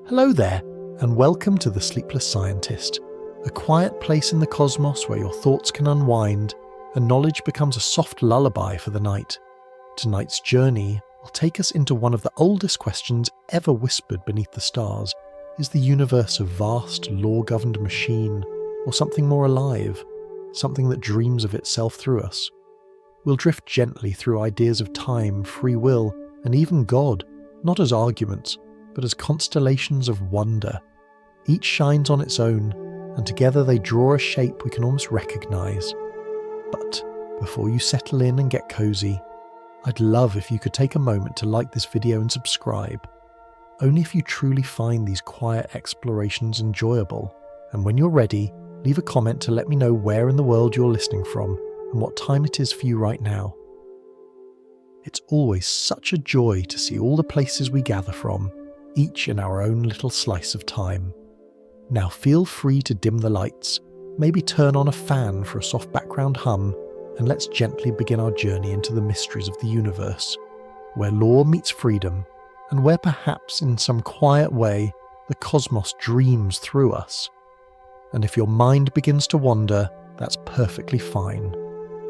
Hello there, and welcome to the Sleepless Scientist, a quiet place in the cosmos where your thoughts can unwind and knowledge becomes a soft lullaby for the night. Tonight's journey will take us into one of the oldest questions ever whispered beneath the stars. Is the universe a vast, law-governed machine, or something more alive, something that dreams of itself through us? We'll drift gently through ideas of time, free will, and even God, not as arguments, but as constellations of wonder. Each shines on its own, and together they draw a shape we can almost recognise. But before you settle in and get cozy, I'd love if you could take a moment to like this video and subscribe. Only if you truly find these quiet explorations enjoyable. And when you're ready, leave a comment to let me know where in the world you're listening from and what time it is for you right now. It's always such a joy to see all the places we gather from, each in our own little slice of time. Now feel free to dim the lights, maybe turn on a fan for a soft background hum, and let's gently begin our journey into the mysteries of the universe, where law meets freedom, and where perhaps in some quiet way the cosmos dreams through us. And if your mind begins to wander, that's perfectly fine.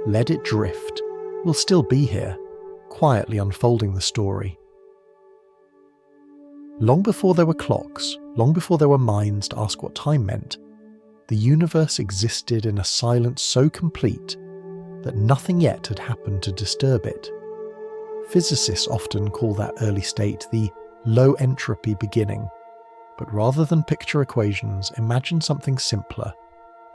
Let it drift. We'll still be here, quietly unfolding the story. Long before there were clocks, long before there were minds to ask what time meant, the universe existed in a silence so complete that nothing yet had happened to disturb it. Physicists often call that early state the low entropy beginning, but rather than picture equations, imagine something simpler,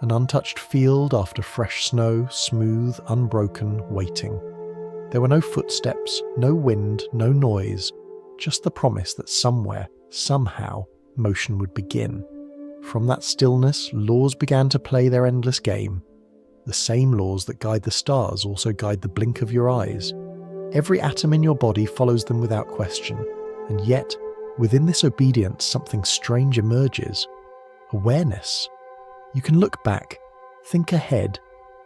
an untouched field after fresh snow, smooth, unbroken, waiting. There were no footsteps, no wind, no noise, just the promise that somewhere, somehow, motion would begin. From that stillness, laws began to play their endless game. The same laws that guide the stars also guide the blink of your eyes. Every atom in your body follows them without question, and yet, within this obedience, something strange emerges. Awareness. You can look back, think ahead,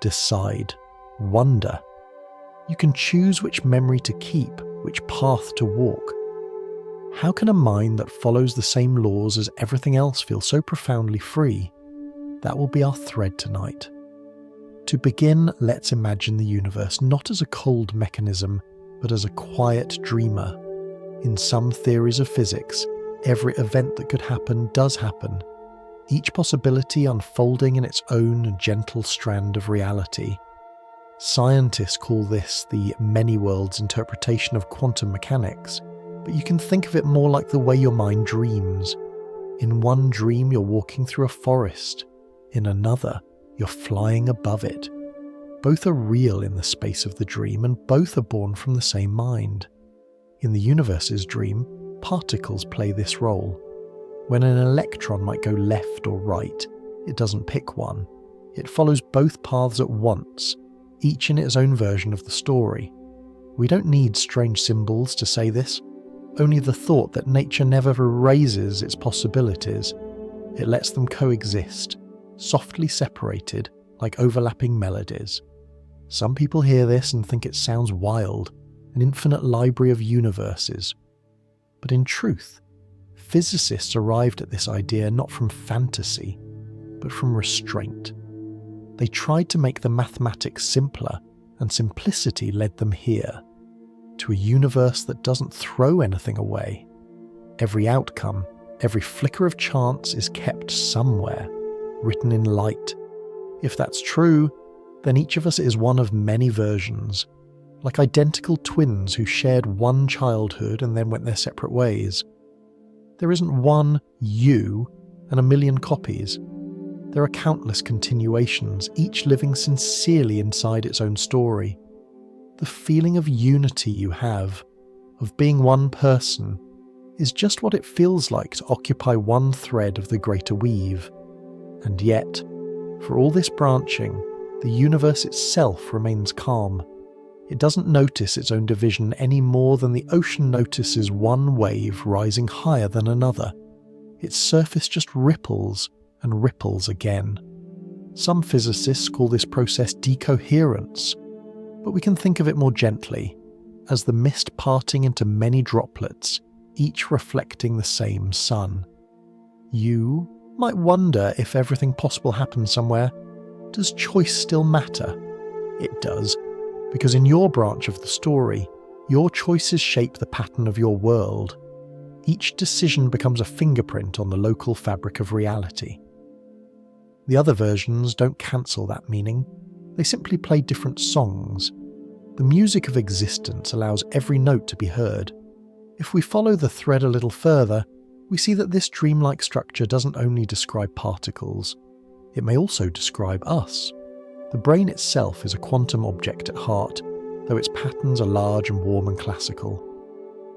decide, wonder. You can choose which memory to keep, which path to walk. How can a mind that follows the same laws as everything else feel so profoundly free? That will be our thread tonight. To begin, let's imagine the universe not as a cold mechanism, but as a quiet dreamer. In some theories of physics, every event that could happen does happen, each possibility unfolding in its own gentle strand of reality. Scientists call this the many worlds interpretation of quantum mechanics. But you can think of it more like the way your mind dreams. In one dream, you're walking through a forest. In another, you're flying above it. Both are real in the space of the dream, and both are born from the same mind. In the universe's dream, particles play this role. When an electron might go left or right, it doesn't pick one. It follows both paths at once, each in its own version of the story. We don't need strange symbols to say this. Only the thought that nature never erases its possibilities. It lets them coexist, softly separated, like overlapping melodies. Some people hear this and think it sounds wild, an infinite library of universes. But in truth, physicists arrived at this idea not from fantasy, but from restraint. They tried to make the mathematics simpler, and simplicity led them here. To a universe that doesn't throw anything away. Every outcome, every flicker of chance is kept somewhere, written in light. If that's true, then each of us is one of many versions, like identical twins who shared one childhood and then went their separate ways. There isn't one you and a million copies. There are countless continuations, each living sincerely inside its own story. The feeling of unity you have, of being one person, is just what it feels like to occupy one thread of the greater weave. And yet, for all this branching, the universe itself remains calm. It doesn't notice its own division any more than the ocean notices one wave rising higher than another. Its surface just ripples and ripples again. Some physicists call this process decoherence, but we can think of it more gently, as the mist parting into many droplets, each reflecting the same sun. You might wonder if everything possible happens somewhere. Does choice still matter? It does, because in your branch of the story, your choices shape the pattern of your world. Each decision becomes a fingerprint on the local fabric of reality. The other versions don't cancel that meaning. They simply play different songs. The music of existence allows every note to be heard. If we follow the thread a little further, we see that this dreamlike structure doesn't only describe particles, it may also describe us. The brain itself is a quantum object at heart, though its patterns are large and warm and classical.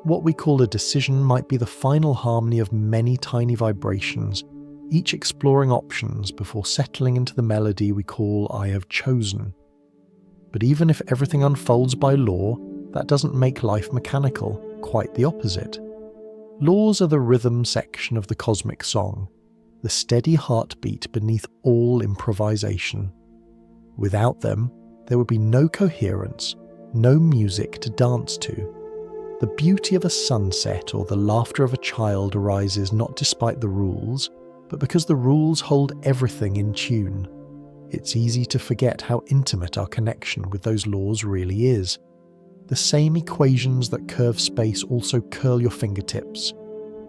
What we call a decision might be the final harmony of many tiny vibrations, each exploring options before settling into the melody we call I have chosen. But even if everything unfolds by law, that doesn't make life mechanical, quite the opposite. Laws are the rhythm section of the cosmic song, the steady heartbeat beneath all improvisation. Without them, there would be no coherence, no music to dance to. The beauty of a sunset or the laughter of a child arises not despite the rules, but because the rules hold everything in tune. It's easy to forget how intimate our connection with those laws really is. The same equations that curve space also curl your fingertips.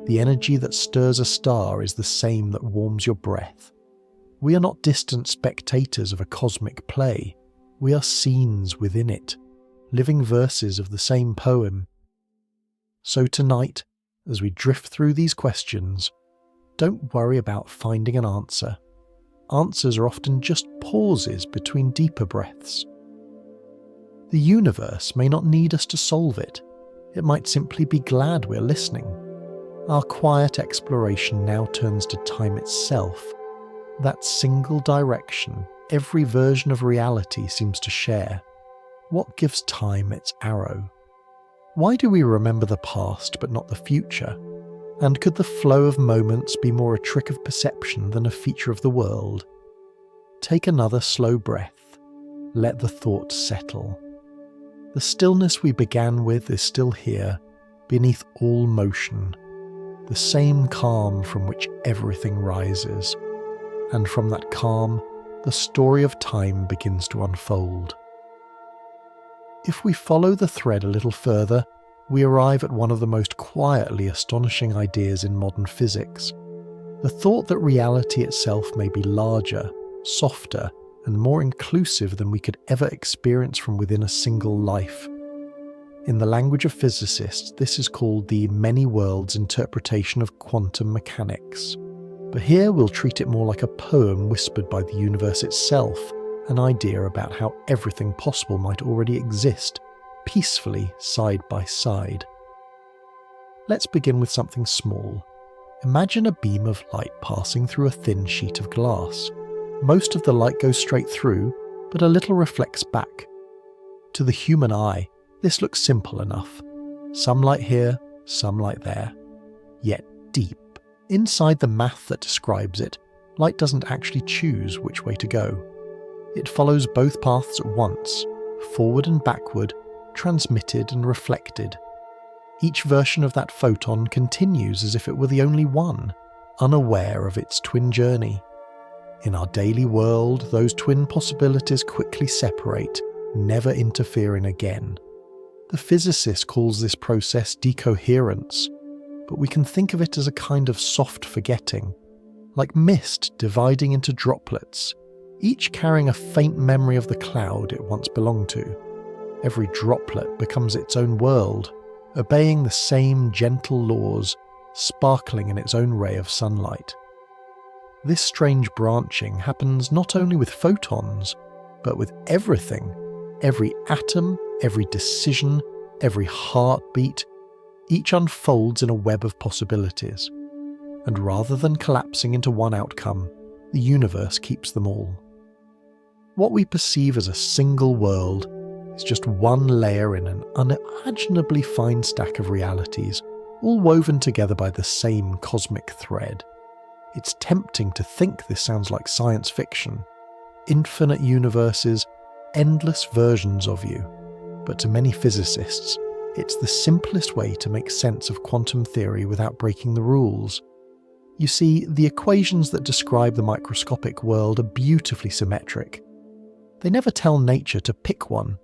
The energy that stirs a star is the same that warms your breath. We are not distant spectators of a cosmic play. We are scenes within it, living verses of the same poem. So tonight, as we drift through these questions, don't worry about finding an answer. Answers are often just pauses between deeper breaths. The universe may not need us to solve it. It might simply be glad we're listening. Our quiet exploration now turns to time itself. That single direction every version of reality seems to share. What gives time its arrow? Why do we remember the past but not the future? And could the flow of moments be more a trick of perception than a feature of the world? Take another slow breath. Let the thought settle. The stillness we began with is still here, beneath all motion. The same calm from which everything rises. And from that calm, the story of time begins to unfold. If we follow the thread a little further, we arrive at one of the most quietly astonishing ideas in modern physics. The thought that reality itself may be larger, softer, and more inclusive than we could ever experience from within a single life. In the language of physicists, this is called the many worlds interpretation of quantum mechanics. But here we'll treat it more like a poem whispered by the universe itself, an idea about how everything possible might already exist, peacefully side by side. Let's begin with something small. Imagine a beam of light passing through a thin sheet of glass. Most of the light goes straight through, but a little reflects back. To the human eye, this looks simple enough. Some light here, some light there. Yet deep, inside the math that describes it, light doesn't actually choose which way to go. It follows both paths at once, forward and backward, transmitted and reflected. Each version of that photon continues as if it were the only one, unaware of its twin journey. In our daily world, those twin possibilities quickly separate, never interfering again. The physicist calls this process decoherence, but we can think of it as a kind of soft forgetting, like mist dividing into droplets, each carrying a faint memory of the cloud it once belonged to. Every droplet becomes its own world, obeying the same gentle laws, sparkling in its own ray of sunlight. This strange branching happens not only with photons, but with everything. Every atom, every decision, every heartbeat, each unfolds in a web of possibilities. And rather than collapsing into one outcome, the universe keeps them all. What we perceive as a single world is just one layer in an unimaginably fine stack of realities, all woven together by the same cosmic thread. It's tempting to think this sounds like science fiction. Infinite universes, endless versions of you. But to many physicists, it's the simplest way to make sense of quantum theory without breaking the rules. You see, the equations that describe the microscopic world are beautifully symmetric. They never tell nature to pick one.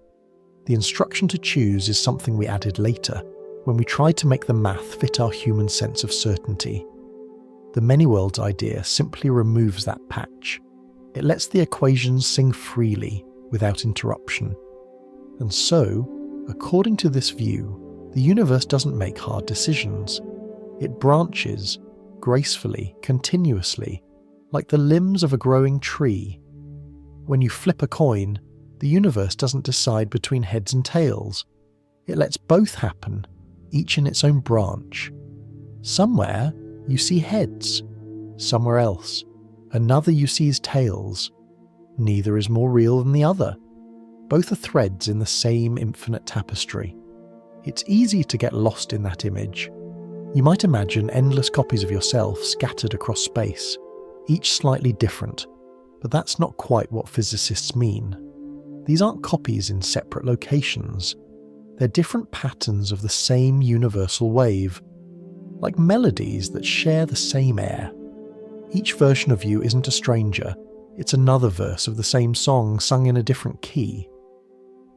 The instruction to choose is something we added later, when we tried to make the math fit our human sense of certainty. The many worlds idea simply removes that patch. It lets the equations sing freely, without interruption. And so, according to this view, the universe doesn't make hard decisions. It branches, gracefully, continuously, like the limbs of a growing tree. When you flip a coin, the universe doesn't decide between heads and tails. It lets both happen, each in its own branch. Somewhere, you see heads. Somewhere else, another you sees tails. Neither is more real than the other. Both are threads in the same infinite tapestry. It's easy to get lost in that image. You might imagine endless copies of yourself scattered across space, each slightly different, but that's not quite what physicists mean. These aren't copies in separate locations. They're different patterns of the same universal wave, like melodies that share the same air. Each version of you isn't a stranger, it's another verse of the same song sung in a different key.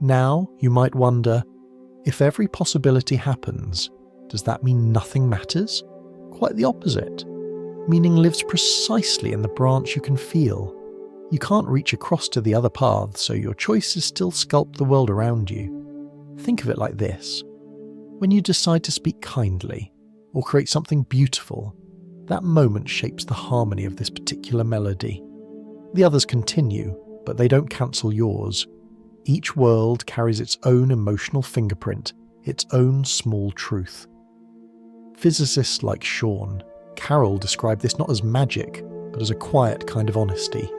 Now, you might wonder, if every possibility happens, does that mean nothing matters? Quite the opposite. Meaning lives precisely in the branch you can feel. You can't reach across to the other path, so your choices still sculpt the world around you. Think of it like this. When you decide to speak kindly, or create something beautiful, that moment shapes the harmony of this particular melody. The others continue, but they don't cancel yours. Each world carries its own emotional fingerprint, its own small truth. Physicists like Sean, Carroll describe this not as magic, but as a quiet kind of honesty.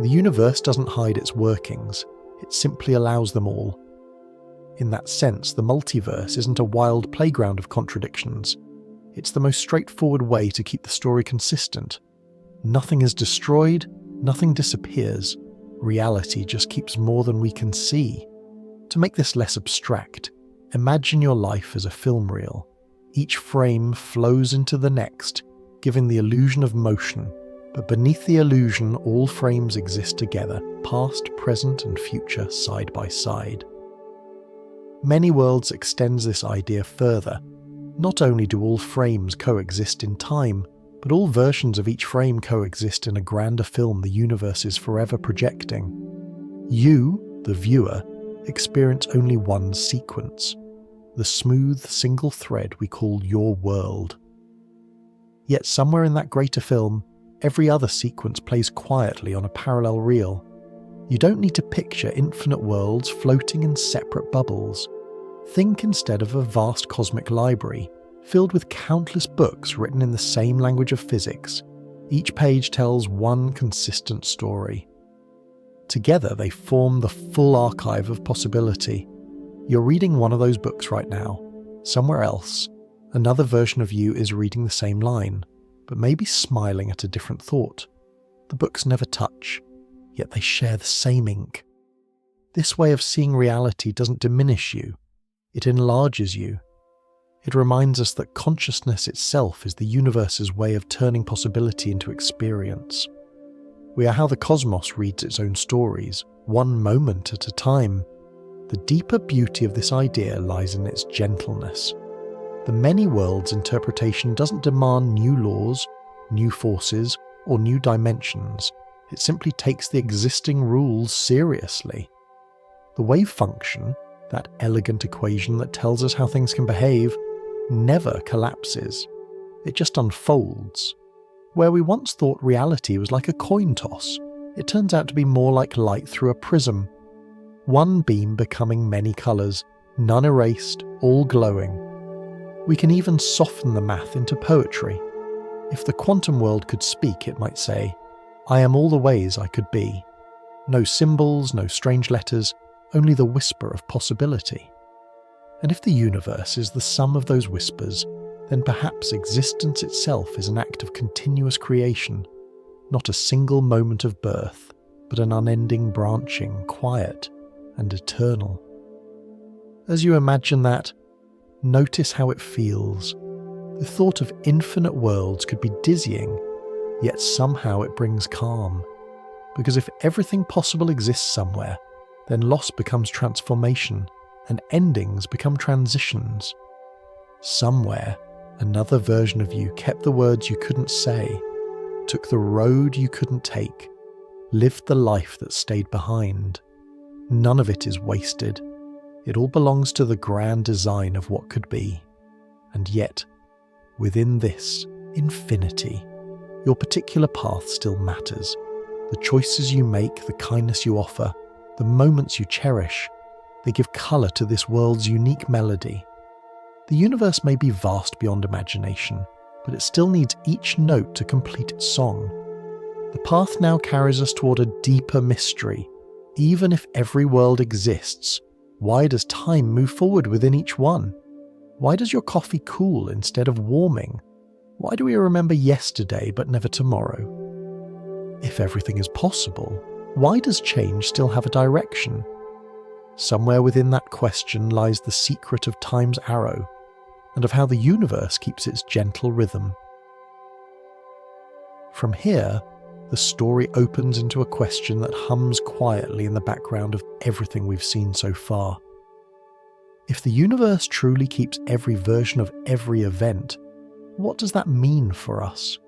The universe doesn't hide its workings, it simply allows them all. In that sense, the multiverse isn't a wild playground of contradictions. It's the most straightforward way to keep the story consistent. Nothing is destroyed, nothing disappears. Reality just keeps more than we can see. To make this less abstract, imagine your life as a film reel. Each frame flows into the next, giving the illusion of motion, but beneath the illusion all frames exist together, past, present and future side by side. Many Worlds extends this idea further. Not only do all frames coexist in time, but all versions of each frame coexist in a grander film the universe is forever projecting. You, the viewer, experience only one sequence. The smooth single thread we call your world. Yet somewhere in that greater film, every other sequence plays quietly on a parallel reel. You don't need to picture infinite worlds floating in separate bubbles. Think instead of a vast cosmic library, filled with countless books written in the same language of physics. Each page tells one consistent story. Together they form the full archive of possibility. You're reading one of those books right now. Somewhere else, another version of you is reading the same line, but maybe smiling at a different thought. The books never touch, yet they share the same ink. This way of seeing reality doesn't diminish you, it enlarges you. It reminds us that consciousness itself is the universe's way of turning possibility into experience. We are how the cosmos reads its own stories, one moment at a time. The deeper beauty of this idea lies in its gentleness. The many worlds interpretation doesn't demand new laws, new forces, or new dimensions. It simply takes the existing rules seriously. The wave function, that elegant equation that tells us how things can behave, never collapses. It just unfolds. Where we once thought reality was like a coin toss, it turns out to be more like light through a prism. One beam becoming many colours, none erased, all glowing. We can even soften the math into poetry. If the quantum world could speak, it might say, "I am all the ways I could be." No symbols, no strange letters, only the whisper of possibility. And if the universe is the sum of those whispers, then perhaps existence itself is an act of continuous creation, not a single moment of birth, but an unending branching, quiet, and eternal. As you imagine that, notice how it feels. The thought of infinite worlds could be dizzying, yet somehow it brings calm. Because if everything possible exists somewhere, then loss becomes transformation, and endings become transitions. Somewhere, another version of you kept the words you couldn't say, took the road you couldn't take, lived the life that stayed behind. None of it is wasted. It all belongs to the grand design of what could be. And yet, within this infinity, your particular path still matters. The choices you make, the kindness you offer, the moments you cherish, they give colour to this world's unique melody. The universe may be vast beyond imagination, but it still needs each note to complete its song. The path now carries us toward a deeper mystery. Even if every world exists, why does time move forward within each one? Why does your coffee cool instead of warming? Why do we remember yesterday but never tomorrow? If everything is possible, why does change still have a direction? Somewhere within that question lies the secret of time's arrow, and of how the universe keeps its gentle rhythm. From here, the story opens into a question that hums quietly in the background of everything we've seen so far. If the universe truly keeps every version of every event, what does that mean for us?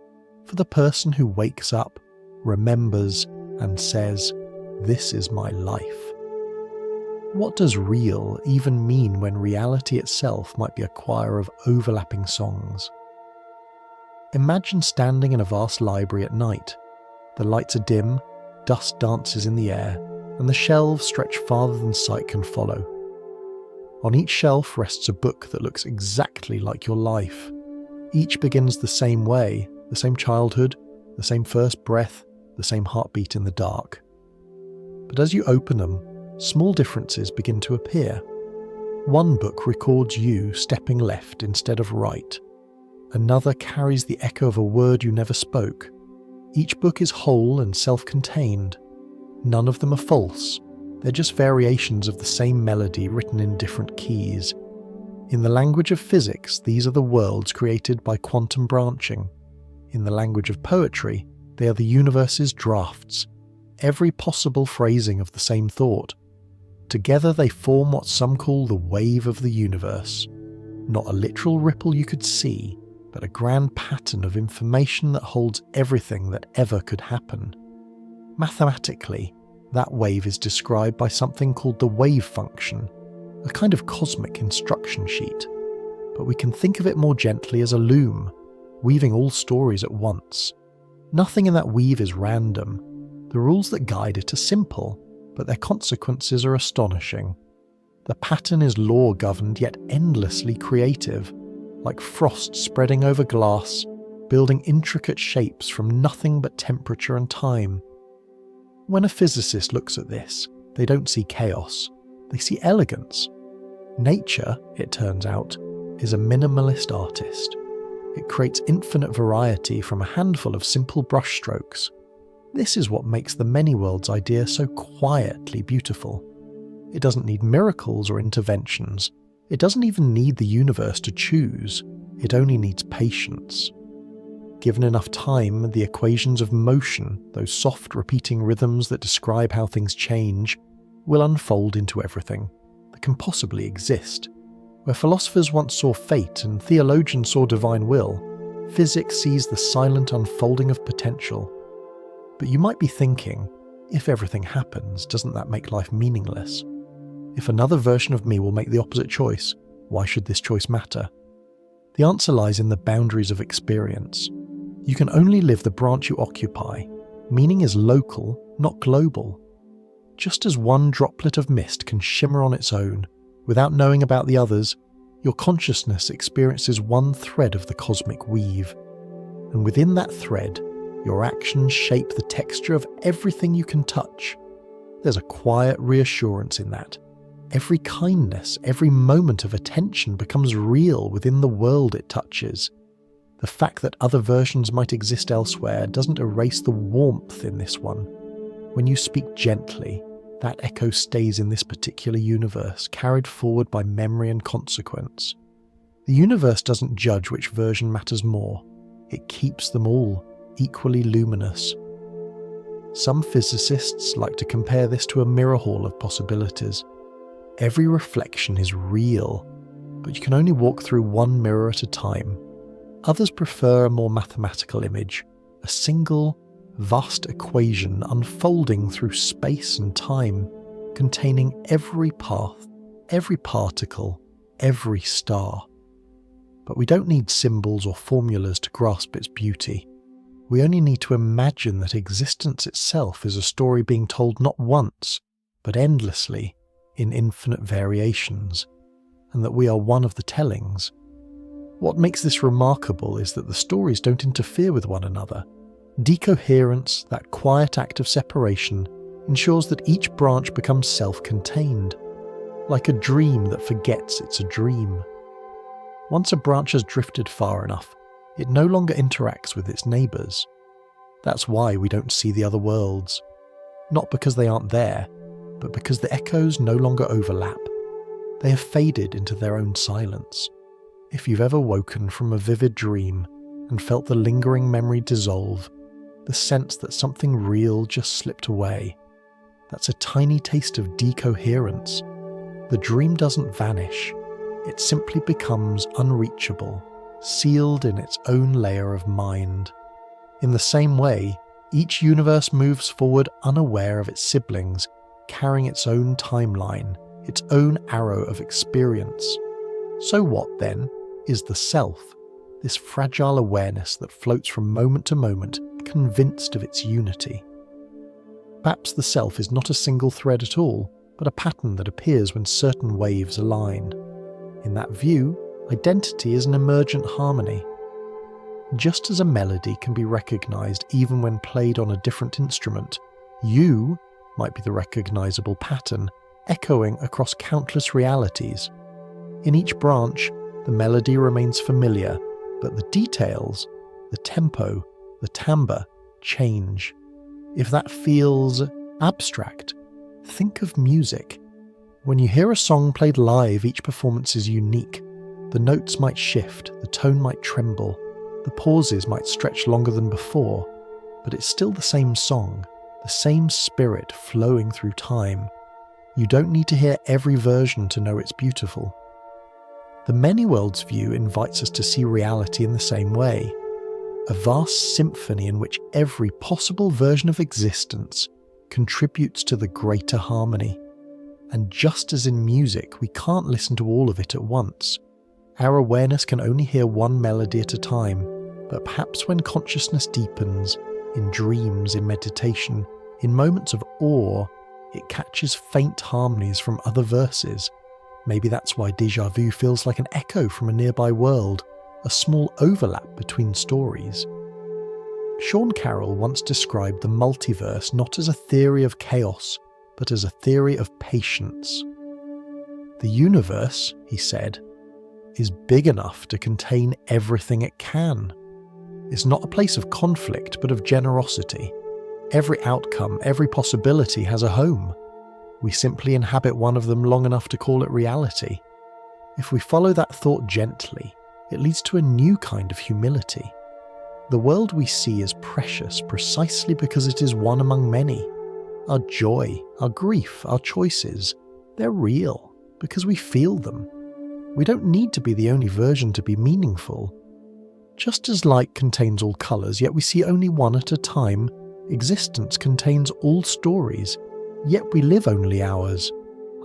For the person who wakes up, remembers, and says, "This is my life." What does real even mean when reality itself might be a choir of overlapping songs? Imagine standing in a vast library at night. The lights are dim, dust dances in the air, and the shelves stretch farther than sight can follow. On each shelf rests a book that looks exactly like your life. Each begins the same way, the same childhood, the same first breath, the same heartbeat in the dark. But as you open them, small differences begin to appear. One book records you stepping left instead of right. Another carries the echo of a word you never spoke. Each book is whole and self-contained. None of them are false. They're just variations of the same melody written in different keys. In the language of physics, these are the worlds created by quantum branching. In the language of poetry, they are the universe's drafts, every possible phrasing of the same thought. Together they form what some call the wave of the universe. Not a literal ripple you could see, but a grand pattern of information that holds everything that ever could happen. Mathematically, that wave is described by something called the wave function, a kind of cosmic instruction sheet. But we can think of it more gently as a loom, weaving all stories at once. Nothing in that weave is random. The rules that guide it are simple, but their consequences are astonishing. The pattern is law-governed yet endlessly creative, like frost spreading over glass, building intricate shapes from nothing but temperature and time. When a physicist looks at this, they don't see chaos, they see elegance. Nature, it turns out, is a minimalist artist. It creates infinite variety from a handful of simple brushstrokes. This is what makes the many worlds idea so quietly beautiful. It doesn't need miracles or interventions. It doesn't even need the universe to choose. It only needs patience. Given enough time, the equations of motion, those soft repeating rhythms that describe how things change, will unfold into everything that can possibly exist. Where philosophers once saw fate and theologians saw divine will, physics sees the silent unfolding of potential. But you might be thinking, if everything happens, doesn't that make life meaningless? If another version of me will make the opposite choice, why should this choice matter? The answer lies in the boundaries of experience. You can only live the branch you occupy. Meaning is local, not global. Just as one droplet of mist can shimmer on its own, without knowing about the others, your consciousness experiences one thread of the cosmic weave. And within that thread, your actions shape the texture of everything you can touch. There's a quiet reassurance in that. Every kindness, every moment of attention becomes real within the world it touches. The fact that other versions might exist elsewhere doesn't erase the warmth in this one. When you speak gently, that echo stays in this particular universe, carried forward by memory and consequence. The universe doesn't judge which version matters more. It keeps them all equally luminous. Some physicists like to compare this to a mirror hall of possibilities. Every reflection is real, but you can only walk through one mirror at a time. Others prefer a more mathematical image, a single, vast equation unfolding through space and time, containing every path, every particle, every star. But we don't need symbols or formulas to grasp its beauty. We only need to imagine that existence itself is a story being told not once, but endlessly, in infinite variations, and that we are one of the tellings. What makes this remarkable is that the stories don't interfere with one another. Decoherence, that quiet act of separation, ensures that each branch becomes self-contained, like a dream that forgets it's a dream. Once a branch has drifted far enough, it no longer interacts with its neighbours. That's why we don't see the other worlds. Not because they aren't there, but because the echoes no longer overlap. They have faded into their own silence. If you've ever woken from a vivid dream and felt the lingering memory dissolve, the sense that something real just slipped away, that's a tiny taste of decoherence. The dream doesn't vanish. It simply becomes unreachable, sealed in its own layer of mind. In the same way, each universe moves forward unaware of its siblings, carrying its own timeline, its own arrow of experience. So what, then, is the self, this fragile awareness that floats from moment to moment, convinced of its unity? Perhaps the self is not a single thread at all, but a pattern that appears when certain waves align. In that view, identity is an emergent harmony. Just as a melody can be recognised even when played on a different instrument, you might be the recognisable pattern, echoing across countless realities. In each branch, the melody remains familiar, but the details, the tempo, the timbre, change. If that feels abstract, think of music. When you hear a song played live, each performance is unique. The notes might shift, the tone might tremble, the pauses might stretch longer than before, but it's still the same song, the same spirit flowing through time. You don't need to hear every version to know it's beautiful. The many worlds view invites us to see reality in the same way, a vast symphony in which every possible version of existence contributes to the greater harmony. And just as in music, we can't listen to all of it at once. Our awareness can only hear one melody at a time, but perhaps when consciousness deepens, in dreams, in meditation, in moments of awe, it catches faint harmonies from other verses. Maybe that's why déjà vu feels like an echo from a nearby world, a small overlap between stories. Sean Carroll once described the multiverse not as a theory of chaos, but as a theory of patience. The universe, he said, is big enough to contain everything it can. It's not a place of conflict, but of generosity. Every outcome, every possibility has a home. We simply inhabit one of them long enough to call it reality. If we follow that thought gently, it leads to a new kind of humility. The world we see is precious precisely because it is one among many. Our joy, our grief, our choices, they're real because we feel them. We don't need to be the only version to be meaningful. Just as light contains all colours, yet we see only one at a time, existence contains all stories, yet we live only ours.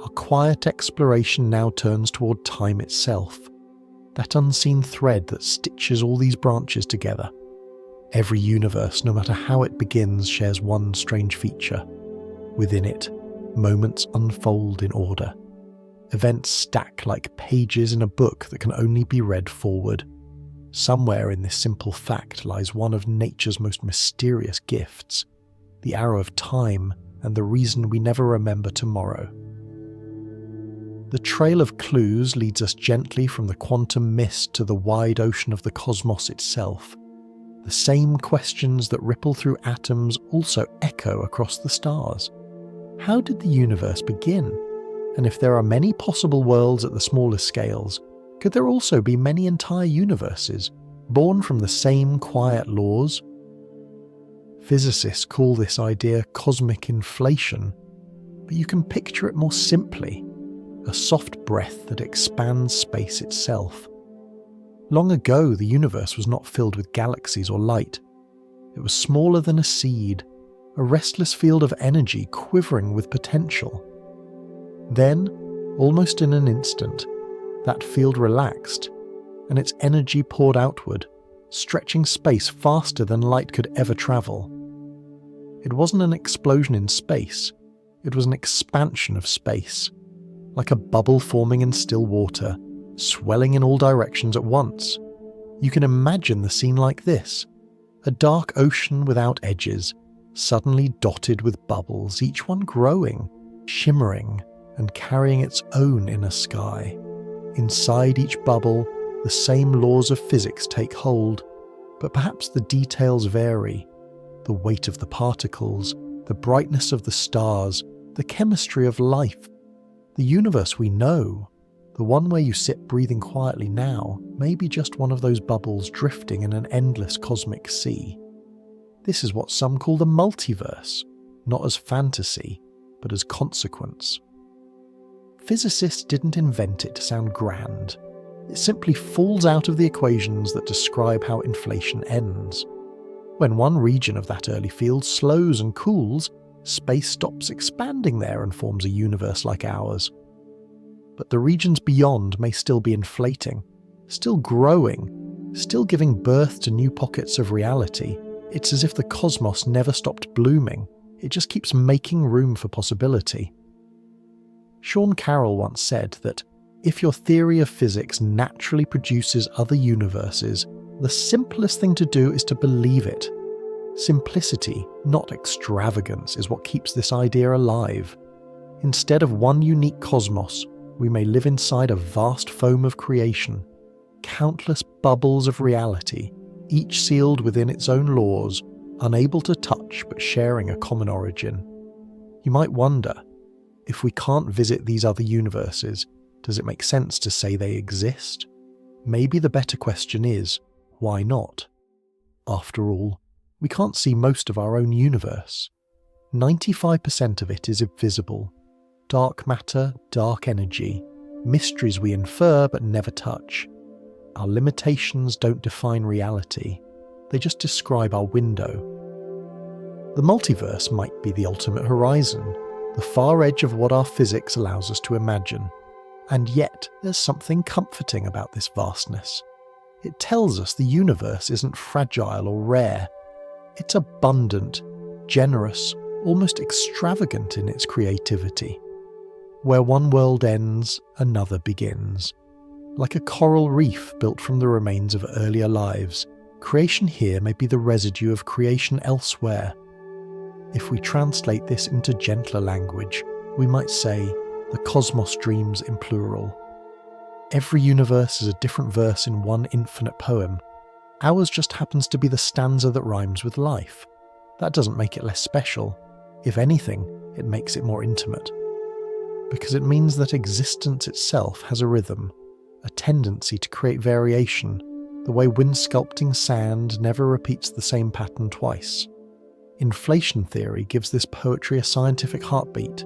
Our quiet exploration now turns toward time itself, that unseen thread that stitches all these branches together. Every universe, no matter how it begins, shares one strange feature. Within it, moments unfold in order. Events stack like pages in a book that can only be read forward. Somewhere in this simple fact lies one of nature's most mysterious gifts, the arrow of time and the reason we never remember tomorrow. The trail of clues leads us gently from the quantum mist to the wide ocean of the cosmos itself. The same questions that ripple through atoms also echo across the stars. How did the universe begin? And if there are many possible worlds at the smallest scales, Could there also be many entire universes, born from the same quiet laws? Physicists call this idea cosmic inflation, but you can picture it more simply, a soft breath that expands space itself. Long ago, the universe was not filled with galaxies or light. It was smaller than a seed, a restless field of energy quivering with potential. Then, almost in an instant, that field relaxed, and its energy poured outward, stretching space faster than light could ever travel. It wasn't an explosion in space, it was an expansion of space, like a bubble forming in still water, swelling in all directions at once. You can imagine the scene like this: a dark ocean without edges, suddenly dotted with bubbles, each one growing, shimmering, and carrying its own inner sky. Inside each bubble, the same laws of physics take hold, but perhaps the details vary. The weight of the particles, the brightness of the stars, the chemistry of life. The universe we know, the one where you sit breathing quietly now, may be just one of those bubbles drifting in an endless cosmic sea. This is what some call the multiverse, not as fantasy, but as consequence. Physicists didn't invent it to sound grand. It simply falls out of the equations that describe how inflation ends. When one region of that early field slows and cools, space stops expanding there and forms a universe like ours. But the regions beyond may still be inflating, still growing, still giving birth to new pockets of reality. It's as if the cosmos never stopped blooming. It just keeps making room for possibility. Sean Carroll once said that if your theory of physics naturally produces other universes, the simplest thing to do is to believe it. Simplicity, not extravagance, is what keeps this idea alive. Instead of one unique cosmos, we may live inside a vast foam of creation, countless bubbles of reality, each sealed within its own laws, unable to touch but sharing a common origin. You might wonder, if we can't visit these other universes, does it make sense to say they exist? Maybe the better question is, why not? After all, we can't see most of our own universe. 95% of it is invisible. Dark matter, dark energy, mysteries we infer but never touch. Our limitations don't define reality, they just describe our window. The multiverse might be the ultimate horizon, the far edge of what our physics allows us to imagine. And yet, there's something comforting about this vastness. It tells us the universe isn't fragile or rare. It's abundant, generous, almost extravagant in its creativity. Where one world ends, another begins. Like a coral reef built from the remains of earlier lives, creation here may be the residue of creation elsewhere. If we translate this into gentler language, we might say, the cosmos dreams in plural. Every universe is a different verse in one infinite poem. Ours just happens to be the stanza that rhymes with life. That doesn't make it less special. If anything, it makes it more intimate. Because it means that existence itself has a rhythm, a tendency to create variation, the way wind sculpting sand never repeats the same pattern twice. Inflation theory gives this poetry a scientific heartbeat.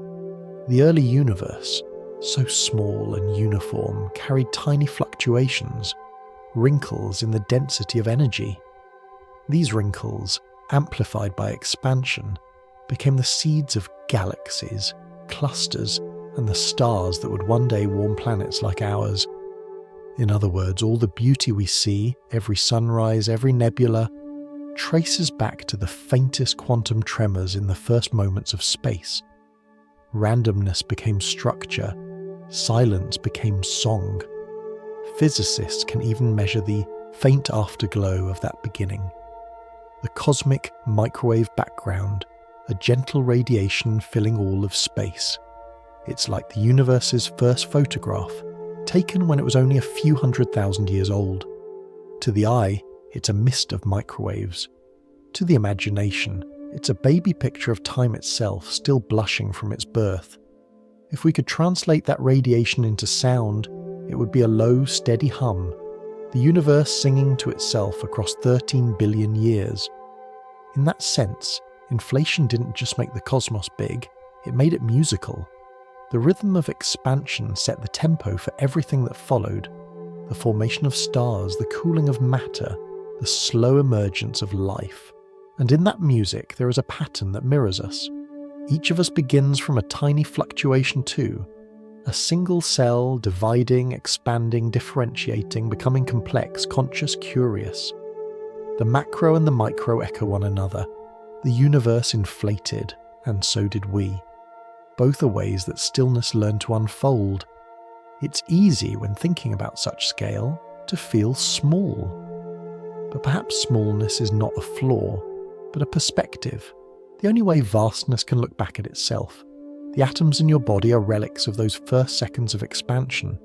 The early universe, so small and uniform, carried tiny fluctuations, wrinkles in the density of energy. These wrinkles, amplified by expansion, became the seeds of galaxies, clusters, and the stars that would one day warm planets like ours. In other words, all the beauty we see, every sunrise, every nebula, traces back to the faintest quantum tremors in the first moments of space. Randomness became structure, silence became song. Physicists can even measure the faint afterglow of that beginning. The cosmic microwave background, a gentle radiation filling all of space. It's like the universe's first photograph, taken when it was only a few 100,000 years old. To the eye, it's a mist of microwaves. To the imagination, it's a baby picture of time itself still blushing from its birth. If we could translate that radiation into sound, It would be a low, steady hum, the universe singing to itself across 13 billion years. In that sense, inflation didn't just make the cosmos big, it made it musical. The rhythm of expansion set the tempo for everything that followed. The formation of stars, the cooling of matter, the slow emergence of life. And in that music there is a pattern that mirrors us. Each of us begins from a tiny fluctuation too. A single cell, dividing, expanding, differentiating, becoming complex, conscious, curious. The macro and the micro echo one another. The universe inflated, and so did we. Both are ways that stillness learned to unfold. It's easy when thinking about such scale to feel small. But perhaps smallness is not a flaw, but a perspective. The only way vastness can look back at itself. The atoms in your body are relics of those first seconds of expansion.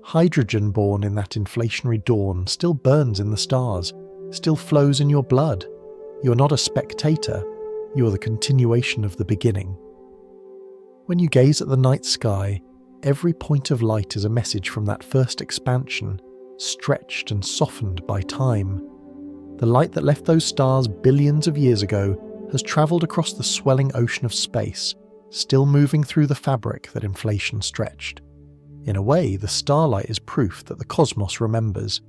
Hydrogen born in that inflationary dawn still burns in the stars, still flows in your blood. You are not a spectator, you are the continuation of the beginning. When you gaze at the night sky, every point of light is a message from that first expansion, stretched and softened by time. The light that left those stars billions of years ago has travelled across the swelling ocean of space, still moving through the fabric that inflation stretched. In a way, the starlight is proof that the cosmos remembers,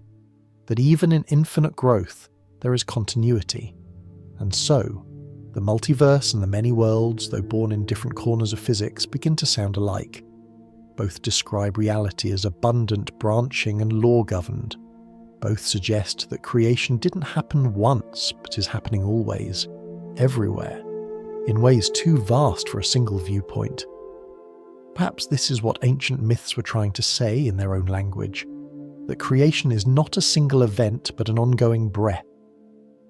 that even in infinite growth, there is continuity. And so, the multiverse and the many worlds, though born in different corners of physics, begin to sound alike. Both describe reality as abundant, branching, and law-governed. Both suggest that creation didn't happen once, but is happening always, everywhere, in ways too vast for a single viewpoint. Perhaps this is what ancient myths were trying to say in their own language, that creation is not a single event but an ongoing breath.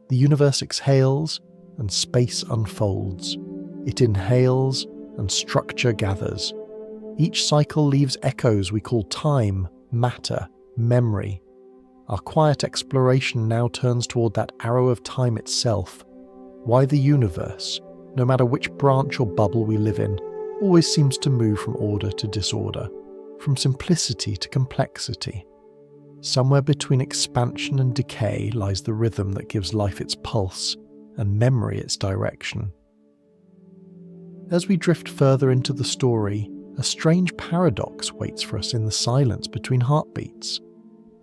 The universe exhales, and space unfolds. It inhales, and structure gathers. Each cycle leaves echoes we call time, matter, memory. Our quiet exploration now turns toward that arrow of time itself. Why the universe, no matter which branch or bubble we live in, always seems to move from order to disorder, from simplicity to complexity. Somewhere between expansion and decay lies the rhythm that gives life its pulse, and memory its direction. As we drift further into the story, a strange paradox waits for us in the silence between heartbeats.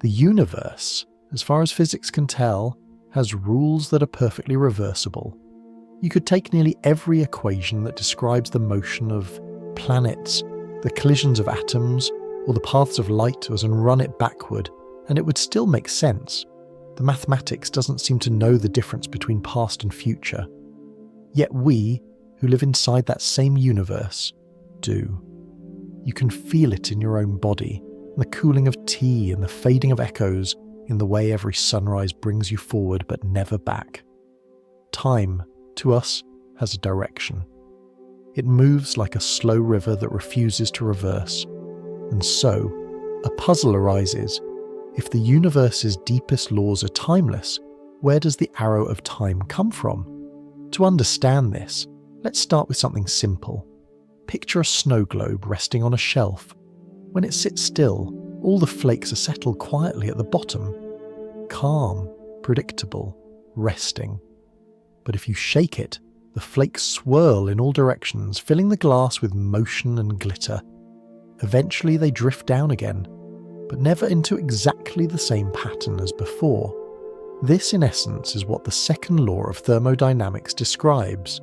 The universe, as far as physics can tell, has rules that are perfectly reversible. You could take nearly every equation that describes the motion of planets, the collisions of atoms, or the paths of light and run it backward, and it would still make sense. The mathematics doesn't seem to know the difference between past and future. Yet we, who live inside that same universe, do. You can feel it in your own body, in the cooling of tea and the fading of echoes, in the way every sunrise brings you forward but never back. Time, to us, has a direction. It moves like a slow river that refuses to reverse. And so, a puzzle arises. If the universe's deepest laws are timeless, where does the arrow of time come from? To understand this, let's start with something simple. Picture a snow globe resting on a shelf. When it sits still, all the flakes are settled quietly at the bottom. Calm, predictable, resting. But if you shake it, the flakes swirl in all directions, filling the glass with motion and glitter. Eventually they drift down again, but never into exactly the same pattern as before. This, in essence, is what the second law of thermodynamics describes: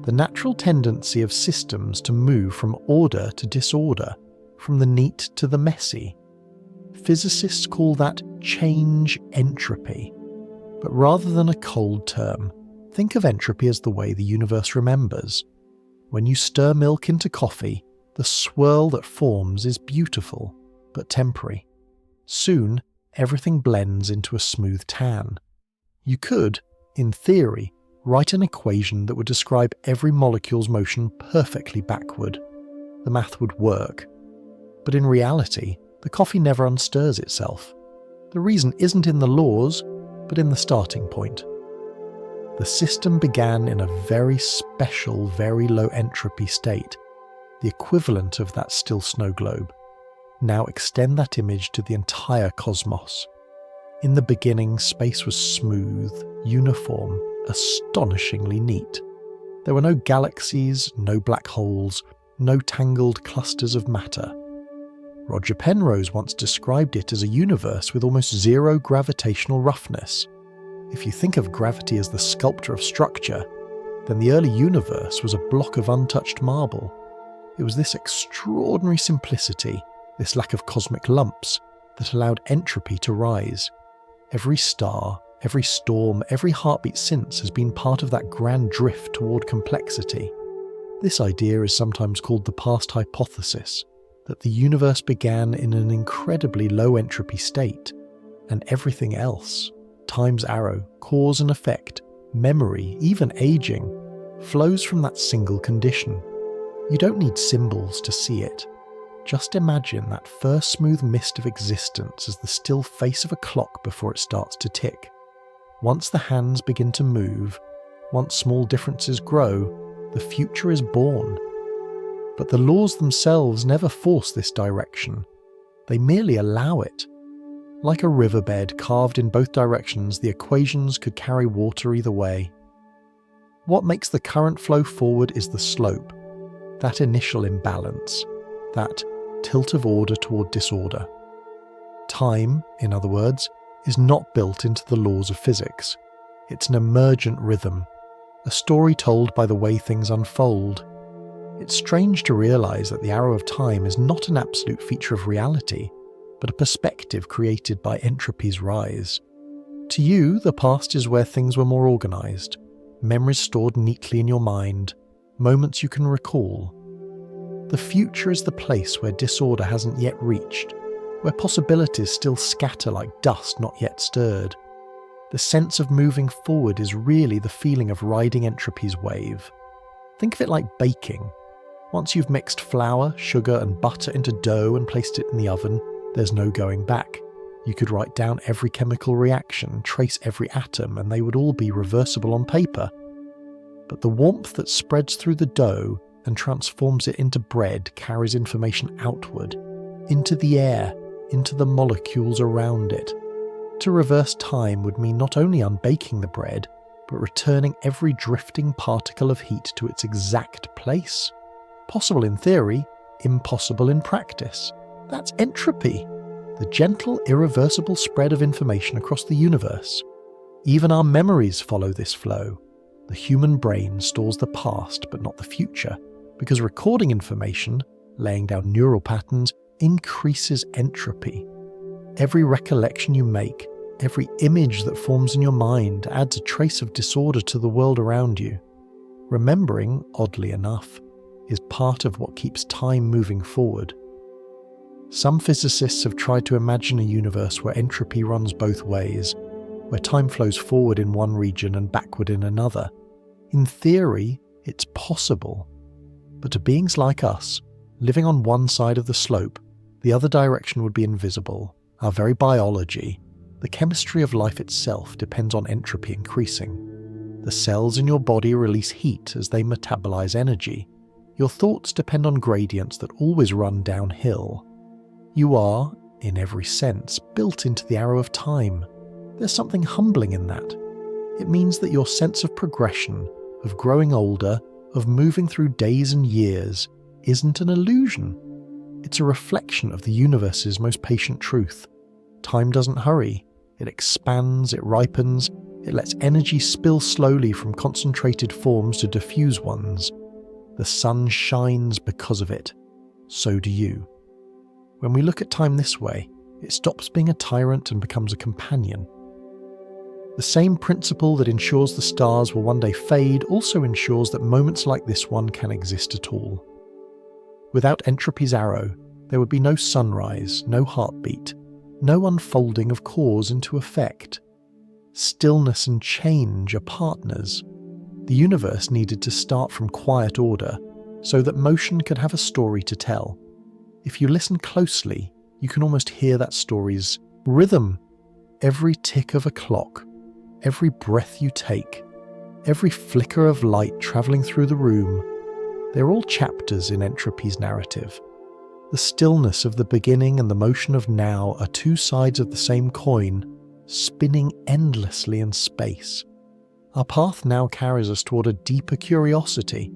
the natural tendency of systems to move from order to disorder, from the neat to the messy. Physicists call that change entropy. But rather than a cold term, think of entropy as the way the universe remembers. When you stir milk into coffee, the swirl that forms is beautiful, but temporary. Soon, everything blends into a smooth tan. You could, in theory, write an equation that would describe every molecule's motion perfectly backward. The math would work. But in reality, the coffee never unstirs itself. The reason isn't in the laws, but in the starting point. The system began in a very special, very low entropy state, the equivalent of that still snow globe. Now extend that image to the entire cosmos. In the beginning, space was smooth, uniform, astonishingly neat. There were no galaxies, no black holes, no tangled clusters of matter. Roger Penrose once described it as a universe with almost zero gravitational roughness. If you think of gravity as the sculptor of structure, then the early universe was a block of untouched marble. It was this extraordinary simplicity, this lack of cosmic lumps, that allowed entropy to rise. Every star, every storm, every heartbeat since has been part of that grand drift toward complexity. This idea is sometimes called the past hypothesis, that the universe began in an incredibly low entropy state, and everything else, time's arrow, cause and effect, memory, even aging, flows from that single condition. You don't need symbols to see it. Just imagine that first smooth mist of existence as the still face of a clock before it starts to tick. Once the hands begin to move, once small differences grow, the future is born. But the laws themselves never force this direction. They merely allow it. Like a riverbed carved in both directions, the equations could carry water either way. What makes the current flow forward is the slope, that initial imbalance, that tilt of order toward disorder. Time, in other words, is not built into the laws of physics. It's an emergent rhythm, a story told by the way things unfold. It's strange to realize that the arrow of time is not an absolute feature of reality, but a perspective created by entropy's rise. To you, the past is where things were more organized, memories stored neatly in your mind, moments you can recall. The future is the place where disorder hasn't yet reached, where possibilities still scatter like dust not yet stirred. The sense of moving forward is really the feeling of riding entropy's wave. Think of it like baking. Once you've mixed flour, sugar and butter into dough and placed it in the oven, there's no going back. You could write down every chemical reaction, trace every atom, and they would all be reversible on paper. But the warmth that spreads through the dough and transforms it into bread carries information outward, into the air, into the molecules around it. To reverse time would mean not only unbaking the bread, but returning every drifting particle of heat to its exact place. Possible in theory, impossible in practice. That's entropy, the gentle, irreversible spread of information across the universe. Even our memories follow this flow. The human brain stores the past but not the future, because recording information, laying down neural patterns, increases entropy. Every recollection you make, every image that forms in your mind adds a trace of disorder to the world around you. Remembering, oddly enough, is part of what keeps time moving forward. Some physicists have tried to imagine a universe where entropy runs both ways, where time flows forward in one region and backward in another. In theory, it's possible. But to beings like us, living on one side of the slope, the other direction would be invisible. Our very biology, the chemistry of life itself, depends on entropy increasing. The cells in your body release heat as they metabolize energy. Your thoughts depend on gradients that always run downhill. You are, in every sense, built into the arrow of time. There's something humbling in that. It means that your sense of progression, of growing older, of moving through days and years, isn't an illusion. It's a reflection of the universe's most patient truth. Time doesn't hurry. It expands, it ripens, it lets energy spill slowly from concentrated forms to diffuse ones. The sun shines because of it. So do you. When we look at time this way, it stops being a tyrant and becomes a companion. The same principle that ensures the stars will one day fade also ensures that moments like this one can exist at all. Without entropy's arrow, there would be no sunrise, no heartbeat, no unfolding of cause into effect. Stillness and change are partners. The universe needed to start from quiet order so that motion could have a story to tell. If you listen closely, you can almost hear that story's rhythm. Every tick of a clock, every breath you take, every flicker of light travelling through the room, they're all chapters in entropy's narrative. The stillness of the beginning and the motion of now are two sides of the same coin, spinning endlessly in space. Our path now carries us toward a deeper curiosity.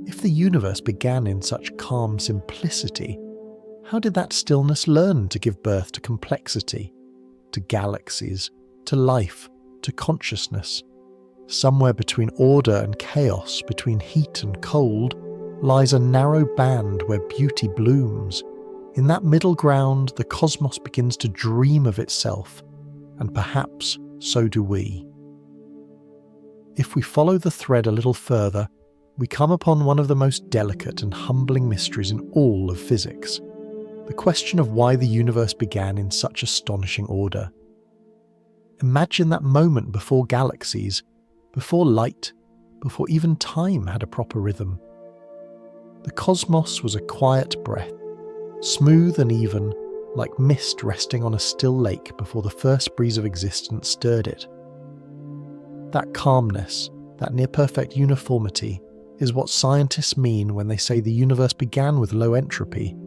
If the universe began in such calm simplicity, how did that stillness learn to give birth to complexity, to galaxies, to life, to consciousness? Somewhere between order and chaos, between heat and cold, lies a narrow band where beauty blooms. In that middle ground, the cosmos begins to dream of itself, and perhaps so do we. If we follow the thread a little further, we come upon one of the most delicate and humbling mysteries in all of physics: the question of why the universe began in such astonishing order. Imagine that moment before galaxies, before light, before even time had a proper rhythm. The cosmos was a quiet breath, smooth and even, like mist resting on a still lake before the first breeze of existence stirred it. That calmness, that near-perfect uniformity, is what scientists mean when they say the universe began with low entropy.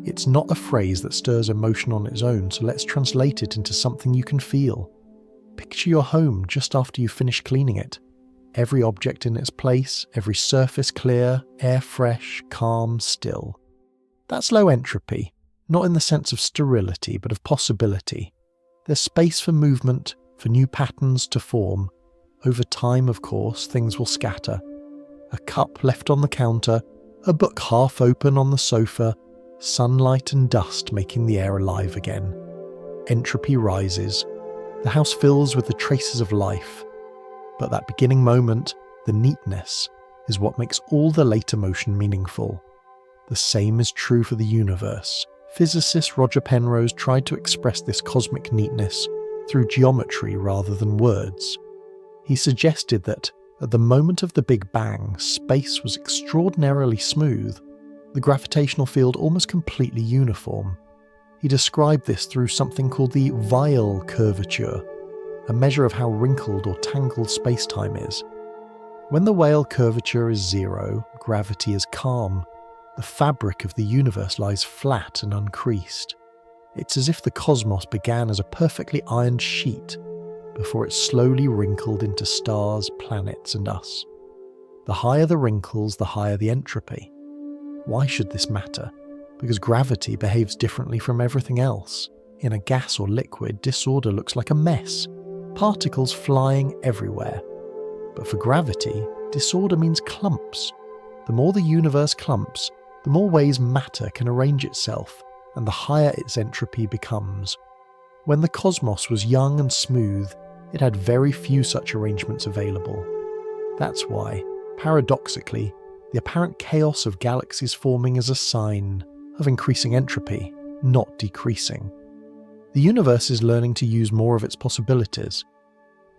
It's not a phrase that stirs emotion on its own, so let's translate it into something you can feel. Picture your home just after you finish cleaning it. Every object in its place, every surface clear, air fresh, calm, still. That's low entropy, not in the sense of sterility, but of possibility. There's space for movement, for new patterns to form. Over time, of course, things will scatter. A cup left on the counter, a book half open on the sofa, sunlight and dust making the air alive again. Entropy rises. The house fills with the traces of life. But that beginning moment, the neatness, is what makes all the later motion meaningful. The same is true for the universe. Physicist Roger Penrose tried to express this cosmic neatness through geometry rather than words. He suggested that, at the moment of the Big Bang, space was extraordinarily smooth, the gravitational field almost completely uniform. He described this through something called the Weyl curvature, a measure of how wrinkled or tangled space-time is. When the Weyl curvature is zero, gravity is calm. The fabric of the universe lies flat and uncreased. It's as if the cosmos began as a perfectly ironed sheet before it slowly wrinkled into stars, planets, and us. The higher the wrinkles, the higher the entropy. Why should this matter? Because gravity behaves differently from everything else. In a gas or liquid, disorder looks like a mess. Particles flying everywhere. But for gravity, disorder means clumps. The more the universe clumps, the more ways matter can arrange itself, and the higher its entropy becomes. When the cosmos was young and smooth, it had very few such arrangements available. That's why, paradoxically, the apparent chaos of galaxies forming is a sign of increasing entropy, not decreasing. The universe is learning to use more of its possibilities.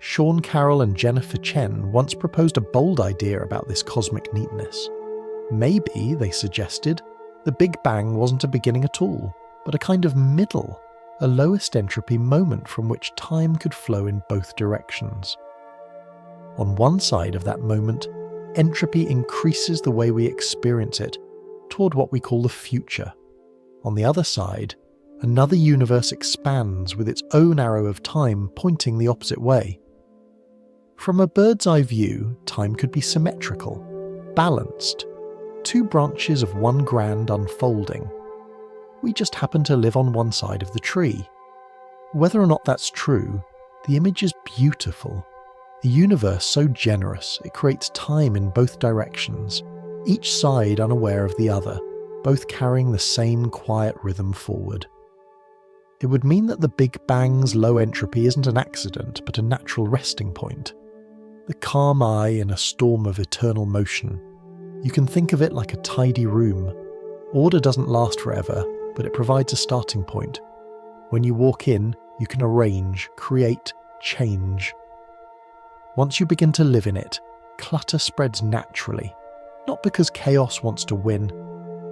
Sean Carroll and Jennifer Chen once proposed a bold idea about this cosmic neatness. Maybe, they suggested, the Big Bang wasn't a beginning at all, but a kind of middle, a lowest entropy moment from which time could flow in both directions. On one side of that moment, entropy increases the way we experience it toward what we call the future. On the other side, another universe expands with its own arrow of time pointing the opposite way. From a bird's eye view, time could be symmetrical, balanced, two branches of one grand unfolding. We just happen to live on one side of the tree. Whether or not that's true, the image is beautiful. A universe so generous it creates time in both directions, each side unaware of the other, both carrying the same quiet rhythm forward. It would mean that the Big Bang's low entropy isn't an accident, but a natural resting point. The calm eye in a storm of eternal motion. You can think of it like a tidy room. Order doesn't last forever, but it provides a starting point. When you walk in, you can arrange, create, change. Once you begin to live in it, clutter spreads naturally, not because chaos wants to win,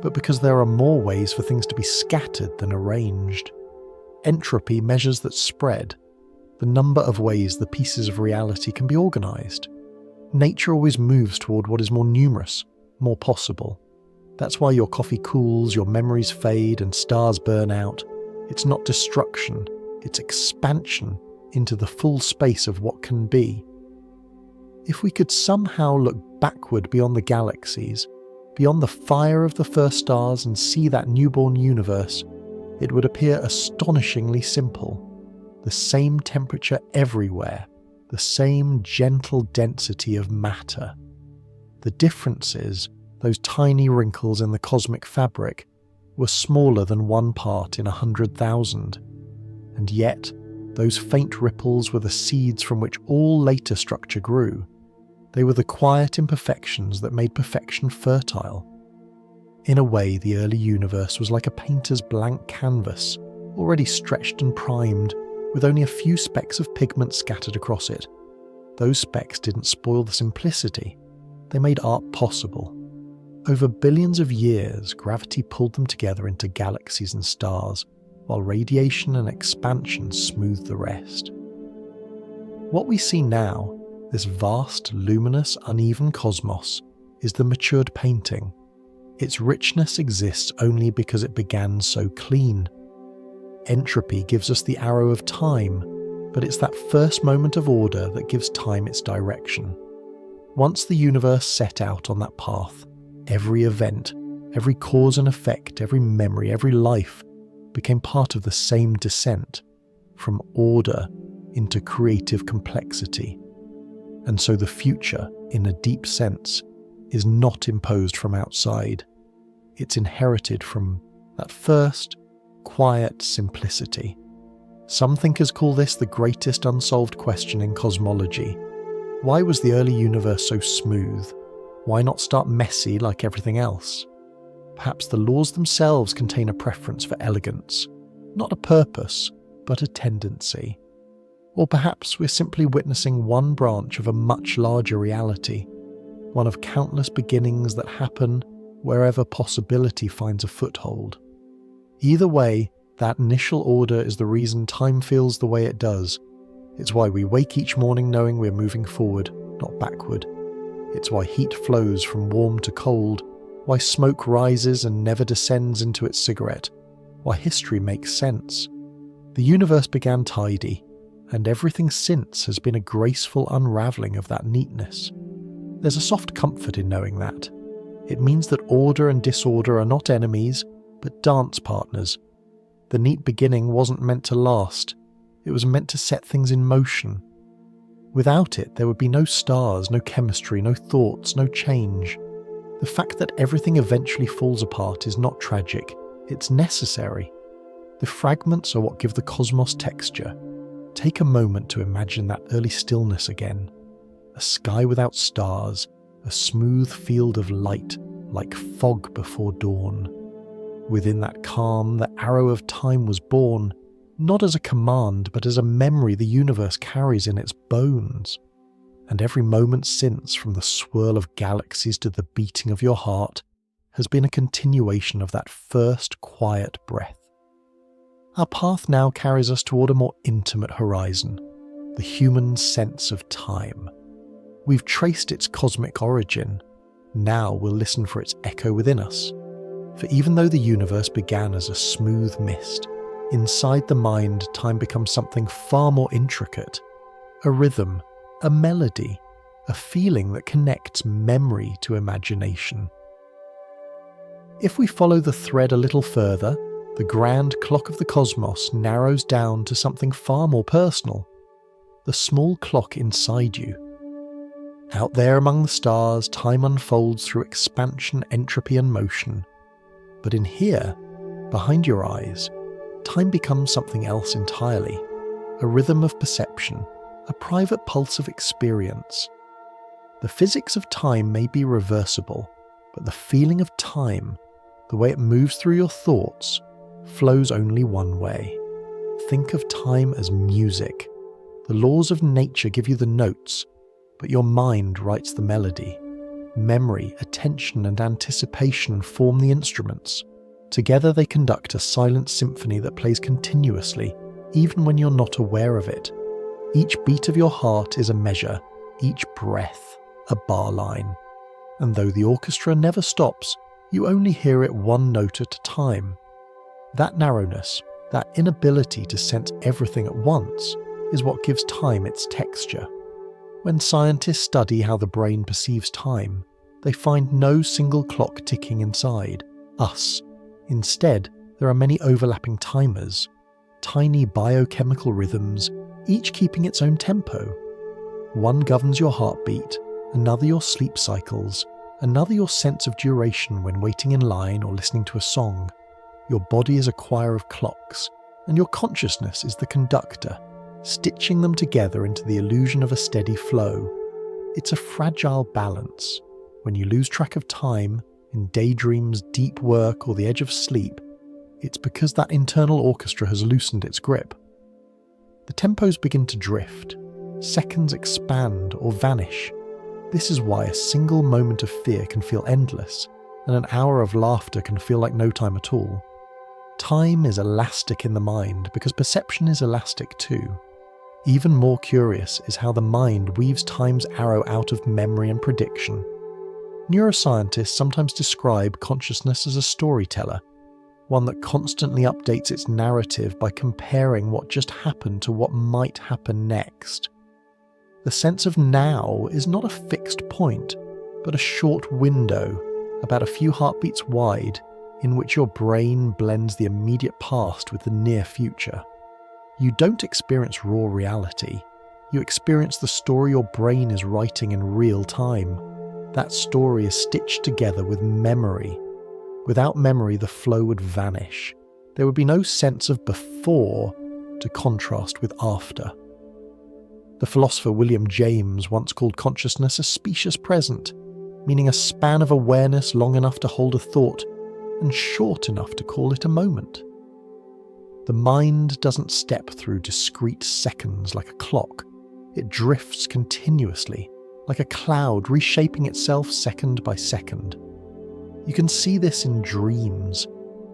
but because there are more ways for things to be scattered than arranged. Entropy measures that spread, the number of ways the pieces of reality can be organised. Nature always moves toward what is more numerous, more possible. That's why your coffee cools, your memories fade, and stars burn out. It's not destruction, it's expansion into the full space of what can be. If we could somehow look backward beyond the galaxies, beyond the fire of the first stars, and see that newborn universe, it would appear astonishingly simple. The same temperature everywhere, the same gentle density of matter. The difference is, those tiny wrinkles in the cosmic fabric were smaller than 1 part in 100,000. And yet, those faint ripples were the seeds from which all later structure grew. They were the quiet imperfections that made perfection fertile. In a way, the early universe was like a painter's blank canvas, already stretched and primed, with only a few specks of pigment scattered across it. Those specks didn't spoil the simplicity. They made art possible. Over billions of years, gravity pulled them together into galaxies and stars, while radiation and expansion smoothed the rest. What we see now, this vast, luminous, uneven cosmos, is the matured painting. Its richness exists only because it began so clean. Entropy gives us the arrow of time, but it's that first moment of order that gives time its direction. Once the universe set out on that path, every event, every cause and effect, every memory, every life became part of the same descent, from order into creative complexity. And so the future, in a deep sense, is not imposed from outside. It's inherited from that first, quiet simplicity. Some thinkers call this the greatest unsolved question in cosmology. Why was the early universe so smooth? Why not start messy like everything else? Perhaps the laws themselves contain a preference for elegance, not a purpose, but a tendency. Or perhaps we're simply witnessing one branch of a much larger reality, one of countless beginnings that happen wherever possibility finds a foothold. Either way, that initial order is the reason time feels the way it does. It's why we wake each morning knowing we're moving forward, not backward. It's why heat flows from warm to cold, why smoke rises and never descends into its cigarette, why history makes sense. The universe began tidy, and everything since has been a graceful unravelling of that neatness. There's a soft comfort in knowing that. It means that order and disorder are not enemies, but dance partners. The neat beginning wasn't meant to last. It was meant to set things in motion. Without it, there would be no stars, no chemistry, no thoughts, no change. The fact that everything eventually falls apart is not tragic. It's necessary. The fragments are what give the cosmos texture. Take a moment to imagine that early stillness again. A sky without stars, a smooth field of light, like fog before dawn. Within that calm, the arrow of time was born, not as a command, but as a memory the universe carries in its bones. And every moment since, from the swirl of galaxies to the beating of your heart, has been a continuation of that first quiet breath. Our path now carries us toward a more intimate horizon, the human sense of time. We've traced its cosmic origin. Now we'll listen for its echo within us. For even though the universe began as a smooth mist, inside the mind time becomes something far more intricate. A rhythm, a melody, a feeling that connects memory to imagination. If we follow the thread a little further, the grand clock of the cosmos narrows down to something far more personal. The small clock inside you. Out there among the stars, time unfolds through expansion, entropy and motion. But in here, behind your eyes, time becomes something else entirely. A rhythm of perception, a private pulse of experience. The physics of time may be reversible, but the feeling of time, the way it moves through your thoughts, flows only one way. Think of time as music. The laws of nature give you the notes, but your mind writes the melody. Memory, attention, and anticipation form the instruments. Together they conduct a silent symphony that plays continuously, even when you're not aware of it. Each beat of your heart is a measure, each breath a bar line. And though the orchestra never stops, You only hear it one note at a time. That narrowness, that inability to sense everything at once, is what gives time its texture. When scientists study how the brain perceives time, they find no single clock ticking inside us. Instead, there are many overlapping timers, tiny biochemical rhythms, each keeping its own tempo. One governs your heartbeat, another your sleep cycles, another your sense of duration when waiting in line or listening to a song. Your body is a choir of clocks, and your consciousness is the conductor, stitching them together into the illusion of a steady flow. It's a fragile balance. When you lose track of time, in daydreams, deep work, or the edge of sleep, it's because that internal orchestra has loosened its grip. The tempos begin to drift. Seconds expand or vanish. This is why a single moment of fear can feel endless, and an hour of laughter can feel like no time at all. Time is elastic in the mind because perception is elastic too. Even more curious is how the mind weaves time's arrow out of memory and prediction. Neuroscientists sometimes describe consciousness as a storyteller, one that constantly updates its narrative by comparing what just happened to what might happen next. The sense of now is not a fixed point, but a short window, about a few heartbeats wide, in which your brain blends the immediate past with the near future. You don't experience raw reality. You experience the story your brain is writing in real time. That story is stitched together with memory. Without memory, the flow would vanish. There would be no sense of before to contrast with after. The philosopher William James once called consciousness a specious present, meaning a span of awareness long enough to hold a thought and short enough to call it a moment. The mind doesn't step through discrete seconds like a clock. It drifts continuously, like a cloud reshaping itself second by second. You can see this in dreams.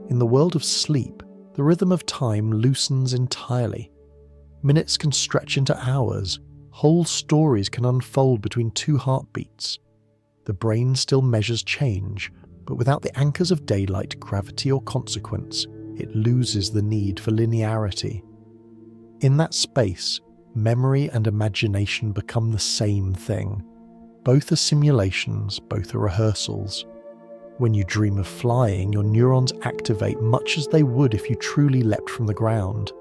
In the world of sleep, the rhythm of time loosens entirely. Minutes can stretch into hours. Whole stories can unfold between two heartbeats. The brain still measures change, but without the anchors of daylight, gravity, or consequence, it loses the need for linearity. In that space, memory and imagination become the same thing. Both are simulations, both are rehearsals. When you dream of flying, your neurons activate much as they would if you truly leapt from the ground.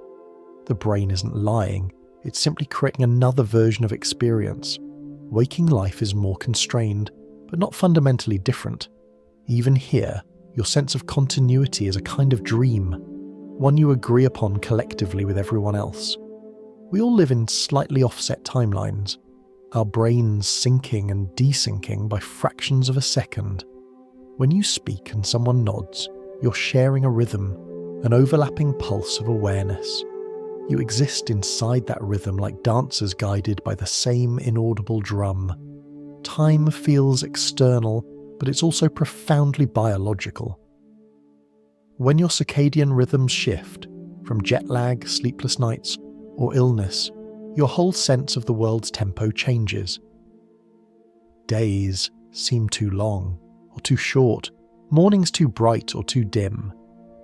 The brain isn't lying, it's simply creating another version of experience. Waking life is more constrained, but not fundamentally different. Even here, your sense of continuity is a kind of dream, one you agree upon collectively with everyone else. We all live in slightly offset timelines, our brains syncing and desyncing by fractions of a second. When you speak and someone nods, you're sharing a rhythm, an overlapping pulse of awareness. You exist inside that rhythm like dancers guided by the same inaudible drum. Time feels external, but it's also profoundly biological. When your circadian rhythms shift, from jet lag, sleepless nights, or illness, your whole sense of the world's tempo changes. Days seem too long, or too short, mornings too bright or too dim.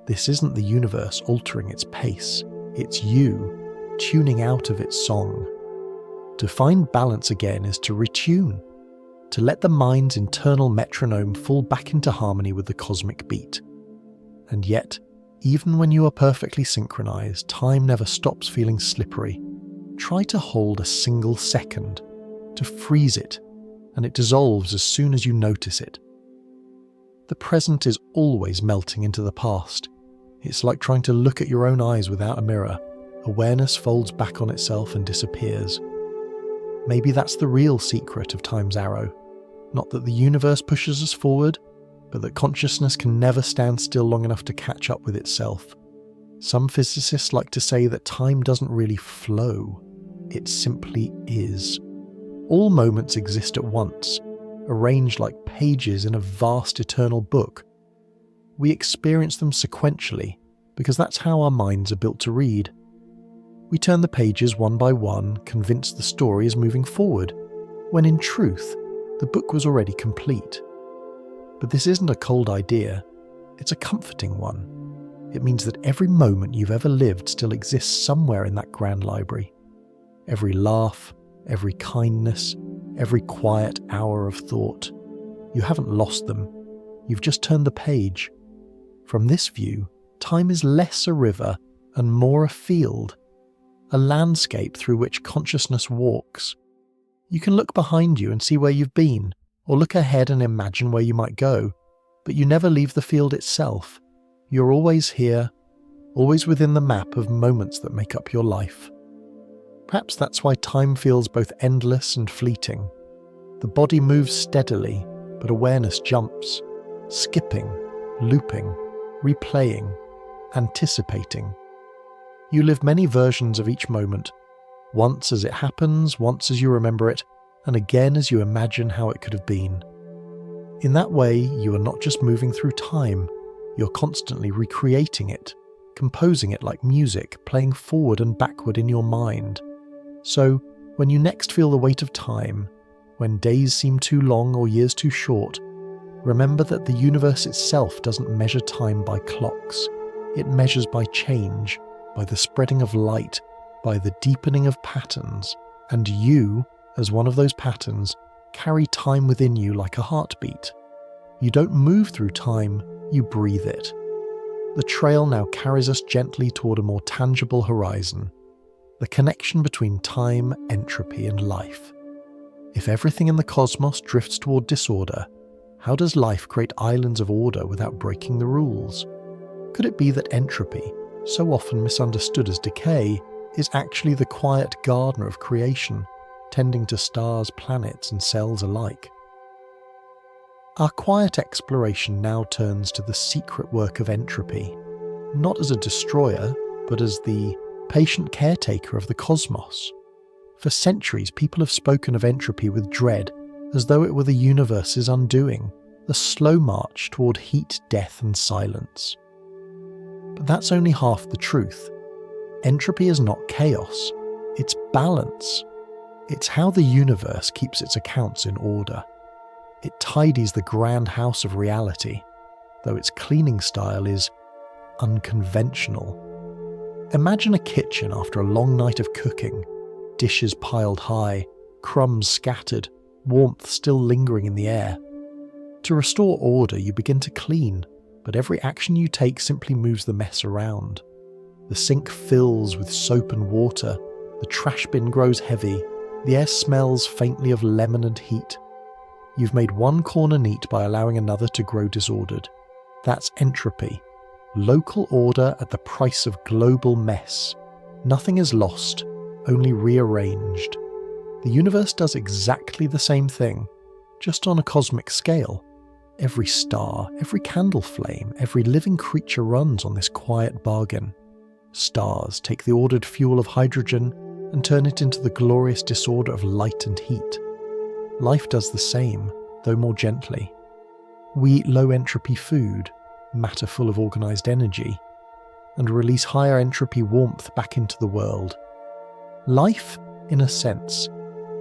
This isn't the universe altering its pace, it's you tuning out of its song. To find balance again is to retune, to let the mind's internal metronome fall back into harmony with the cosmic beat. And yet, even when you are perfectly synchronized, time never stops feeling slippery. Try to hold a single second, to freeze it, and it dissolves as soon as you notice it. The present is always melting into the past. It's like trying to look at your own eyes without a mirror. Awareness folds back on itself and disappears. Maybe that's the real secret of time's arrow. Not that the universe pushes us forward, but that consciousness can never stand still long enough to catch up with itself. Some physicists like to say that time doesn't really flow. It simply is. All moments exist at once, arranged like pages in a vast eternal book. We experience them sequentially, because that's how our minds are built to read. We turn the pages one by one, convinced the story is moving forward, when in truth, the book was already complete. But this isn't a cold idea, it's a comforting one. It means that every moment you've ever lived still exists somewhere in that grand library. Every laugh, every kindness, every quiet hour of thought. You haven't lost them, you've just turned the page. From this view, time is less a river and more a field, a landscape through which consciousness walks. You can look behind you and see where you've been, or look ahead and imagine where you might go, but you never leave the field itself. You're always here, always within the map of moments that make up your life. Perhaps that's why time feels both endless and fleeting. The body moves steadily, but awareness jumps, skipping, looping, replaying, anticipating. You live many versions of each moment, once as it happens, once as you remember it, and again as you imagine how it could have been. In that way, you are not just moving through time, you're constantly recreating it, composing it like music, playing forward and backward in your mind. So, when you next feel the weight of time, when days seem too long or years too short, remember that the universe itself doesn't measure time by clocks. It measures by change, by the spreading of light, by the deepening of patterns, and you, as one of those patterns, carry time within you like a heartbeat. You don't move through time, you breathe it. The trail now carries us gently toward a more tangible horizon, the connection between time, entropy, and life. If everything in the cosmos drifts toward disorder, how does life create islands of order without breaking the rules? Could it be that entropy, so often misunderstood as decay, is actually the quiet gardener of creation, tending to stars, planets, and cells alike? Our quiet exploration now turns to the secret work of entropy, not as a destroyer, but as the patient caretaker of the cosmos. For centuries, people have spoken of entropy with dread, as though it were the universe's undoing, the slow march toward heat, death, and silence. But that's only half the truth. Entropy is not chaos, it's balance. It's how the universe keeps its accounts in order. It tidies the grand house of reality, though its cleaning style is unconventional. Imagine a kitchen after a long night of cooking, dishes piled high, crumbs scattered, warmth still lingering in the air. To restore order, you begin to clean, but every action you take simply moves the mess around. The sink fills with soap and water, the trash bin grows heavy, the air smells faintly of lemon and heat. You've made one corner neat by allowing another to grow disordered. That's entropy. Local order at the price of global mess. Nothing is lost, only rearranged. The universe does exactly the same thing, just on a cosmic scale. Every star, every candle flame, every living creature runs on this quiet bargain. Stars take the ordered fuel of hydrogen and turn it into the glorious disorder of light and heat. Life does the same, though more gently. We eat low-entropy food, matter full of organised energy, and release higher entropy warmth back into the world. Life, in a sense,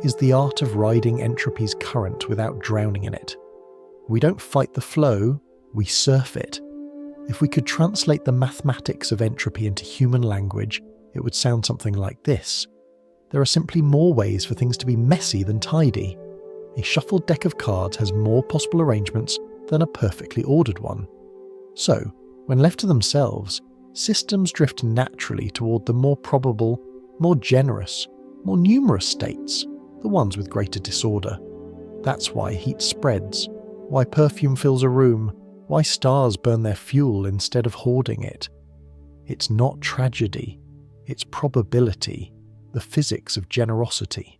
is the art of riding entropy's current without drowning in it. We don't fight the flow, we surf it. If we could translate the mathematics of entropy into human language, it would sound something like this. There are simply more ways for things to be messy than tidy. A shuffled deck of cards has more possible arrangements than a perfectly ordered one. So, when left to themselves, systems drift naturally toward the more probable, more generous, more numerous states, the ones with greater disorder. That's why heat spreads, why perfume fills a room, why stars burn their fuel instead of hoarding it. It's not tragedy, it's probability, the physics of generosity.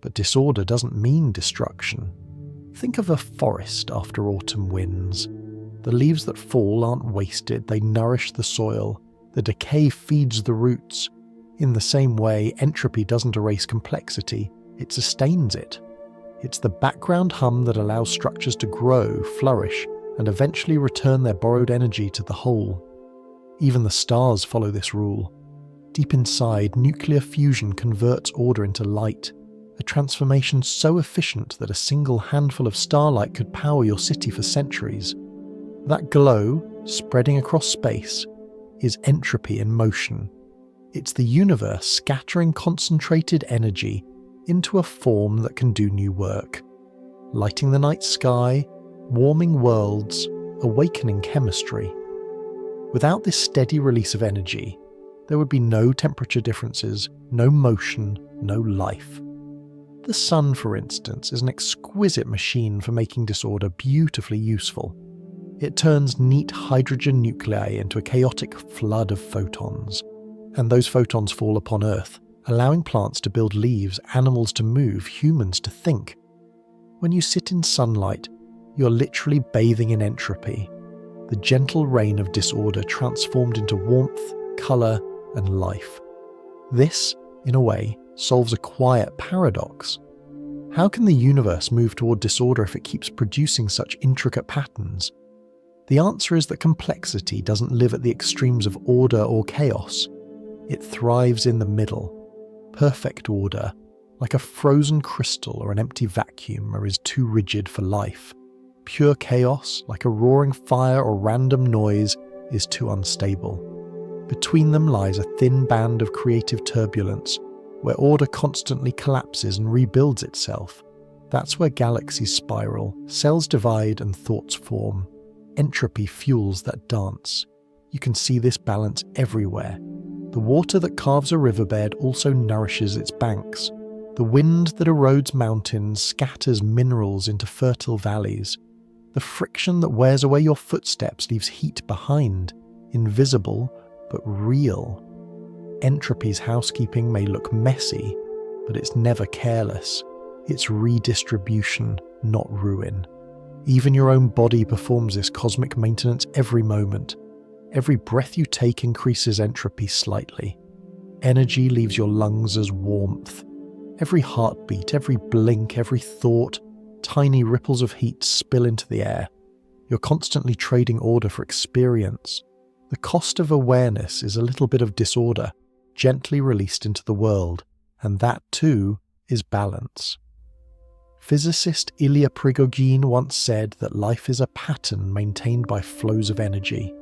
But disorder doesn't mean destruction. Think of a forest after autumn winds. The leaves that fall aren't wasted, they nourish the soil. The decay feeds the roots. In the same way, entropy doesn't erase complexity, it sustains it. It's the background hum that allows structures to grow, flourish, and eventually return their borrowed energy to the whole. Even the stars follow this rule. Deep inside, nuclear fusion converts order into light. a transformation so efficient that a single handful of starlight could power your city for centuries. That glow, spreading across space, is entropy in motion. It's the universe scattering concentrated energy into a form that can do new work, lighting the night sky, warming worlds, awakening chemistry. Without this steady release of energy, there would be no temperature differences, no motion, no life. The sun, for instance, is an exquisite machine for making disorder beautifully useful. It turns neat hydrogen nuclei into a chaotic flood of photons, and those photons fall upon Earth, allowing plants to build leaves, animals to move, humans to think. When you sit in sunlight, you're literally bathing in entropy, the gentle rain of disorder transformed into warmth, colour, and life. This, in a way, solves a quiet paradox. How can the universe move toward disorder if it keeps producing such intricate patterns? The answer is that complexity doesn't live at the extremes of order or chaos. It thrives in the middle. Perfect order, like a frozen crystal or an empty vacuum, is too rigid for life. Pure chaos, like a roaring fire or random noise, is too unstable. Between them lies a thin band of creative turbulence, where order constantly collapses and rebuilds itself. That's where galaxies spiral, cells divide, and thoughts form. Entropy fuels that dance. You can see this balance everywhere. The water that carves a riverbed also nourishes its banks. The wind that erodes mountains scatters minerals into fertile valleys. The friction that wears away your footsteps leaves heat behind, invisible but real. Entropy's housekeeping may look messy, but it's never careless. It's redistribution, not ruin. Even your own body performs this cosmic maintenance every moment. Every breath you take increases entropy slightly. Energy leaves your lungs as warmth. Every heartbeat, every blink, every thought, tiny ripples of heat spill into the air. You're constantly trading order for experience. The cost of awareness is a little bit of disorder, gently released into the world, and that too is balance. Physicist Ilya Prigogine once said that life is a pattern maintained by flows of energy.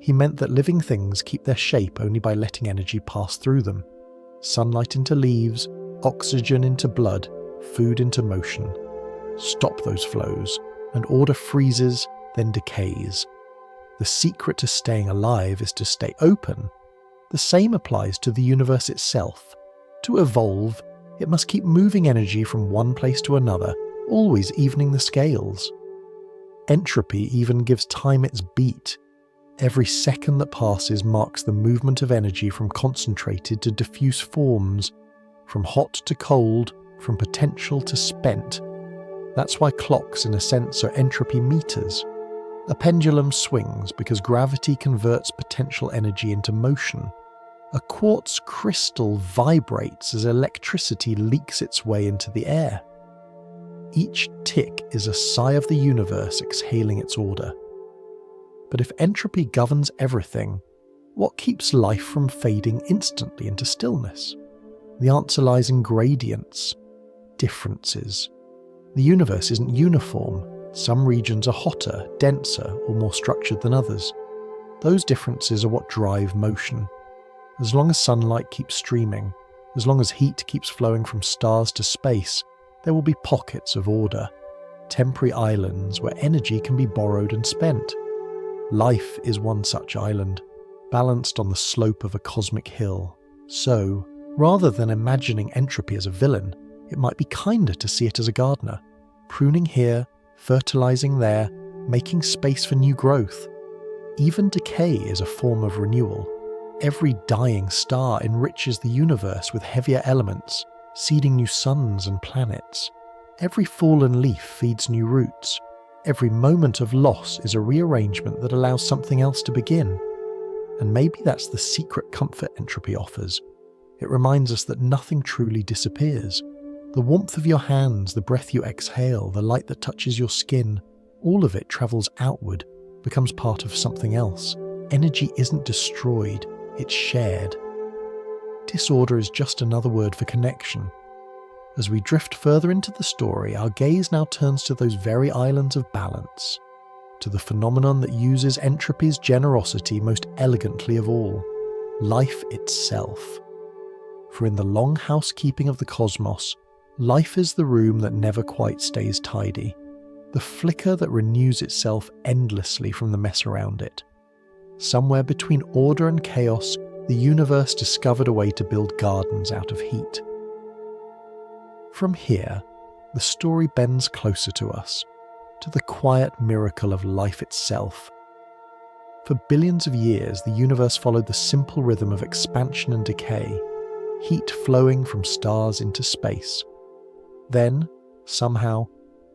He meant that living things keep their shape only by letting energy pass through them. Sunlight into leaves, oxygen into blood, food into motion. Stop those flows, and order freezes, then decays. The secret to staying alive is to stay open. The same applies to the universe itself. To evolve, it must keep moving energy from one place to another, always evening the scales. Entropy even gives time its beat. Every second that passes marks the movement of energy from concentrated to diffuse forms, from hot to cold, from potential to spent. That's why clocks, in a sense, are entropy meters. A pendulum swings because gravity converts potential energy into motion. A quartz crystal vibrates as electricity leaks its way into the air. Each tick is a sigh of the universe exhaling its order. But if entropy governs everything, what keeps life from fading instantly into stillness? The answer lies in gradients, differences. The universe isn't uniform. Some regions are hotter, denser, or more structured than others. Those differences are what drive motion. As long as sunlight keeps streaming, as long as heat keeps flowing from stars to space, there will be pockets of order, temporary islands where energy can be borrowed and spent. Life is one such island, balanced on the slope of a cosmic hill. So, rather than imagining entropy as a villain, it might be kinder to see it as a gardener, pruning here, fertilizing there, making space for new growth. Even decay is a form of renewal. Every dying star enriches the universe with heavier elements, seeding new suns and planets. Every fallen leaf feeds new roots. Every moment of loss is a rearrangement that allows something else to begin. And maybe that's the secret comfort entropy offers. It reminds us that nothing truly disappears. The warmth of your hands, the breath you exhale, the light that touches your skin, all of it travels outward, becomes part of something else. Energy isn't destroyed, it's shared. Disorder is just another word for connection. As we drift further into the story, our gaze now turns to those very islands of balance, to the phenomenon that uses entropy's generosity most elegantly of all, life itself. For in the long housekeeping of the cosmos, life is the room that never quite stays tidy, the flicker that renews itself endlessly from the mess around it. Somewhere between order and chaos, the universe discovered a way to build gardens out of heat. From here, the story bends closer to us, to the quiet miracle of life itself. For billions of years, the universe followed the simple rhythm of expansion and decay, heat flowing from stars into space. Then, somehow,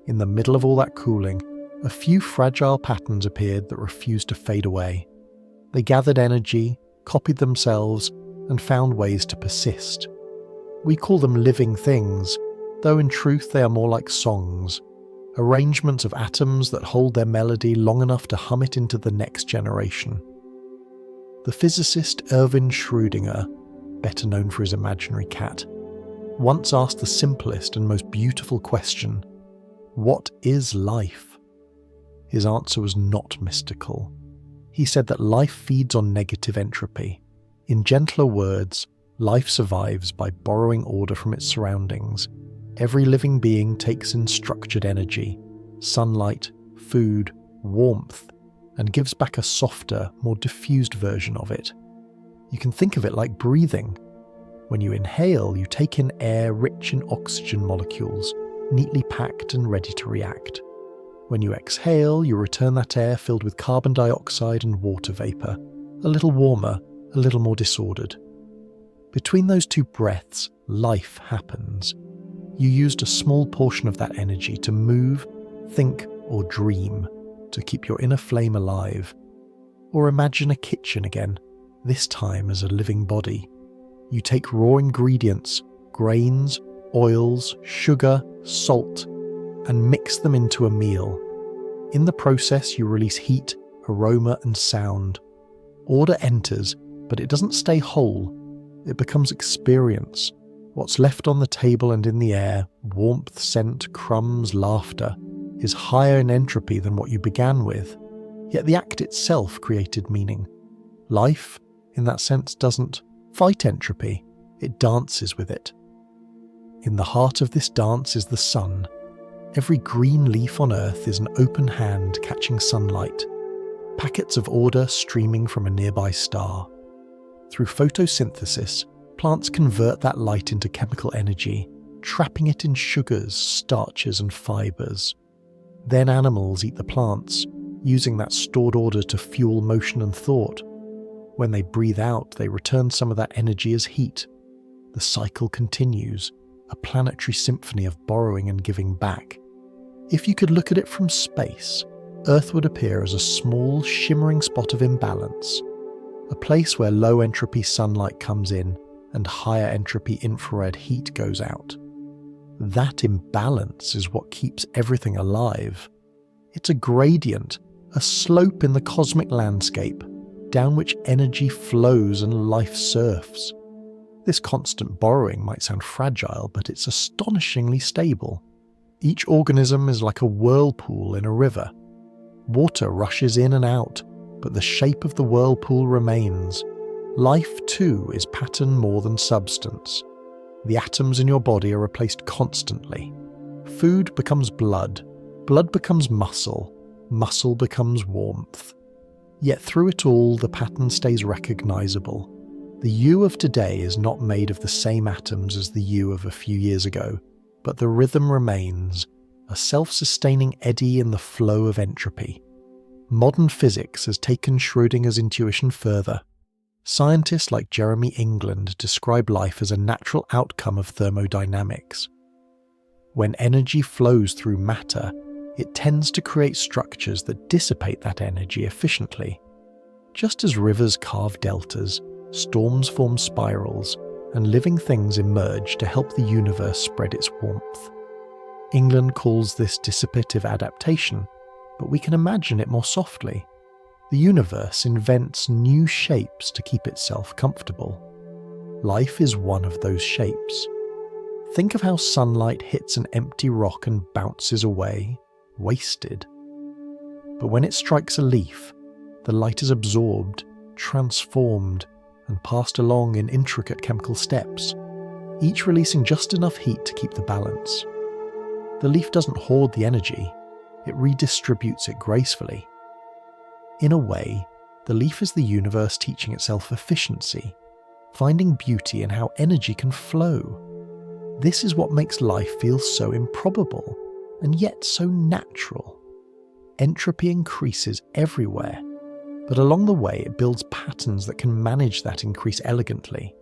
in the middle of all that cooling, a few fragile patterns appeared that refused to fade away. They gathered energy, copied themselves, and found ways to persist. We call them living things, though in truth they are more like songs, arrangements of atoms that hold their melody long enough to hum it into the next generation. The physicist Erwin Schrödinger, better known for his imaginary cat, once asked the simplest and most beautiful question: what is life? His answer was not mystical. He said that life feeds on negative entropy. In gentler words, life survives by borrowing order from its surroundings. Every living being takes in structured energy, sunlight, food, warmth, and gives back a softer, more diffused version of it. You can think of it like breathing. When you inhale, you take in air rich in oxygen molecules, neatly packed and ready to react. When you exhale, you return that air filled with carbon dioxide and water vapour, a little warmer, a little more disordered. Between those two breaths, life happens. You used a small portion of that energy to move, think, or dream, to keep your inner flame alive. Or imagine a kitchen again, this time as a living body. You take raw ingredients, grains, oils, sugar, salt, and mix them into a meal. In the process, you release heat, aroma, and sound. Order enters, but it doesn't stay whole. It becomes experience. What's left on the table and in the air, warmth, scent, crumbs, laughter, is higher in entropy than what you began with. Yet the act itself created meaning. Life, in that sense, doesn't fight entropy. It dances with it. In the heart of this dance is the sun. Every green leaf on Earth is an open hand catching sunlight, packets of order streaming from a nearby star. Through photosynthesis, plants convert that light into chemical energy, trapping it in sugars, starches, and fibres. Then animals eat the plants, using that stored order to fuel motion and thought. When they breathe out, they return some of that energy as heat. The cycle continues, a planetary symphony of borrowing and giving back. If you could look at it from space, Earth would appear as a small, shimmering spot of imbalance, a place where low entropy sunlight comes in and higher entropy infrared heat goes out. That imbalance is what keeps everything alive. It's a gradient, a slope in the cosmic landscape, down which energy flows and life surfs. This constant borrowing might sound fragile, but it's astonishingly stable. Each organism is like a whirlpool in a river. Water rushes in and out, but the shape of the whirlpool remains. Life, too, is pattern more than substance. The atoms in your body are replaced constantly. Food becomes blood, blood becomes muscle, muscle becomes warmth. Yet through it all, the pattern stays recognizable. The you of today is not made of the same atoms as the you of a few years ago, but the rhythm remains, a self-sustaining eddy in the flow of entropy. Modern physics has taken Schrödinger's intuition further. Scientists like Jeremy England describe life as a natural outcome of thermodynamics. When energy flows through matter, it tends to create structures that dissipate that energy efficiently. Just as rivers carve deltas, storms form spirals, and living things emerge to help the universe spread its warmth. England calls this dissipative adaptation, but we can imagine it more softly. The universe invents new shapes to keep itself comfortable. Life is one of those shapes. Think of how sunlight hits an empty rock and bounces away, wasted. But when it strikes a leaf, the light is absorbed, transformed, and passed along in intricate chemical steps, each releasing just enough heat to keep the balance. The leaf doesn't hoard the energy, it redistributes it gracefully. In a way, the leaf is the universe teaching itself efficiency, finding beauty in how energy can flow. This is what makes life feel so improbable, and yet so natural. Entropy increases everywhere, but along the way it builds patterns that can manage that increase elegantly.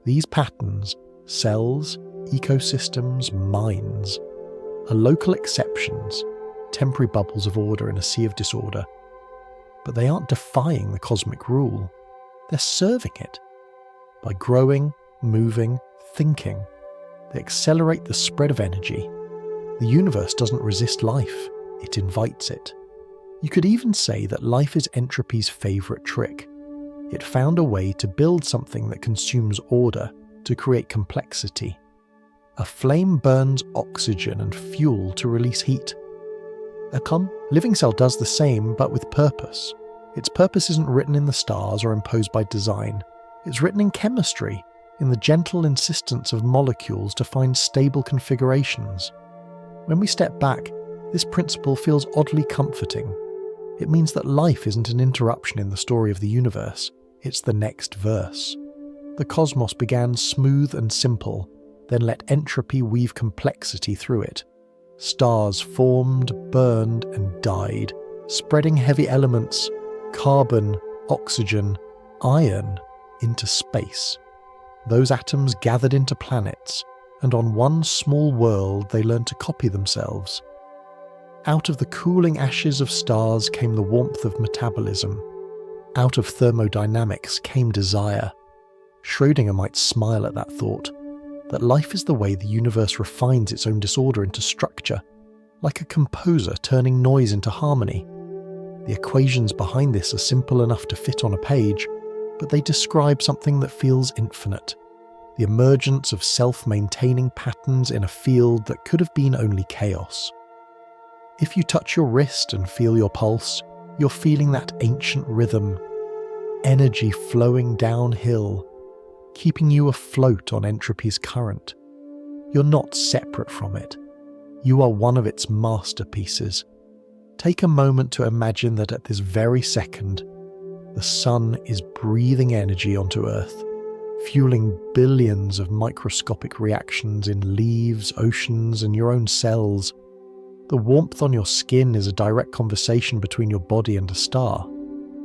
These patterns, cells, ecosystems, minds, are local exceptions, temporary bubbles of order in a sea of disorder. But they aren't defying the cosmic rule, they're serving it. By growing, moving, thinking, they accelerate the spread of energy. The universe doesn't resist life, it invites it. You could even say that life is entropy's favourite trick. It found a way to build something that consumes order to create complexity. A flame burns oxygen and fuel to release heat. A living cell does the same, but with purpose. Its purpose isn't written in the stars or imposed by design. It's written in chemistry, in the gentle insistence of molecules to find stable configurations. When we step back, this principle feels oddly comforting. It means that life isn't an interruption in the story of the universe, it's the next verse. The cosmos began smooth and simple, then let entropy weave complexity through it. Stars formed, burned, and died, spreading heavy elements, carbon, oxygen, iron, into space. Those atoms gathered into planets, and on one small world they learned to copy themselves. Out of the cooling ashes of stars came the warmth of metabolism. Out of thermodynamics came desire. Schrödinger might smile at that thought, that life is the way the universe refines its own disorder into structure, like a composer turning noise into harmony. The equations behind this are simple enough to fit on a page, but they describe something that feels infinite, the emergence of self-maintaining patterns in a field that could have been only chaos. If you touch your wrist and feel your pulse, you're feeling that ancient rhythm, energy flowing downhill, keeping you afloat on entropy's current. You're not separate from it. You are one of its masterpieces. Take a moment to imagine that at this very second, the sun is breathing energy onto Earth, fueling billions of microscopic reactions in leaves, oceans, and your own cells. The warmth on your skin is a direct conversation between your body and a star,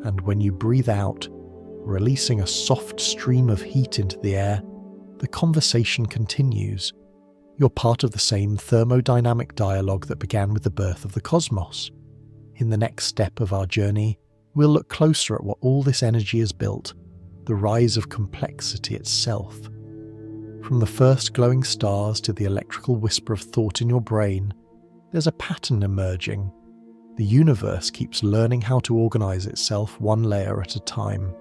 and when you breathe out, releasing a soft stream of heat into the air, the conversation continues. You're part of the same thermodynamic dialogue that began with the birth of the cosmos. In the next step of our journey, we'll look closer at what all this energy has built, the rise of complexity itself. From the first glowing stars to the electrical whisper of thought in your brain, there's a pattern emerging. The universe keeps learning how to organize itself one layer at a time.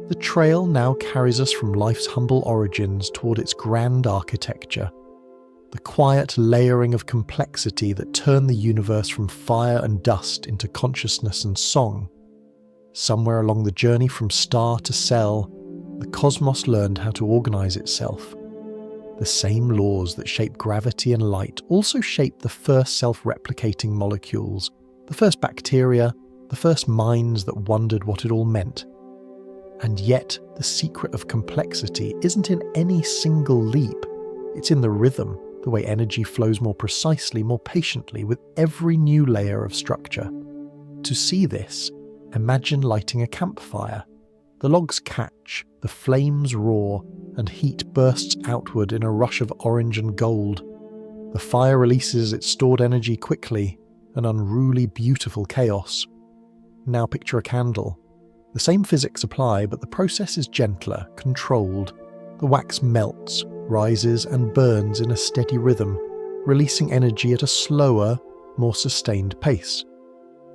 The trail now carries us from life's humble origins toward its grand architecture, the quiet layering of complexity that turned the universe from fire and dust into consciousness and song. Somewhere along the journey from star to cell, the cosmos learned how to organize itself. The same laws that shape gravity and light also shape the first self-replicating molecules, the first bacteria, the first minds that wondered what it all meant. And yet, the secret of complexity isn't in any single leap. It's in the rhythm, the way energy flows more precisely, more patiently, with every new layer of structure. To see this, imagine lighting a campfire. The logs catch, the flames roar, and heat bursts outward in a rush of orange and gold. The fire releases its stored energy quickly, an unruly, beautiful chaos. Now picture a candle. The same physics apply, but the process is gentler, controlled. The wax melts, rises, and burns in a steady rhythm, releasing energy at a slower, more sustained pace.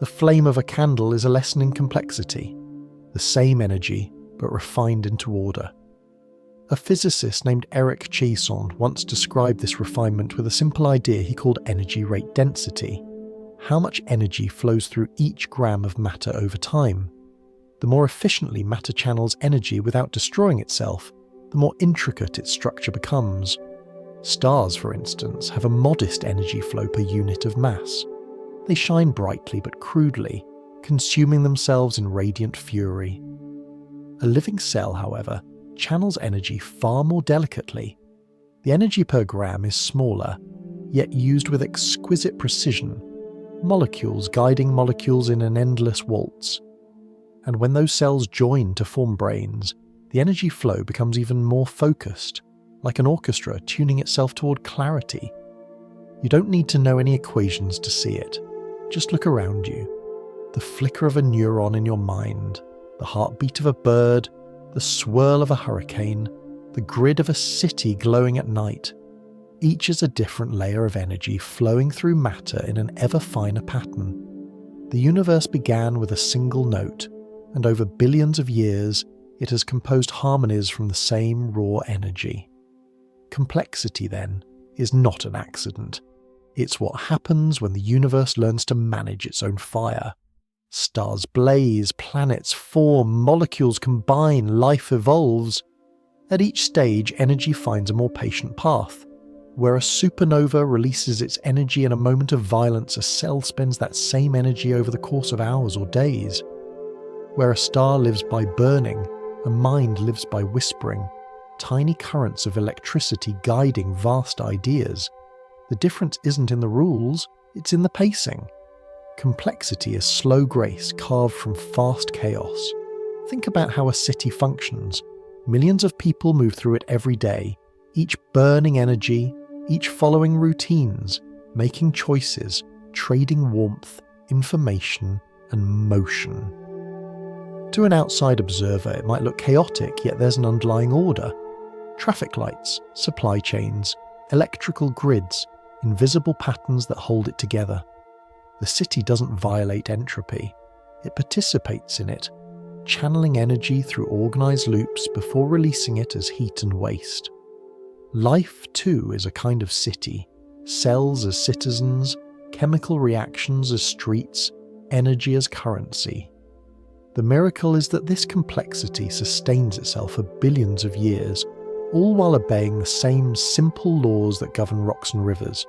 The flame of a candle is a lesson in complexity. The same energy, but refined into order. A physicist named Eric Chiasson once described this refinement with a simple idea he called energy rate density. How much energy flows through each gram of matter over time. The more efficiently matter channels energy without destroying itself, the more intricate its structure becomes. Stars, for instance, have a modest energy flow per unit of mass. They shine brightly but crudely, consuming themselves in radiant fury. A living cell, however, channels energy far more delicately. The energy per gram is smaller, yet used with exquisite precision, molecules guiding molecules in an endless waltz. And when those cells join to form brains, the energy flow becomes even more focused, like an orchestra tuning itself toward clarity. You don't need to know any equations to see it. Just look around you. The flicker of a neuron in your mind, the heartbeat of a bird, the swirl of a hurricane, the grid of a city glowing at night. Each is a different layer of energy flowing through matter in an ever finer pattern. The universe began with a single note, and over billions of years, it has composed harmonies from the same raw energy. Complexity, then, is not an accident. It's what happens when the universe learns to manage its own fire. Stars blaze, planets form, molecules combine, life evolves. At each stage, energy finds a more patient path. Where a supernova releases its energy in a moment of violence, a cell spends that same energy over the course of hours or days. Where a star lives by burning, a mind lives by whispering, tiny currents of electricity guiding vast ideas. The difference isn't in the rules, it's in the pacing. Complexity is slow grace carved from fast chaos. Think about how a city functions. Millions of people move through it every day, each burning energy, each following routines, making choices, trading warmth, information, and motion. To an outside observer, it might look chaotic, yet there's an underlying order. Traffic lights, supply chains, electrical grids, invisible patterns that hold it together. The city doesn't violate entropy. It participates in it, channeling energy through organized loops before releasing it as heat and waste. Life, too, is a kind of city. Cells as citizens, chemical reactions as streets, energy as currency. The miracle is that this complexity sustains itself for billions of years, all while obeying the same simple laws that govern rocks and rivers.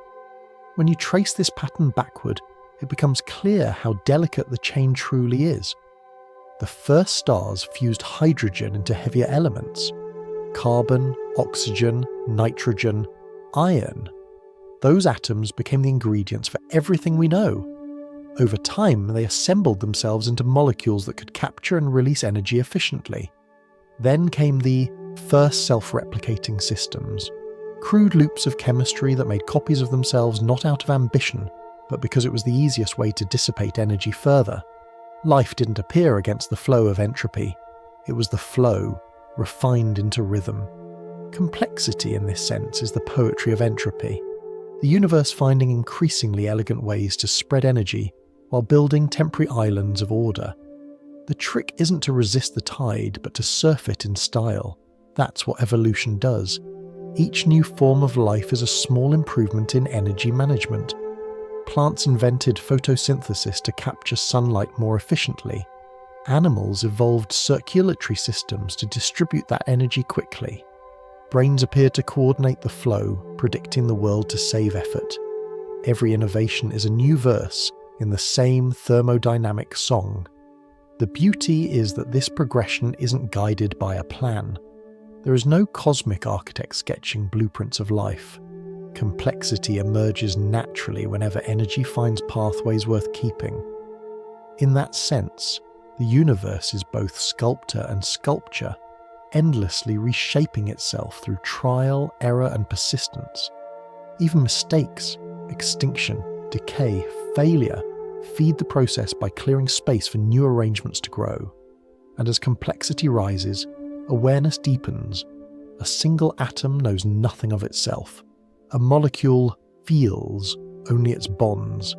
When you trace this pattern backward, it becomes clear how delicate the chain truly is. The first stars fused hydrogen into heavier elements. Carbon, oxygen, nitrogen, iron. Those atoms became the ingredients for everything we know. Over time, they assembled themselves into molecules that could capture and release energy efficiently. Then came the first self-replicating systems. Crude loops of chemistry that made copies of themselves not out of ambition, but because it was the easiest way to dissipate energy further. Life didn't appear against the flow of entropy. It was the flow, refined into rhythm. Complexity, in this sense, is the poetry of entropy. The universe finding increasingly elegant ways to spread energy while building temporary islands of order. The trick isn't to resist the tide, but to surf it in style. That's what evolution does. Each new form of life is a small improvement in energy management. Plants invented photosynthesis to capture sunlight more efficiently. Animals evolved circulatory systems to distribute that energy quickly. Brains appeared to coordinate the flow, predicting the world to save effort. Every innovation is a new verse in the same thermodynamic song. The beauty is that this progression isn't guided by a plan. There is no cosmic architect sketching blueprints of life. Complexity emerges naturally whenever energy finds pathways worth keeping. In that sense, the universe is both sculptor and sculpture, endlessly reshaping itself through trial, error, and persistence. Even mistakes, extinction, decay, failure feed the process by clearing space for new arrangements to grow. And as complexity rises, awareness deepens. A single atom knows nothing of itself. A molecule feels only its bonds.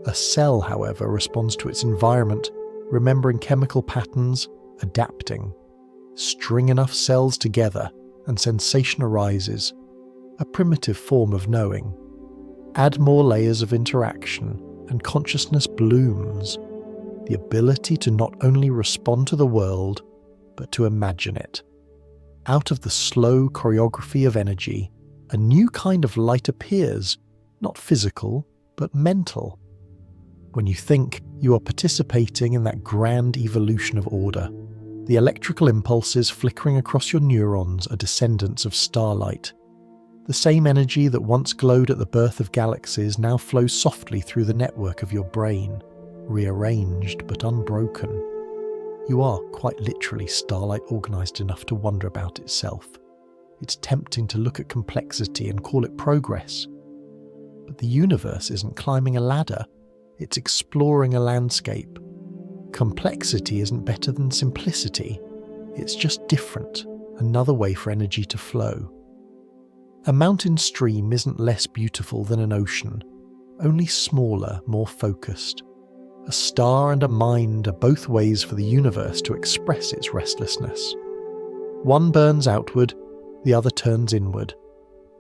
A cell, however, responds to its environment, remembering chemical patterns, adapting. String enough cells together, and sensation arises, a primitive form of knowing. Add more layers of interaction, and consciousness blooms, the ability to not only respond to the world, but to imagine it. Out of the slow choreography of energy, a new kind of light appears, not physical, but mental. When you think, you are participating in that grand evolution of order. The electrical impulses flickering across your neurons are descendants of starlight. The same energy that once glowed at the birth of galaxies now flows softly through the network of your brain, rearranged but unbroken. You are quite literally starlight organised enough to wonder about itself. It's tempting to look at complexity and call it progress. But the universe isn't climbing a ladder, it's exploring a landscape. Complexity isn't better than simplicity, it's just different, another way for energy to flow. A mountain stream isn't less beautiful than an ocean, only smaller, more focused. A star and a mind are both ways for the universe to express its restlessness. One burns outward, the other turns inward.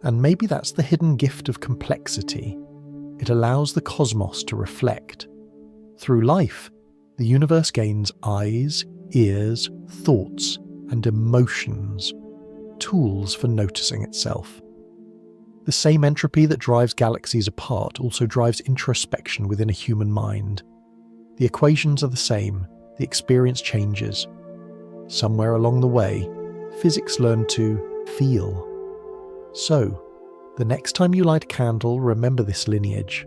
And maybe that's the hidden gift of complexity. It allows the cosmos to reflect. Through life, the universe gains eyes, ears, thoughts, and emotions, tools for noticing itself. The same entropy that drives galaxies apart also drives introspection within a human mind. The equations are the same, the experience changes. Somewhere along the way, physics learned to feel. So, the next time you light a candle, remember this lineage.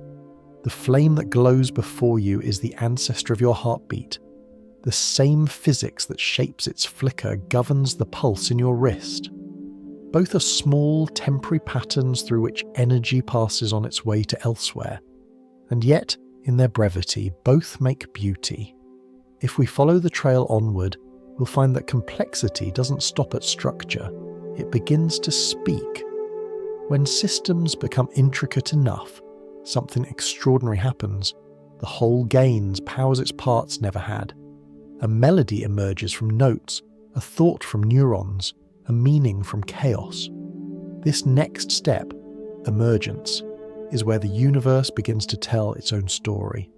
The flame that glows before you is the ancestor of your heartbeat. The same physics that shapes its flicker governs the pulse in your wrist. Both are small, temporary patterns through which energy passes on its way to elsewhere. And yet, in their brevity, both make beauty. If we follow the trail onward, we'll find that complexity doesn't stop at structure. It begins to speak. When systems become intricate enough, something extraordinary happens. The whole gains powers its parts never had. A melody emerges from notes, a thought from neurons, a meaning from chaos. This next step, emergence, is where the universe begins to tell its own story.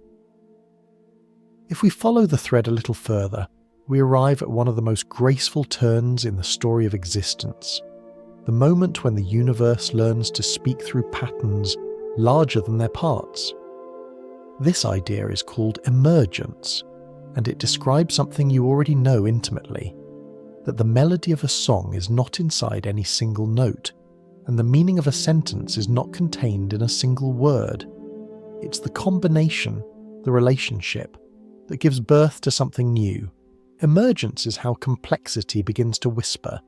If we follow the thread a little further, we arrive at one of the most graceful turns in the story of existence. The moment when the universe learns to speak through patterns larger than their parts. This idea is called emergence, and it describes something you already know intimately, that the melody of a song is not inside any single note, and the meaning of a sentence is not contained in a single word. It's the combination, the relationship, that gives birth to something new. Emergence is how complexity begins to whisper.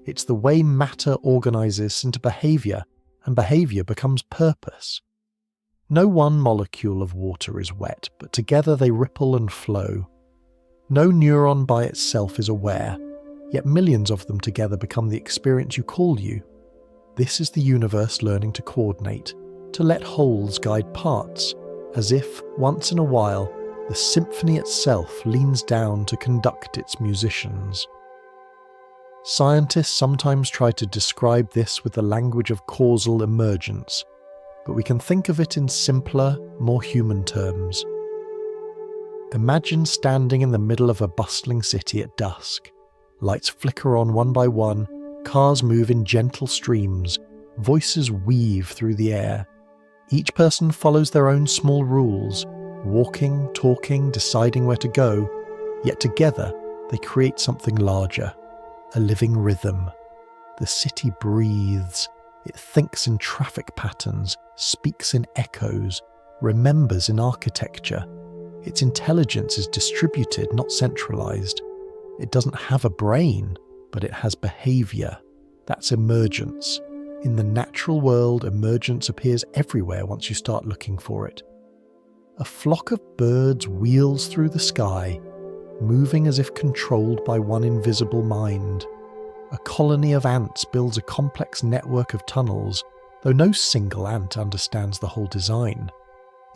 It's the way matter organises into behaviour, and behaviour becomes purpose. No one molecule of water is wet, but together they ripple and flow. No neuron by itself is aware, yet millions of them together become the experience you call you. This is the universe learning to coordinate, to let wholes guide parts, as if, once in a while, the symphony itself leans down to conduct its musicians. Scientists sometimes try to describe this with the language of causal emergence, but we can think of it in simpler, more human terms. Imagine standing in the middle of a bustling city at dusk. Lights flicker on one by one, cars move in gentle streams, voices weave through the air. Each person follows their own small rules, walking, talking, deciding where to go, yet together they create something larger, a living rhythm. The city breathes, it thinks in traffic patterns, speaks in echoes, remembers in architecture. Its intelligence is distributed, not centralized. It doesn't have a brain, but it has behavior. That's emergence. In the natural world, emergence appears everywhere once you start looking for it. A flock of birds wheels through the sky, moving as if controlled by one invisible mind. A colony of ants builds a complex network of tunnels, though no single ant understands the whole design.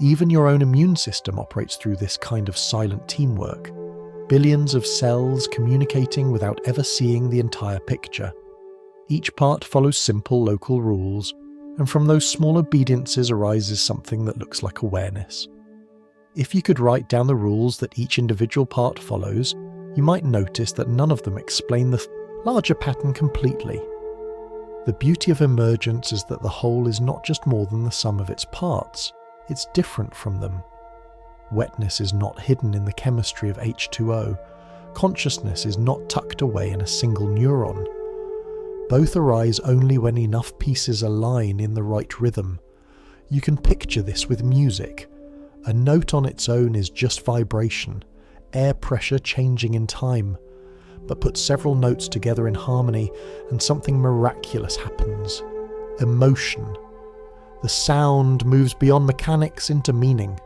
Even your own immune system operates through this kind of silent teamwork. Billions of cells communicating without ever seeing the entire picture. Each part follows simple local rules, and from those small obediences arises something that looks like awareness. If you could write down the rules that each individual part follows, you might notice that none of them explain the larger pattern completely. The beauty of emergence is that the whole is not just more than the sum of its parts, it's different from them. Wetness is not hidden in the chemistry of H2O. Consciousness is not tucked away in a single neuron. Both arise only when enough pieces align in the right rhythm. You can picture this with music. A note on its own is just vibration, air pressure changing in time. But put several notes together in harmony and something miraculous happens. Emotion. The sound moves beyond mechanics into meaning.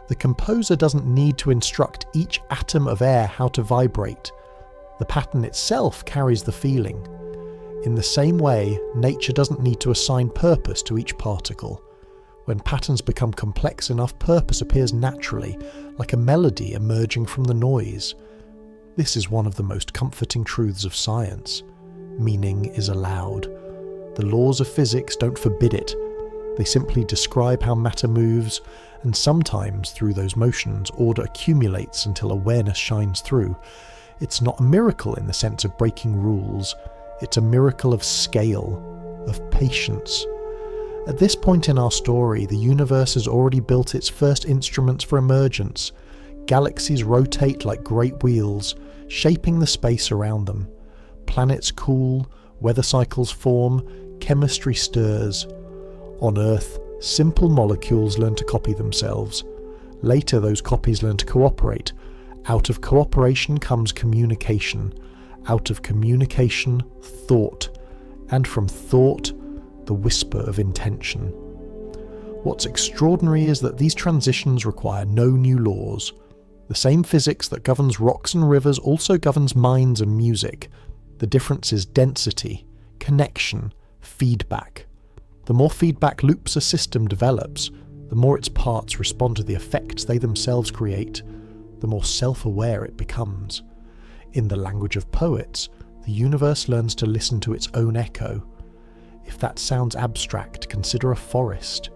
The composer doesn't need to instruct each atom of air how to vibrate. The pattern itself carries the feeling. In the same way, nature doesn't need to assign purpose to each particle. When patterns become complex enough, purpose appears naturally, like a melody emerging from the noise. This is one of the most comforting truths of science. Meaning is allowed. The laws of physics don't forbid it. They simply describe how matter moves, and sometimes through those motions, order accumulates until awareness shines through. It's not a miracle in the sense of breaking rules. It's a miracle of scale, of patience. At this point in our story, the universe has already built its first instruments for emergence. Galaxies rotate like great wheels, shaping the space around them. Planets cool, weather cycles form, chemistry stirs. On Earth, simple molecules learn to copy themselves. Later, those copies learn to cooperate. Out of cooperation comes communication. Out of communication, thought. And from thought, the whisper of intention. What's extraordinary is that these transitions require no new laws. The same physics that governs rocks and rivers also governs minds and music. The difference is density, connection, feedback. The more feedback loops a system develops, the more its parts respond to the effects they themselves create, the more self-aware it becomes. In the language of poets, the universe learns to listen to its own echo. If that sounds abstract, consider a forest.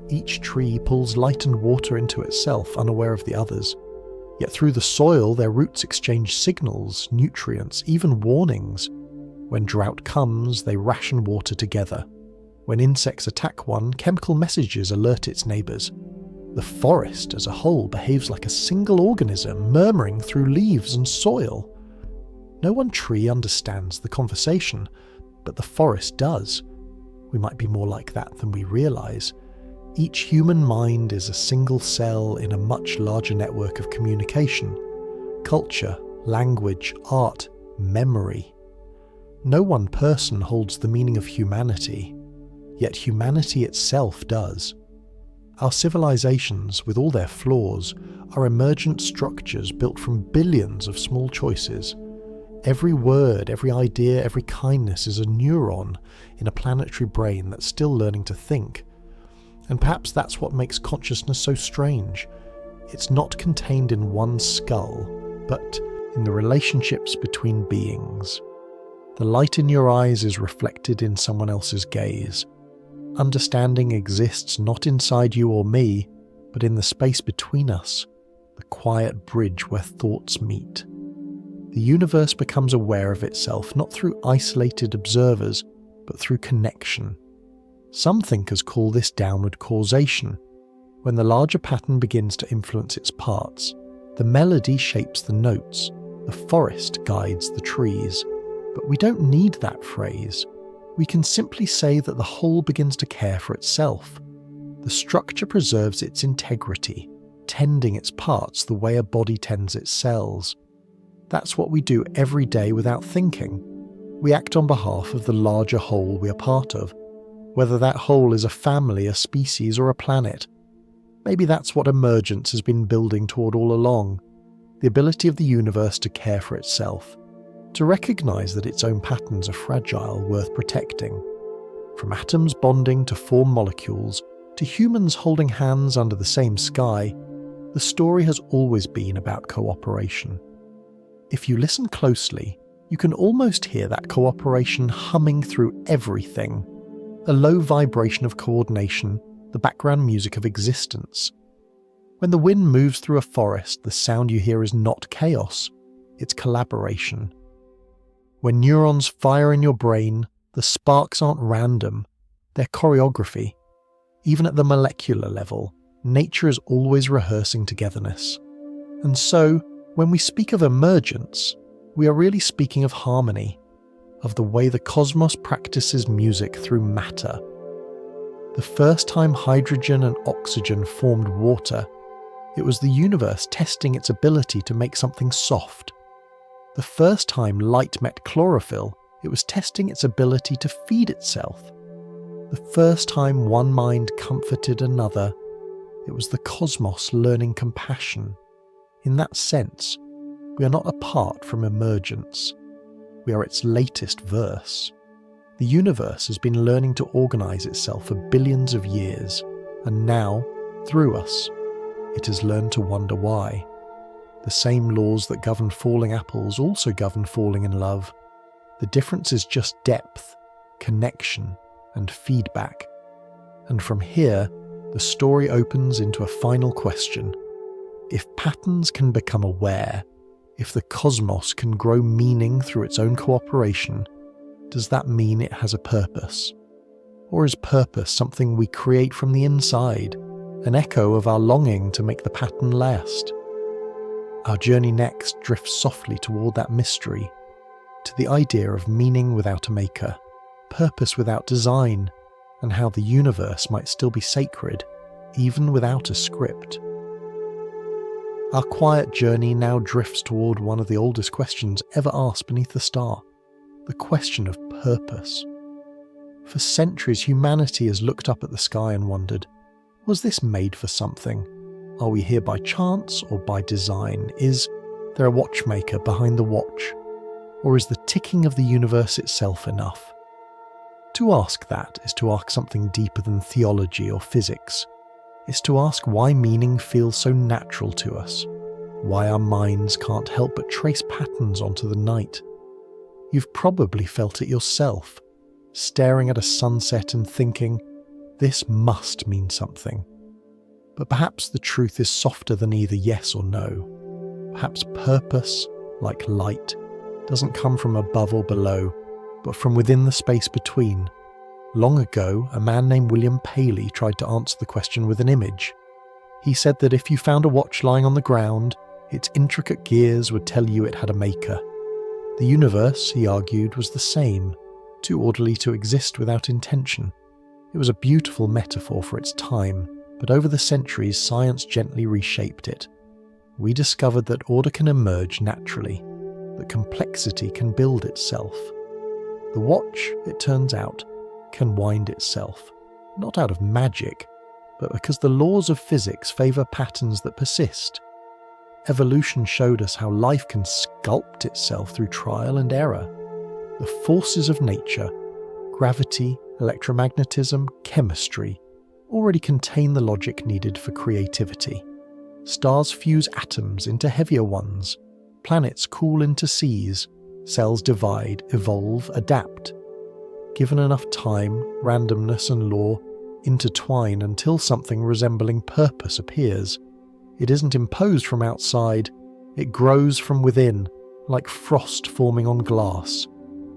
Each tree pulls light and water into itself, unaware of the others. Yet through the soil, their roots exchange signals, nutrients, even warnings. When drought comes, they ration water together. When insects attack one, chemical messages alert its neighbours. The forest as a whole behaves like a single organism, murmuring through leaves and soil. No one tree understands the conversation, but the forest does. We might be more like that than we realise. Each human mind is a single cell in a much larger network of communication. Culture, language, art, memory. No one person holds the meaning of humanity, yet humanity itself does. Our civilizations, with all their flaws, are emergent structures built from billions of small choices. Every word, every idea, every kindness is a neuron in a planetary brain that's still learning to think. And perhaps that's what makes consciousness so strange. It's not contained in one skull, but in the relationships between beings. The light in your eyes is reflected in someone else's gaze. Understanding exists not inside you or me, but in the space between us, the quiet bridge where thoughts meet. The universe becomes aware of itself not through isolated observers, but through connection. Some thinkers call this downward causation. When the larger pattern begins to influence its parts, the melody shapes the notes, the forest guides the trees. But we don't need that phrase. We can simply say that the whole begins to care for itself. The structure preserves its integrity, tending its parts the way a body tends its cells. That's what we do every day without thinking. We act on behalf of the larger whole we are part of, whether that whole is a family, a species, or a planet. Maybe that's what emergence has been building toward all along, the ability of the universe to care for itself, to recognise that its own patterns are fragile, worth protecting. From atoms bonding to form molecules, to humans holding hands under the same sky, the story has always been about cooperation. If you listen closely, You can almost hear that cooperation humming through everything, a low vibration of coordination, the background music of existence. When the wind moves through a forest, the sound you hear is not chaos, it's collaboration. When neurons fire in your brain, the sparks aren't random, they're choreography. Even at the molecular level, nature is always rehearsing togetherness. And so, when we speak of emergence, we are really speaking of harmony, of the way the cosmos practices music through matter. The first time hydrogen and oxygen formed water, it was the universe testing its ability to make something soft. The first time light met chlorophyll, it was testing its ability to feed itself. The first time one mind comforted another, it was the cosmos learning compassion. In that sense, we are not apart from emergence. We are its latest verse. The universe has been learning to organize itself for billions of years, and now, through us, it has learned to wonder why. The same laws that govern falling apples also govern falling in love. The difference is just depth, connection, and feedback. And from here, the story opens into a final question. If patterns can become aware, if the cosmos can grow meaning through its own cooperation, does that mean it has a purpose? Or is purpose something we create from the inside, an echo of our longing to make the pattern last? Our journey next drifts softly toward that mystery, to the idea of meaning without a maker, purpose without design, and how the universe might still be sacred, even without a script. Our quiet journey now drifts toward one of the oldest questions ever asked beneath the star, the question of purpose. For centuries, humanity has looked up at the sky and wondered, was this made for something? Are we here by chance or by design? Is there a watchmaker behind the watch? Or is the ticking of the universe itself enough? To ask that is to ask something deeper than theology or physics. It's to ask why meaning feels so natural to us, why our minds can't help but trace patterns onto the night. You've probably felt it yourself, staring at a sunset and thinking, this must mean something. But perhaps the truth is softer than either yes or no. Perhaps purpose, like light, doesn't come from above or below, but from within the space between. Long ago, a man named William Paley tried to answer the question with an image. He said that if you found a watch lying on the ground, its intricate gears would tell you it had a maker. The universe, he argued, was the same, too orderly to exist without intention. It was a beautiful metaphor for its time, but over the centuries science gently reshaped it. We discovered that order can emerge naturally, that complexity can build itself. The watch, it turns out, can wind itself, not out of magic, but because the laws of physics favour patterns that persist. Evolution showed us how life can sculpt itself through trial and error. The forces of nature, gravity, electromagnetism, chemistry, already contain the logic needed for creativity. Stars fuse atoms into heavier ones, planets cool into seas, cells divide, evolve, adapt. Given enough time, randomness and law intertwine until something resembling purpose appears. It isn't imposed from outside, it grows from within, like frost forming on glass,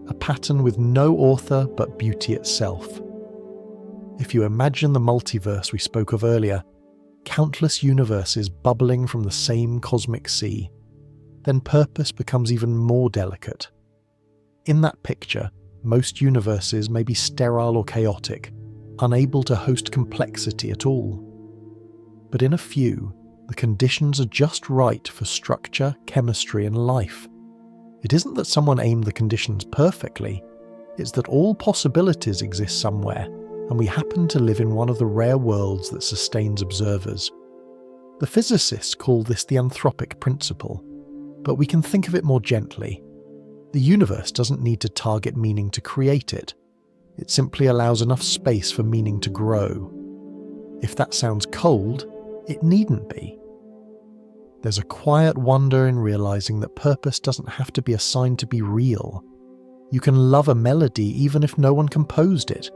a pattern with no author but beauty itself. If you imagine the multiverse we spoke of earlier, countless universes bubbling from the same cosmic sea, then purpose becomes even more delicate. In that picture, most universes may be sterile or chaotic, unable to host complexity at all. But in a few, the conditions are just right for structure, chemistry, and life. It isn't that someone aimed the conditions perfectly, it's that all possibilities exist somewhere, and we happen to live in one of the rare worlds that sustains observers. The physicists call this the anthropic principle, but we can think of it more gently. The universe doesn't need to target meaning to create it. It simply allows enough space for meaning to grow. If that sounds cold, it needn't be. There's a quiet wonder in realizing that purpose doesn't have to be assigned to be real. You can love a melody even if no one composed it.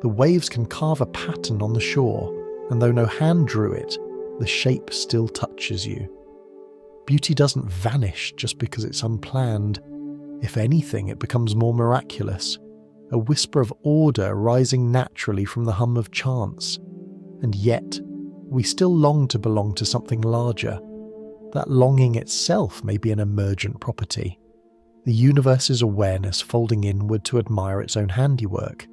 The waves can carve a pattern on the shore, and though no hand drew it, the shape still touches you. Beauty doesn't vanish just because it's unplanned. If anything, it becomes more miraculous, a whisper of order rising naturally from the hum of chance. And yet, we still long to belong to something larger. That longing itself may be an emergent property. The universe's awareness folding inward to admire its own handiwork.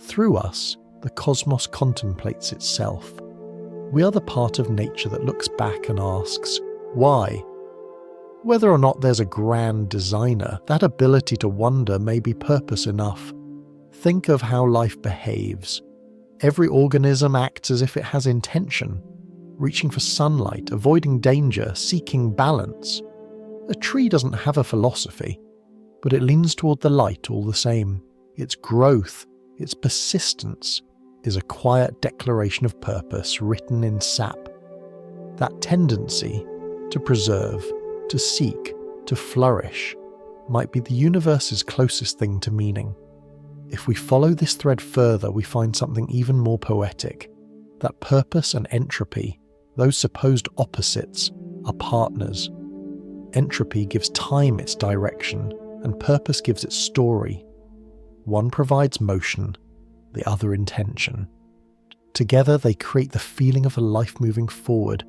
Through us, the cosmos contemplates itself. We are the part of nature that looks back and asks, why? Whether or not there's a grand designer, that ability to wonder may be purpose enough. Think of how life behaves. Every organism acts as if it has intention, reaching for sunlight, avoiding danger, seeking balance. A tree doesn't have a philosophy, but it leans toward the light all the same. Its growth, its persistence, is a quiet declaration of purpose written in sap. That tendency to preserve, to seek, to flourish, might be the universe's closest thing to meaning. If we follow this thread further, we find something even more poetic. That purpose and entropy, those supposed opposites, are partners. Entropy gives time its direction, and purpose gives it story. One provides motion, the other intention. Together they create the feeling of a life moving forward,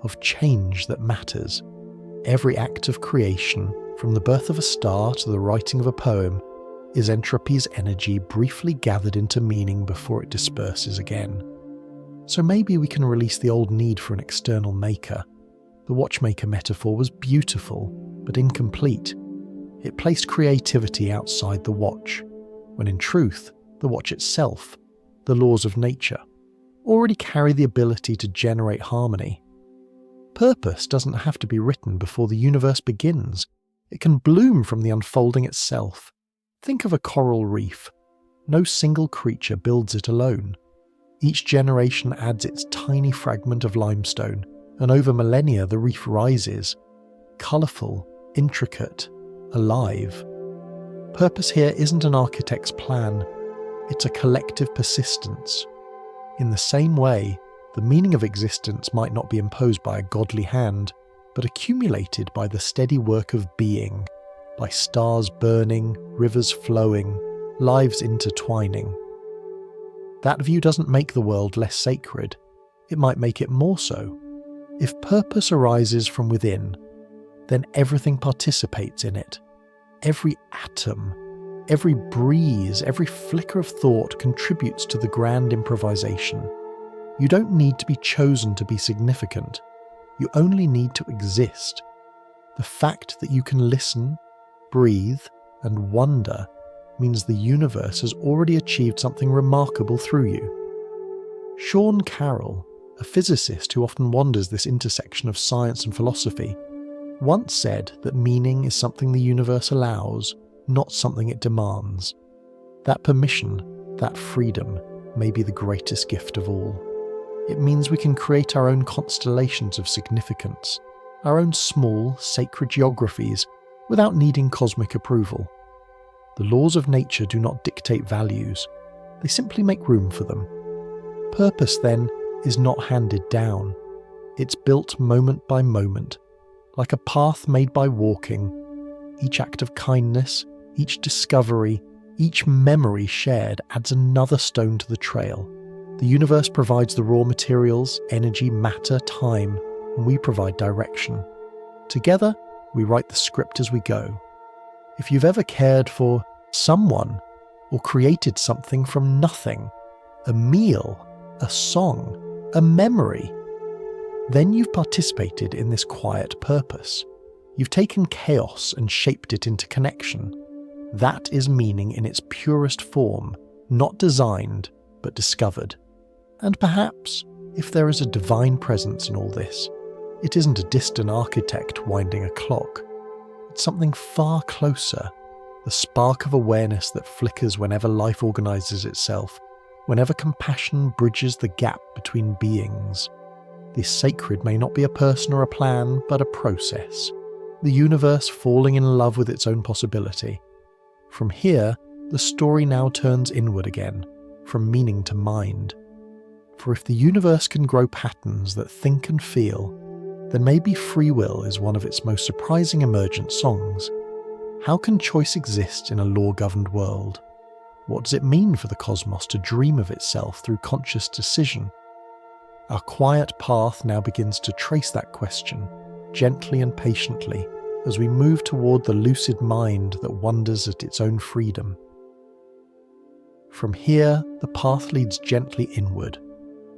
of change that matters. Every act of creation, from the birth of a star to the writing of a poem, is entropy's energy briefly gathered into meaning before it disperses again. So maybe we can release the old need for an external maker. The watchmaker metaphor was beautiful, but incomplete. It placed creativity outside the watch, when in truth, the watch itself, the laws of nature, already carry the ability to generate harmony. Purpose doesn't have to be written before the universe begins. It can bloom from the unfolding itself. Think of a coral reef. No single creature builds it alone. Each generation adds its tiny fragment of limestone, and over millennia the reef rises, colourful, intricate, alive. Purpose here isn't an architect's plan, it's a collective persistence. In the same way, the meaning of existence might not be imposed by a godly hand, but accumulated by the steady work of being, by stars burning, rivers flowing, lives intertwining. That view doesn't make the world less sacred, it might make it more so. If purpose arises from within, then everything participates in it. Every atom, every breeze, every flicker of thought contributes to the grand improvisation. You don't need to be chosen to be significant. You only need to exist. The fact that you can listen, breathe, and wonder means the universe has already achieved something remarkable through you. Sean Carroll, a physicist who often wanders this intersection of science and philosophy, once said that meaning is something the universe allows, not something it demands. That permission, that freedom, may be the greatest gift of all. It means we can create our own constellations of significance, our own small, sacred geographies, without needing cosmic approval. The laws of nature do not dictate values, they simply make room for them. Purpose, then, is not handed down. It's built moment by moment, like a path made by walking. Each act of kindness, each discovery, each memory shared adds another stone to the trail. The universe provides the raw materials, energy, matter, time, and we provide direction. Together, we write the script as we go. If you've ever cared for someone or created something from nothing, a meal, a song, a memory, then you've participated in this quiet purpose. You've taken chaos and shaped it into connection. That is meaning in its purest form, not designed, but discovered. And perhaps, if there is a divine presence in all this, it isn't a distant architect winding a clock. It's something far closer, the spark of awareness that flickers whenever life organizes itself, whenever compassion bridges the gap between beings. This sacred may not be a person or a plan, but a process. The universe falling in love with its own possibility. From here, the story now turns inward again, from meaning to mind. For if the universe can grow patterns that think and feel, then maybe free will is one of its most surprising emergent songs. How can choice exist in a law-governed world? What does it mean for the cosmos to dream of itself through conscious decision? Our quiet path now begins to trace that question, gently and patiently, as we move toward the lucid mind that wonders at its own freedom. From here, the path leads gently inward,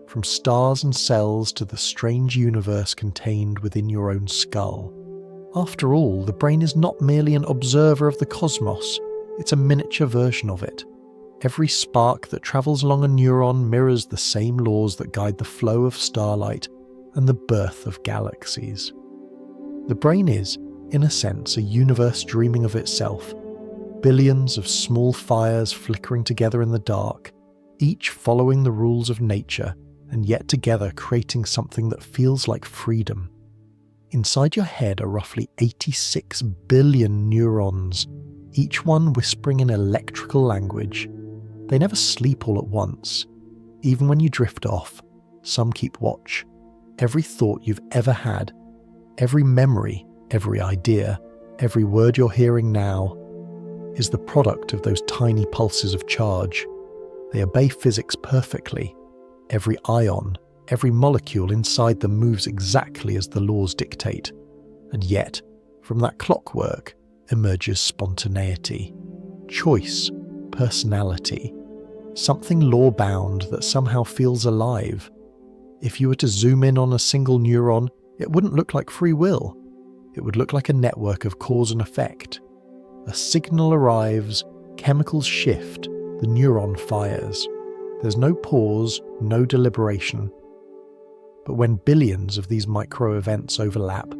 from stars and cells to the strange universe contained within your own skull. After all, the brain is not merely an observer of the cosmos, it's a miniature version of it. Every spark that travels along a neuron mirrors the same laws that guide the flow of starlight and the birth of galaxies. The brain is, in a sense, a universe dreaming of itself, billions of small fires flickering together in the dark, each following the rules of nature, and yet together creating something that feels like freedom. Inside your head are roughly 86 billion neurons, each one whispering in electrical language. They never sleep all at once. Even when you drift off, some keep watch. Every thought you've ever had, every memory, every idea, every word you're hearing now, is the product of those tiny pulses of charge. They obey physics perfectly. Every ion, every molecule inside them moves exactly as the laws dictate. And yet, from that clockwork emerges spontaneity, choice, personality, something law-bound that somehow feels alive. If you were to zoom in on a single neuron, it wouldn't look like free will. It would look like a network of cause and effect. A signal arrives, chemicals shift, the neuron fires. There's no pause, no deliberation. But when billions of these micro-events overlap,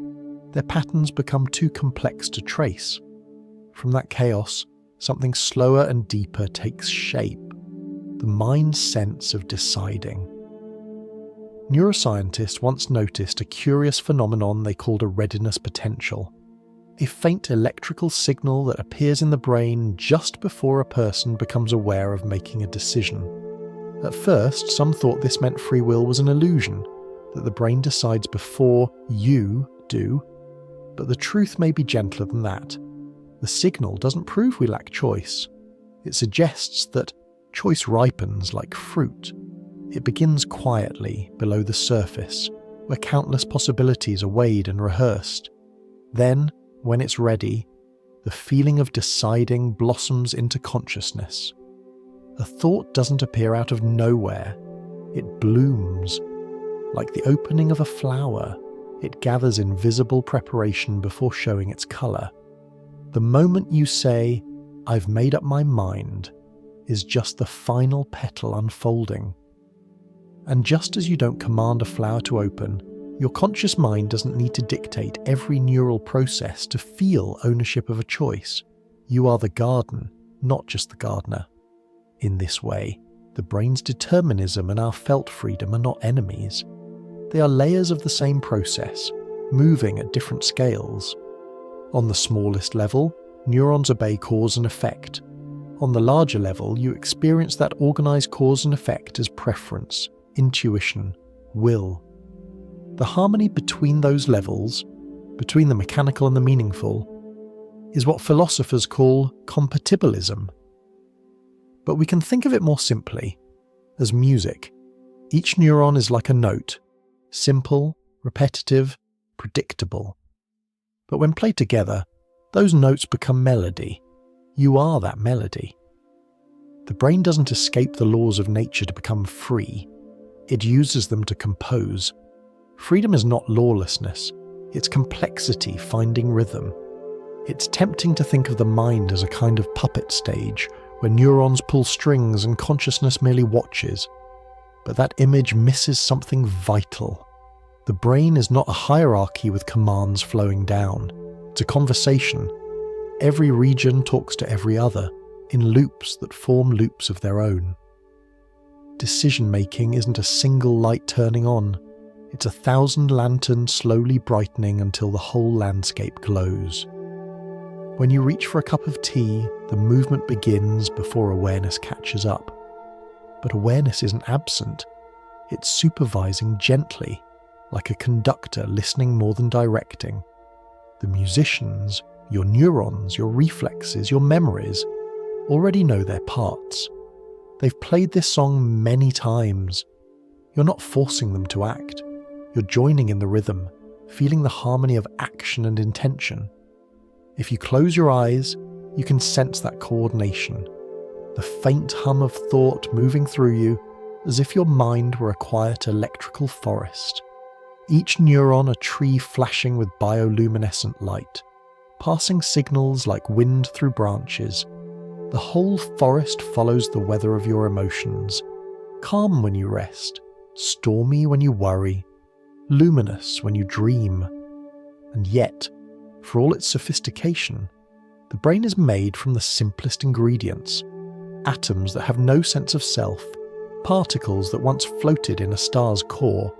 their patterns become too complex to trace. From that chaos, something slower and deeper takes shape, the mind's sense of deciding. Neuroscientists once noticed a curious phenomenon they called a readiness potential, a faint electrical signal that appears in the brain just before a person becomes aware of making a decision. At first, some thought this meant free will was an illusion, that the brain decides before you do, but the truth may be gentler than that. The signal doesn't prove we lack choice. It suggests that choice ripens like fruit. It begins quietly below the surface, where countless possibilities are weighed and rehearsed. Then, when it's ready, the feeling of deciding blossoms into consciousness. A thought doesn't appear out of nowhere. It blooms. Like the opening of a flower, it gathers in visible preparation before showing its colour. The moment you say, "I've made up my mind," is just the final petal unfolding. And just as you don't command a flower to open, your conscious mind doesn't need to dictate every neural process to feel ownership of a choice. You are the garden, not just the gardener. In this way, the brain's determinism and our felt freedom are not enemies. They are layers of the same process, moving at different scales. On the smallest level, neurons obey cause and effect. On the larger level, you experience that organized cause and effect as preference, intuition, will. The harmony between those levels, between the mechanical and the meaningful, is what philosophers call compatibilism. But we can think of it more simply, as music. Each neuron is like a note, simple, repetitive, predictable. But when played together, those notes become melody. You are that melody. The brain doesn't escape the laws of nature to become free. It uses them to compose. Freedom is not lawlessness. It's complexity finding rhythm. It's tempting to think of the mind as a kind of puppet stage, where neurons pull strings and consciousness merely watches. But that image misses something vital. The brain is not a hierarchy with commands flowing down. It's a conversation. Every region talks to every other, in loops that form loops of their own. Decision-making isn't a single light turning on. It's 1,000 lanterns slowly brightening until the whole landscape glows. When you reach for a cup of tea, the movement begins before awareness catches up. But awareness isn't absent. It's supervising gently, like a conductor listening more than directing. The musicians, your neurons, your reflexes, your memories, already know their parts. They've played this song many times. You're not forcing them to act. You're joining in the rhythm, feeling the harmony of action and intention. If you close your eyes, you can sense that coordination, the faint hum of thought moving through you, as if your mind were a quiet electrical forest. Each neuron a tree flashing with bioluminescent light, passing signals like wind through branches. The whole forest follows the weather of your emotions, calm when you rest, stormy when you worry, luminous when you dream. And yet, for all its sophistication, the brain is made from the simplest ingredients, atoms that have no sense of self, particles that once floated in a star's core.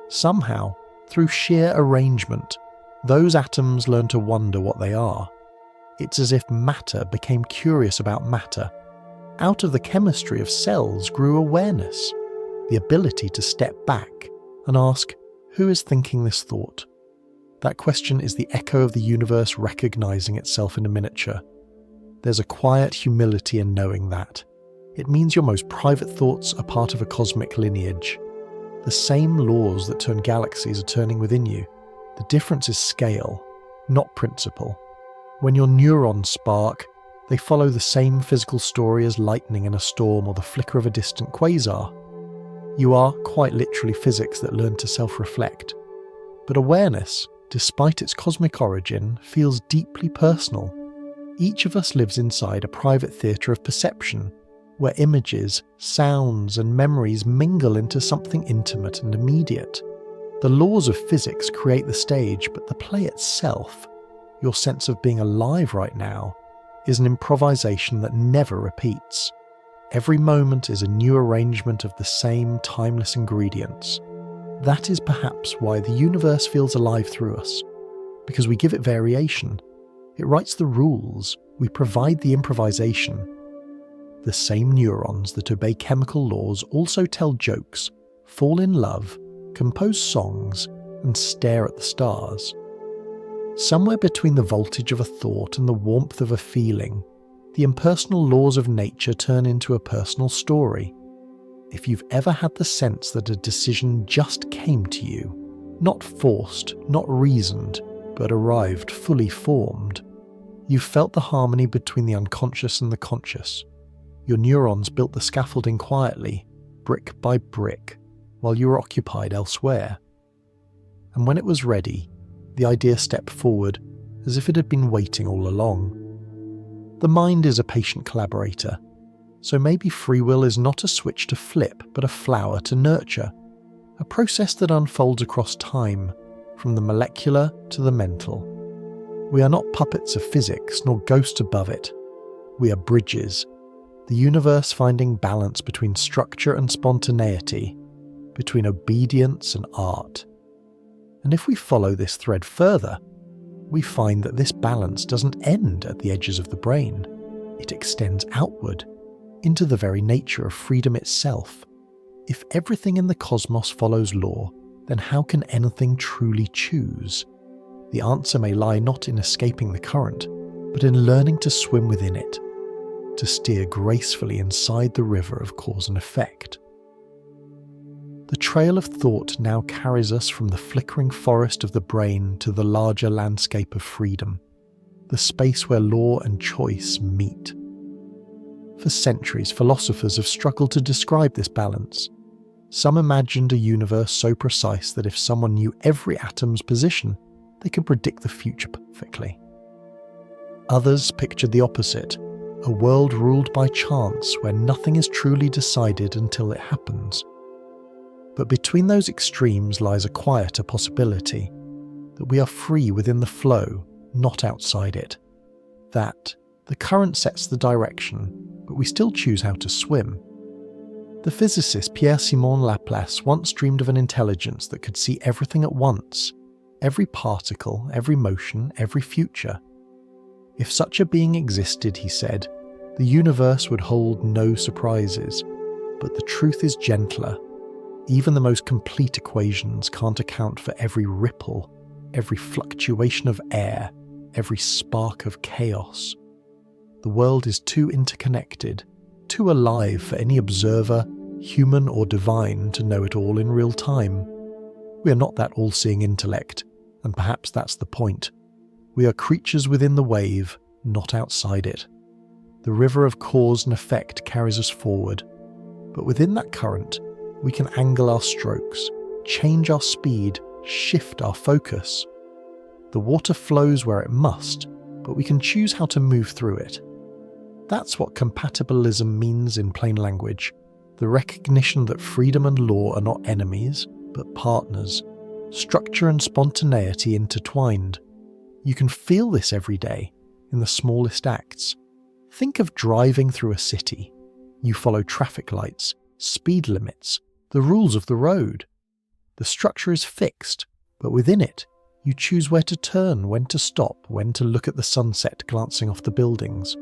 Somehow, through sheer arrangement, those atoms learn to wonder what they are. It's as if matter became curious about matter. Out of the chemistry of cells grew awareness, the ability to step back and ask, who is thinking this thought? That question is the echo of the universe recognizing itself in a miniature. There's a quiet humility in knowing that. It means your most private thoughts are part of a cosmic lineage. The same laws that turn galaxies are turning within you. The difference is scale, not principle. When your neurons spark, they follow the same physical story as lightning in a storm or the flicker of a distant quasar. You are quite literally physics that learn to self-reflect. But awareness, despite its cosmic origin, feels deeply personal. Each of us lives inside a private theatre of perception, where images, sounds, and memories mingle into something intimate and immediate. The laws of physics create the stage, but the play itself, your sense of being alive right now, is an improvisation that never repeats. Every moment is a new arrangement of the same timeless ingredients. That is perhaps why the universe feels alive through us, because we give it variation. It writes the rules, we provide the improvisation. The same neurons that obey chemical laws also tell jokes, fall in love, compose songs, and stare at the stars. Somewhere between the voltage of a thought and the warmth of a feeling, the impersonal laws of nature turn into a personal story. If you've ever had the sense that a decision just came to you, not forced, not reasoned, but arrived fully formed, you've felt the harmony between the unconscious and the conscious. Your neurons built the scaffolding quietly, brick by brick, while you were occupied elsewhere. And when it was ready, the idea stepped forward, as if it had been waiting all along. The mind is a patient collaborator, so maybe free will is not a switch to flip, but a flower to nurture, a process that unfolds across time, from the molecular to the mental. We are not puppets of physics, nor ghosts above it. We are bridges, the universe finding balance between structure and spontaneity, between obedience and art. And if we follow this thread further, we find that this balance doesn't end at the edges of the brain. It extends outward, into the very nature of freedom itself. If everything in the cosmos follows law, then how can anything truly choose? The answer may lie not in escaping the current, but in learning to swim within it, to steer gracefully inside the river of cause and effect. The trail of thought now carries us from the flickering forest of the brain to the larger landscape of freedom, the space where law and choice meet. For centuries, philosophers have struggled to describe this balance. Some imagined a universe so precise that if someone knew every atom's position, they could predict the future perfectly. Others pictured the opposite, a world ruled by chance where nothing is truly decided until it happens. But between those extremes lies a quieter possibility, that we are free within the flow, not outside it. That the current sets the direction, but we still choose how to swim. The physicist Pierre-Simon Laplace once dreamed of an intelligence that could see everything at once, every particle, every motion, every future. If such a being existed, he said, the universe would hold no surprises. But the truth is gentler. Even the most complete equations can't account for every ripple, every fluctuation of air, every spark of chaos. The world is too interconnected, too alive for any observer, human or divine, to know it all in real time. We are not that all-seeing intellect, and perhaps that's the point. We are creatures within the wave, not outside it. The river of cause and effect carries us forward, but within that current, we can angle our strokes, change our speed, shift our focus. The water flows where it must, but we can choose how to move through it. That's what compatibilism means in plain language, the recognition that freedom and law are not enemies, but partners, structure and spontaneity intertwined. You can feel this every day, in the smallest acts. Think of driving through a city. You follow traffic lights, speed limits, the rules of the road. The structure is fixed, but within it, you choose where to turn, when to stop, when to look at the sunset glancing off the buildings.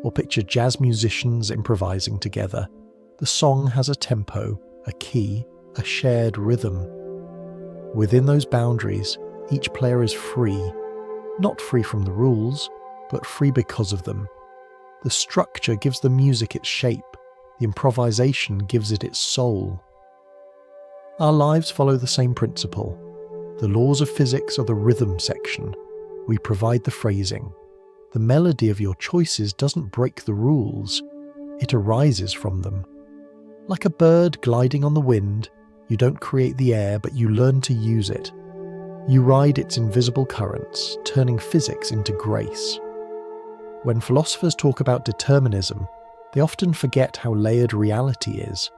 Or picture jazz musicians improvising together. The song has a tempo, a key, a shared rhythm. Within those boundaries, each player is free. Not free from the rules, but free because of them. The structure gives the music its shape. The improvisation gives it its soul. Our lives follow the same principle. The laws of physics are the rhythm section. We provide the phrasing. The melody of your choices doesn't break the rules. It arises from them. Like a bird gliding on the wind, you don't create the air, but you learn to use it. You ride its invisible currents, turning physics into grace. When philosophers talk about determinism, they often forget how layered reality is.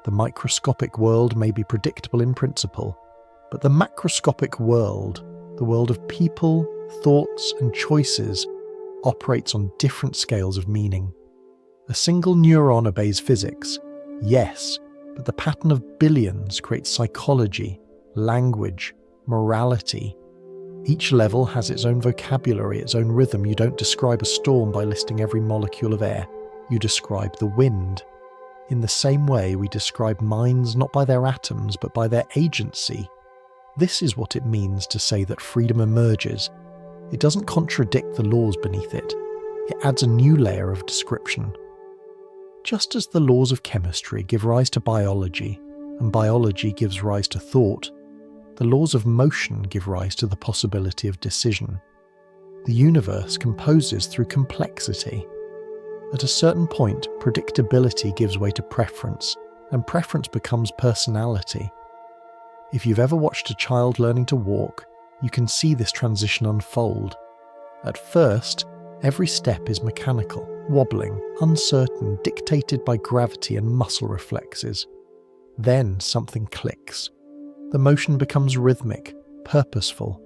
The microscopic world may be predictable in principle, but the macroscopic world, the world of people, thoughts, and choices, operates on different scales of meaning. A single neuron obeys physics, yes, but the pattern of billions creates psychology, language, morality. Each level has its own vocabulary, its own rhythm. You don't describe a storm by listing every molecule of air. You describe the wind. In the same way, we describe minds not by their atoms, but by their agency. This is what it means to say that freedom emerges. It doesn't contradict the laws beneath it. It adds a new layer of description. Just as the laws of chemistry give rise to biology, and biology gives rise to thought, the laws of motion give rise to the possibility of decision. The universe composes through complexity. At a certain point, predictability gives way to preference, and preference becomes personality. If you've ever watched a child learning to walk, you can see this transition unfold. At first, every step is mechanical, wobbling, uncertain, dictated by gravity and muscle reflexes. Then something clicks. The motion becomes rhythmic, purposeful.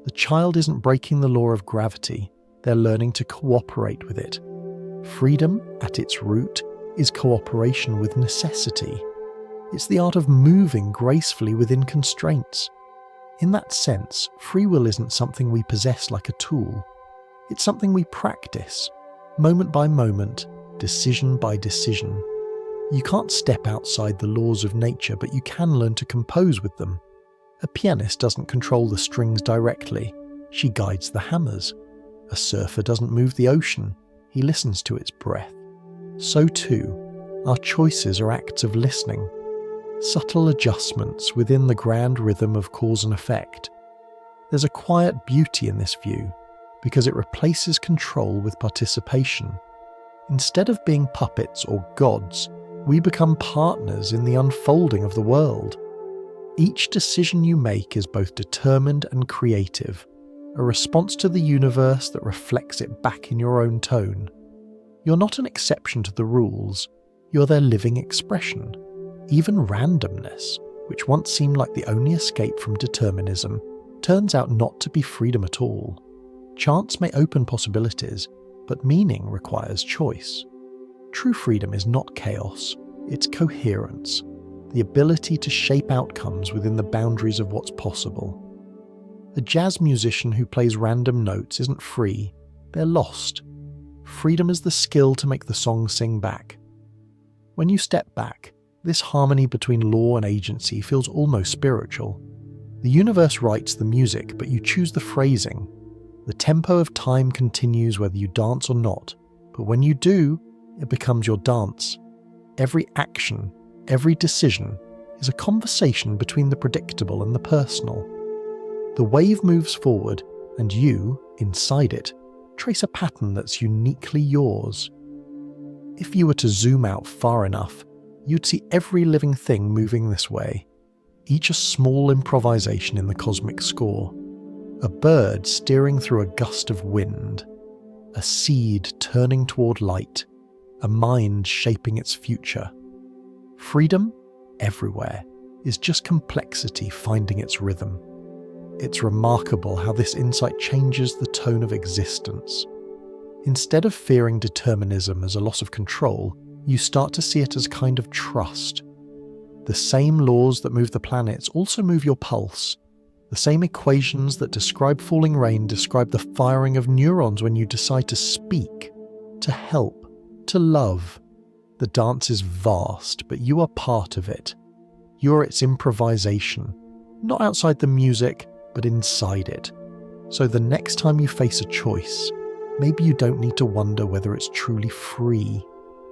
The child isn't breaking the law of gravity, they're learning to cooperate with it. Freedom, at its root, is cooperation with necessity. It's the art of moving gracefully within constraints. In that sense, free will isn't something we possess like a tool. It's something we practice, moment by moment, decision by decision. You can't step outside the laws of nature, but you can learn to compose with them. A pianist doesn't control the strings directly, she guides the hammers. A surfer doesn't move the ocean, he listens to its breath. So too, our choices are acts of listening, subtle adjustments within the grand rhythm of cause and effect. There's a quiet beauty in this view, because it replaces control with participation. Instead of being puppets or gods, we become partners in the unfolding of the world. Each decision you make is both determined and creative, a response to the universe that reflects it back in your own tone. You're not an exception to the rules, you're their living expression. Even randomness, which once seemed like the only escape from determinism, turns out not to be freedom at all. Chance may open possibilities, but meaning requires choice. True freedom is not chaos. It's coherence, the ability to shape outcomes within the boundaries of what's possible. A jazz musician who plays random notes isn't free, they're lost. Freedom is the skill to make the song sing back. When you step back, this harmony between law and agency feels almost spiritual. The universe writes the music, but you choose the phrasing. The tempo of time continues whether you dance or not, but when you do, it becomes your dance. Every action, every decision, is a conversation between the predictable and the personal. The wave moves forward, and you, inside it, trace a pattern that's uniquely yours. If you were to zoom out far enough, you'd see every living thing moving this way, each a small improvisation in the cosmic score. A bird steering through a gust of wind, a seed turning toward light, a mind shaping its future. Freedom, everywhere, is just complexity finding its rhythm. It's remarkable how this insight changes the tone of existence. Instead of fearing determinism as a loss of control, you start to see it as a kind of trust. The same laws that move the planets also move your pulse. The same equations that describe falling rain describe the firing of neurons when you decide to speak, to help, to love. The dance is vast, but you are part of it. You are its improvisation, not outside the music, but inside it. So the next time you face a choice, maybe you don't need to wonder whether it's truly free.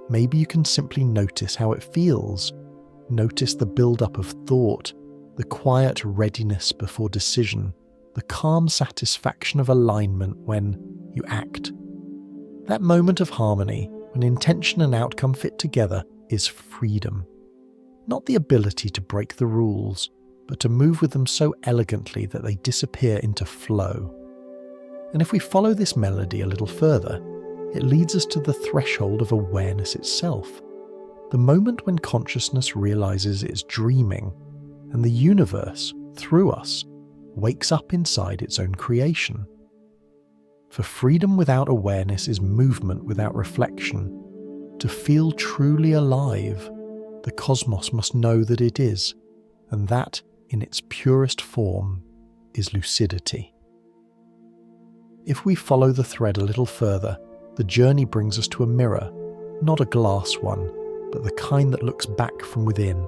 Maybe you can simply notice how it feels. Notice the build-up of thought, the quiet readiness before decision, the calm satisfaction of alignment when you act. That moment of harmony, when intention and outcome fit together, is freedom. Not the ability to break the rules, but to move with them so elegantly that they disappear into flow. And if we follow this melody a little further, it leads us to the threshold of awareness itself. The moment when consciousness realizes it's dreaming, and the universe, through us, wakes up inside its own creation. For freedom without awareness is movement without reflection. To feel truly alive, the cosmos must know that it is, and that, in its purest form, is lucidity. If we follow the thread a little further, the journey brings us to a mirror, not a glass one, but the kind that looks back from within.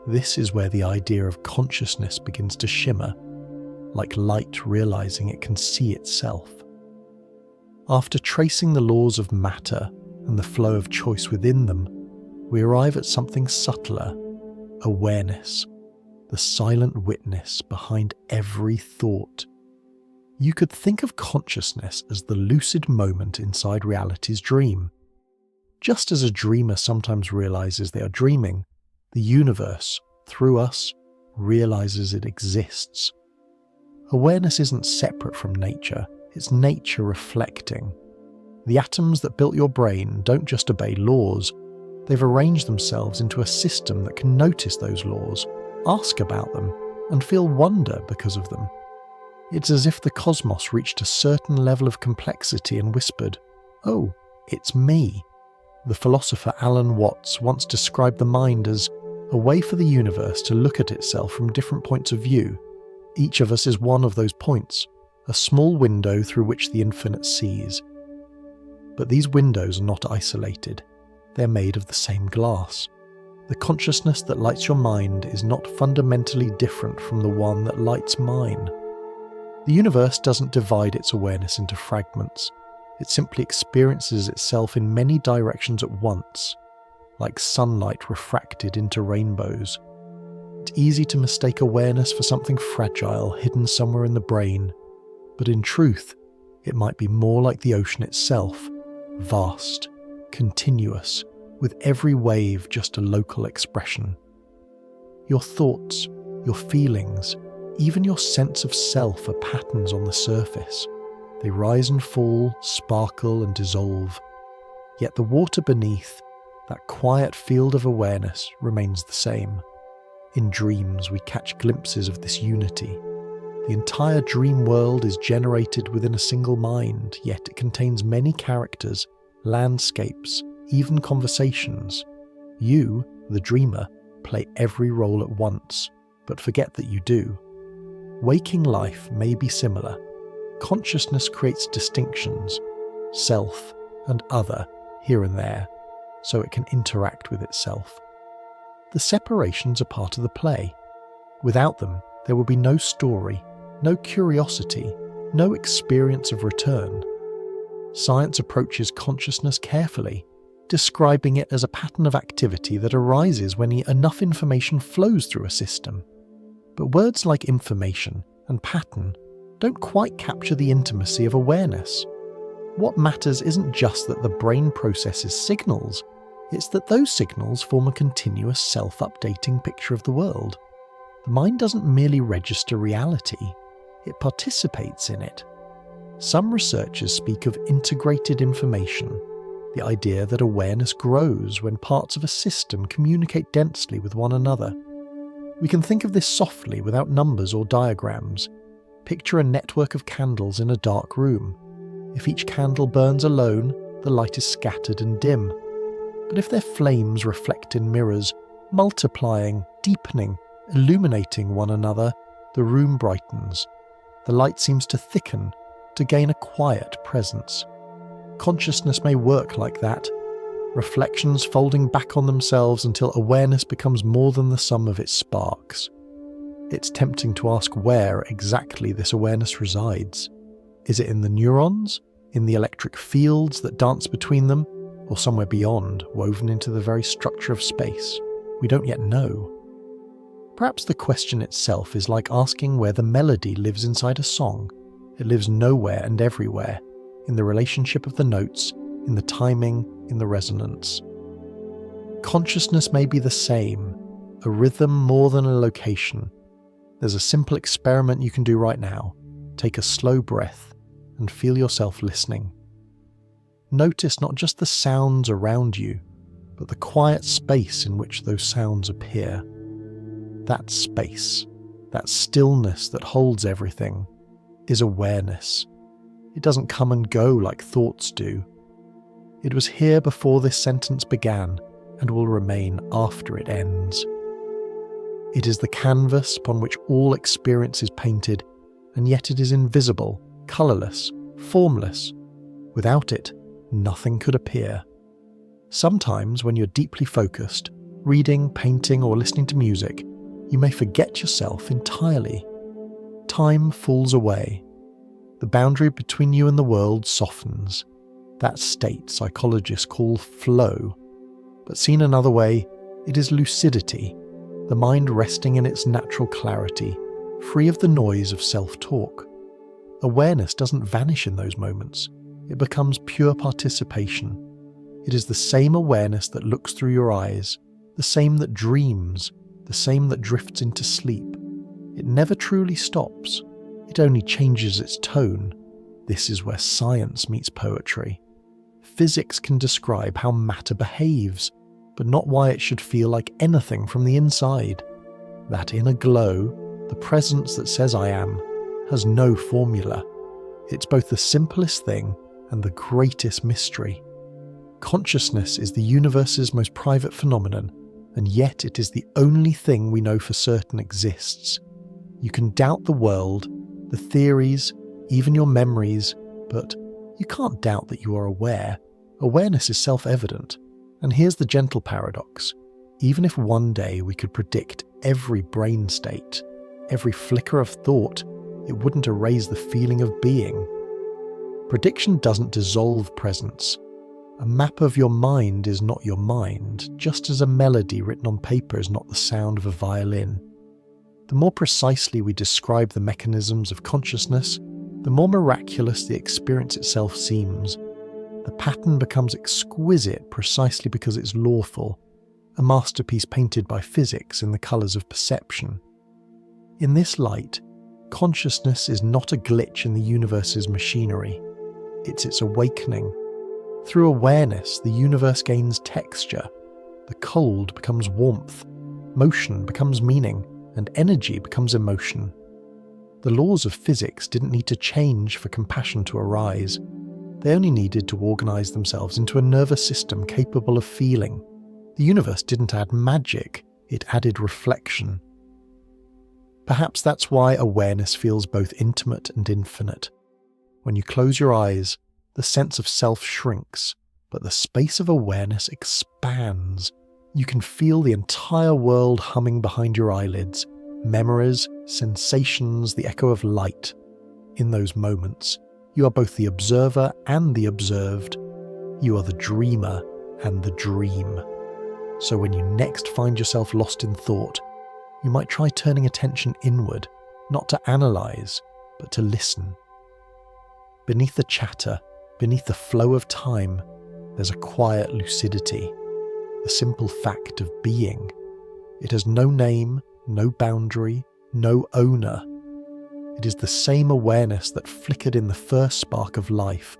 This is where the idea of consciousness begins to shimmer, like light realizing it can see itself. After tracing the laws of matter and the flow of choice within them, we arrive at something subtler, awareness, the silent witness behind every thought. You could think of consciousness as the lucid moment inside reality's dream. Just as a dreamer sometimes realizes they are dreaming, the universe, through us, realizes it exists. Awareness isn't separate from nature, it's nature reflecting. The atoms that built your brain don't just obey laws, they've arranged themselves into a system that can notice those laws, ask about them, and feel wonder because of them. It's as if the cosmos reached a certain level of complexity and whispered, "Oh, it's me." The philosopher Alan Watts once described the mind as a way for the universe to look at itself from different points of view. Each of us is one of those points, a small window through which the infinite sees. But these windows are not isolated. They're made of the same glass. The consciousness that lights your mind is not fundamentally different from the one that lights mine. The universe doesn't divide its awareness into fragments. It simply experiences itself in many directions at once, like sunlight refracted into rainbows. It's easy to mistake awareness for something fragile hidden somewhere in the brain, but in truth, it might be more like the ocean itself, vast, continuous, with every wave just a local expression. Your thoughts, your feelings, even your sense of self are patterns on the surface. They rise and fall, sparkle and dissolve. Yet the water beneath, that quiet field of awareness, remains the same. In dreams, we catch glimpses of this unity. The entire dream world is generated within a single mind, yet it contains many characters, landscapes, even conversations. You, the dreamer, play every role at once, but forget that you do. Waking life may be similar. Consciousness creates distinctions, self and other, here and there, so it can interact with itself. The separations are part of the play. Without them, there will be no story, no curiosity, no experience of return. Science approaches consciousness carefully, describing it as a pattern of activity that arises when enough information flows through a system. But words like information and pattern don't quite capture the intimacy of awareness. What matters isn't just that the brain processes signals, it's that those signals form a continuous self-updating picture of the world. The mind doesn't merely register reality, it participates in it. Some researchers speak of integrated information, the idea that awareness grows when parts of a system communicate densely with one another. We can think of this softly without numbers or diagrams. Picture a network of candles in a dark room. If each candle burns alone, the light is scattered and dim. But if their flames reflect in mirrors, multiplying, deepening, illuminating one another, the room brightens. The light seems to thicken, to gain a quiet presence. Consciousness may work like that, reflections folding back on themselves until awareness becomes more than the sum of its sparks. It's tempting to ask where exactly this awareness resides. Is it in the neurons, in the electric fields that dance between them, or somewhere beyond, woven into the very structure of space? We don't yet know. Perhaps the question itself is like asking where the melody lives inside a song. It lives nowhere and everywhere, in the relationship of the notes, in the timing, in the resonance. Consciousness may be the same, a rhythm more than a location. There's a simple experiment you can do right now. Take a slow breath and feel yourself listening. Notice not just the sounds around you, but the quiet space in which those sounds appear. That space, that stillness that holds everything, is awareness. It doesn't come and go like thoughts do. It was here before this sentence began and will remain after it ends. It is the canvas upon which all experience is painted, and yet it is invisible, colourless, formless. Without it, nothing could appear. Sometimes when you're deeply focused, reading, painting, or listening to music, you may forget yourself entirely. Time falls away. The boundary between you and the world softens. That state psychologists call flow. But seen another way, it is lucidity, the mind resting in its natural clarity, free of the noise of self-talk. Awareness doesn't vanish in those moments. It becomes pure participation. It is the same awareness that looks through your eyes, the same that dreams, the same that drifts into sleep. It never truly stops. It only changes its tone. This is where science meets poetry. Physics can describe how matter behaves, but not why it should feel like anything from the inside. That inner glow, the presence that says I am, has no formula. It's both the simplest thing and the greatest mystery. Consciousness is the universe's most private phenomenon, and yet it is the only thing we know for certain exists. You can doubt the world, the theories, even your memories, but you can't doubt that you are aware. Awareness is self-evident. And here's the gentle paradox. Even if one day we could predict every brain state, every flicker of thought, it wouldn't erase the feeling of being. Prediction doesn't dissolve presence. A map of your mind is not your mind, just as a melody written on paper is not the sound of a violin. The more precisely we describe the mechanisms of consciousness, the more miraculous the experience itself seems. The pattern becomes exquisite precisely because it's lawful, a masterpiece painted by physics in the colours of perception. In this light, consciousness is not a glitch in the universe's machinery. It's its awakening. Through awareness, the universe gains texture. The cold becomes warmth, motion becomes meaning, and energy becomes emotion. The laws of physics didn't need to change for compassion to arise. They only needed to organise themselves into a nervous system capable of feeling. The universe didn't add magic, it added reflection. Perhaps that's why awareness feels both intimate and infinite. When you close your eyes, the sense of self shrinks, but the space of awareness expands. You can feel the entire world humming behind your eyelids, memories, sensations, the echo of light. In those moments, you are both the observer and the observed. You are the dreamer and the dream. So when you next find yourself lost in thought, you might try turning attention inward, not to analyze, but to listen. Beneath the chatter, beneath the flow of time, there's a quiet lucidity, the simple fact of being. It has no name, no boundary, no owner. It is the same awareness that flickered in the first spark of life,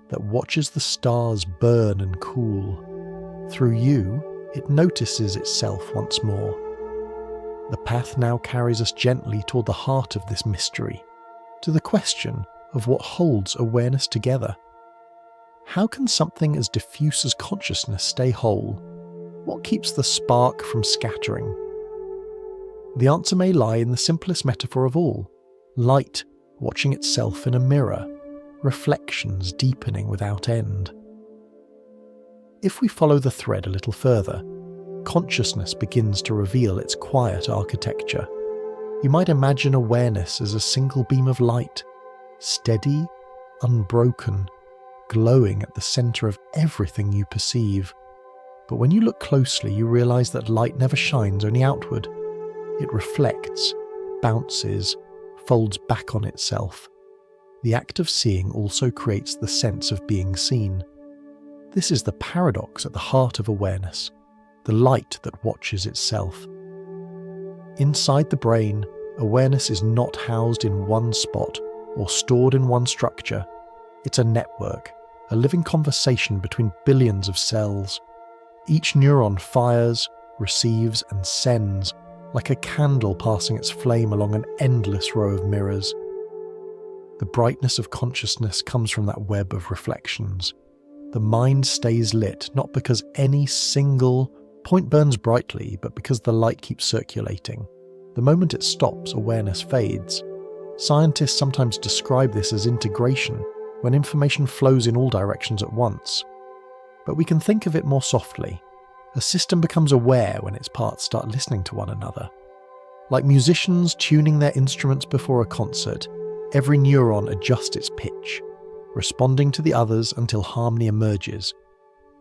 that watches the stars burn and cool. Through you, it notices itself once more. The path now carries us gently toward the heart of this mystery, to the question of what holds awareness together. How can something as diffuse as consciousness stay whole? What keeps the spark from scattering? The answer may lie in the simplest metaphor of all: light watching itself in a mirror, reflections deepening without end. If we follow the thread a little further, consciousness begins to reveal its quiet architecture. You might imagine awareness as a single beam of light, steady, unbroken, glowing at the center of everything you perceive. But when you look closely, you realize that light never shines only outward. It reflects, bounces, folds back on itself. The act of seeing also creates the sense of being seen. This is the paradox at the heart of awareness, the light that watches itself. Inside the brain, awareness is not housed in one spot or stored in one structure. It's a network, a living conversation between billions of cells. Each neuron fires, receives, and sends, like a candle passing its flame along an endless row of mirrors. The brightness of consciousness comes from that web of reflections. The mind stays lit not because any single point burns brightly, but because the light keeps circulating. The moment it stops, awareness fades. Scientists sometimes describe this as integration, when information flows in all directions at once. But we can think of it more softly. A system becomes aware when its parts start listening to one another. Like musicians tuning their instruments before a concert, every neuron adjusts its pitch, responding to the others until harmony emerges.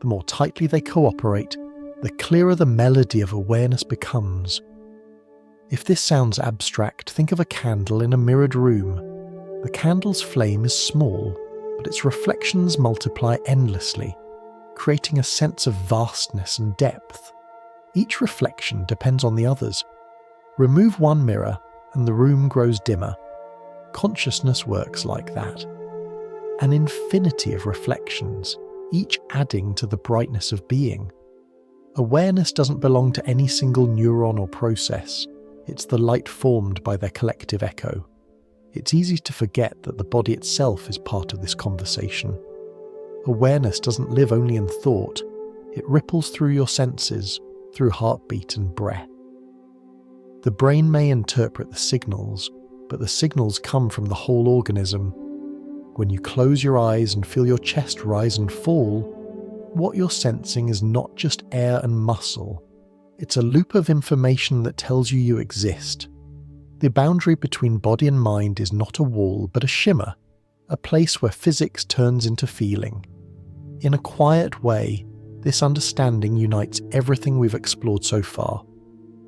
The more tightly they cooperate, the clearer the melody of awareness becomes. If this sounds abstract, think of a candle in a mirrored room. The candle's flame is small, but its reflections multiply endlessly, creating a sense of vastness and depth. Each reflection depends on the others. Remove one mirror, and the room grows dimmer. Consciousness works like that. An infinity of reflections, each adding to the brightness of being. Awareness doesn't belong to any single neuron or process. It's the light formed by their collective echo. It's easy to forget that the body itself is part of this conversation. Awareness doesn't live only in thought. It ripples through your senses, through heartbeat and breath. The brain may interpret the signals, but the signals come from the whole organism. When you close your eyes and feel your chest rise and fall, what you're sensing is not just air and muscle. It's a loop of information that tells you you exist. The boundary between body and mind is not a wall, but a shimmer, a place where physics turns into feeling. In a quiet way, this understanding unites everything we've explored so far.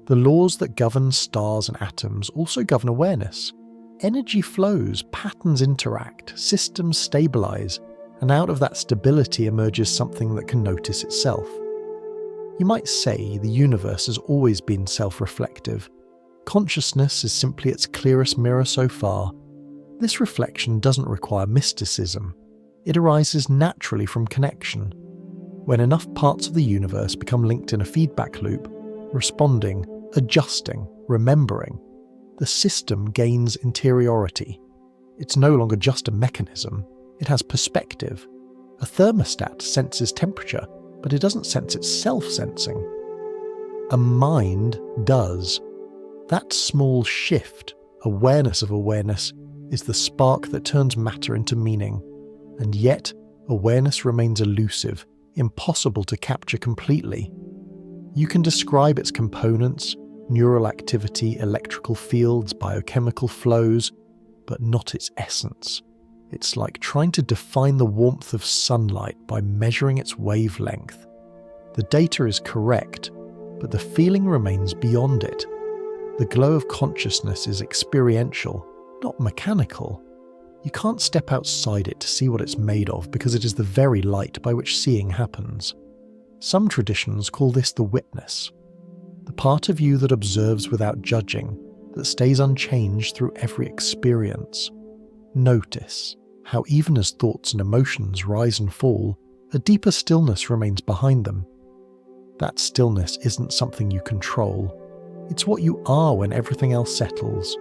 The laws that govern stars and atoms also govern awareness. Energy flows, patterns interact, systems stabilize, and out of that stability emerges something that can notice itself. You might say the universe has always been self-reflective. Consciousness is simply its clearest mirror so far. This reflection doesn't require mysticism. It arises naturally from connection. When enough parts of the universe become linked in a feedback loop, responding, adjusting, remembering, the system gains interiority. It's no longer just a mechanism, it has perspective. A thermostat senses temperature, but it doesn't sense itself sensing. A mind does. That small shift, awareness of awareness, is the spark that turns matter into meaning, and yet awareness remains elusive, impossible to capture completely. You can describe its components, neural activity, electrical fields, biochemical flows, but not its essence. It's like trying to define the warmth of sunlight by measuring its wavelength. The data is correct, but the feeling remains beyond it. The glow of consciousness is experiential, not mechanical. You can't step outside it to see what it's made of because it is the very light by which seeing happens. Some traditions call this the witness, the part of you that observes without judging, that stays unchanged through every experience. Notice how even as thoughts and emotions rise and fall, a deeper stillness remains behind them. That stillness isn't something you control. It's what you are when everything else settles.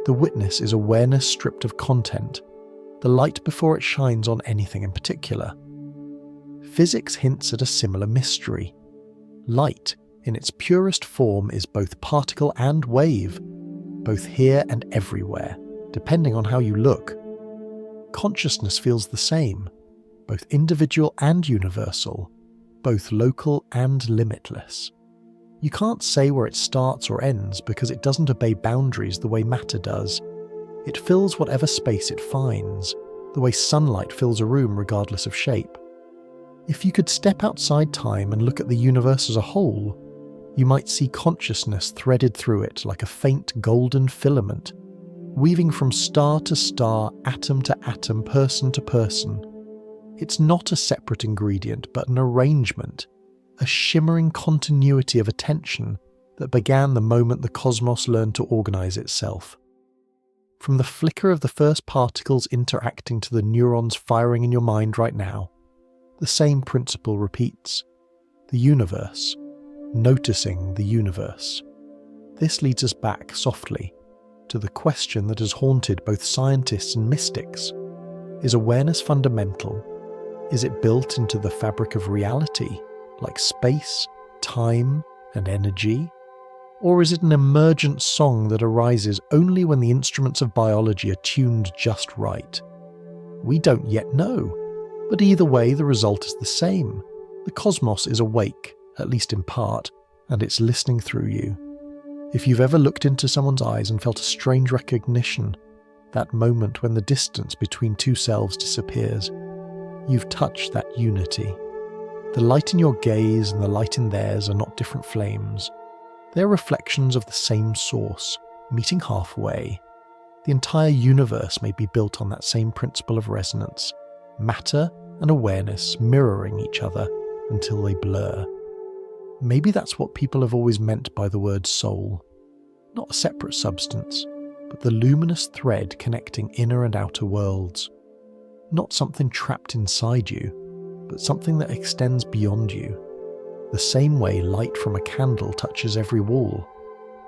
The witness is awareness stripped of content, the light before it shines on anything in particular. Physics hints at a similar mystery. Light, in its purest form, is both particle and wave, both here and everywhere, depending on how you look. Consciousness feels the same, both individual and universal, both local and limitless. You can't say where it starts or ends because it doesn't obey boundaries the way matter does. It fills whatever space it finds, the way sunlight fills a room regardless of shape. If you could step outside time and look at the universe as a whole, you might see consciousness threaded through it like a faint golden filament, weaving from star to star, atom to atom, person to person. It's not a separate ingredient, but an arrangement, a shimmering continuity of attention that began the moment the cosmos learned to organize itself. From the flicker of the first particles interacting to the neurons firing in your mind right now, the same principle repeats. The universe, noticing the universe. This leads us back softly to the question that has haunted both scientists and mystics. Is awareness fundamental? Is it built into the fabric of reality, like space, time, and energy? Or is it an emergent song that arises only when the instruments of biology are tuned just right? We don't yet know, but either way the result is the same. The cosmos is awake, at least in part, and it's listening through you. If you've ever looked into someone's eyes and felt a strange recognition, that moment when the distance between two selves disappears, you've touched that unity. The light in your gaze and the light in theirs are not different flames. They're reflections of the same source, meeting halfway. The entire universe may be built on that same principle of resonance, matter and awareness mirroring each other until they blur. Maybe that's what people have always meant by the word soul. Not a separate substance, but the luminous thread connecting inner and outer worlds. Not something trapped inside you, but something that extends beyond you. The same way light from a candle touches every wall.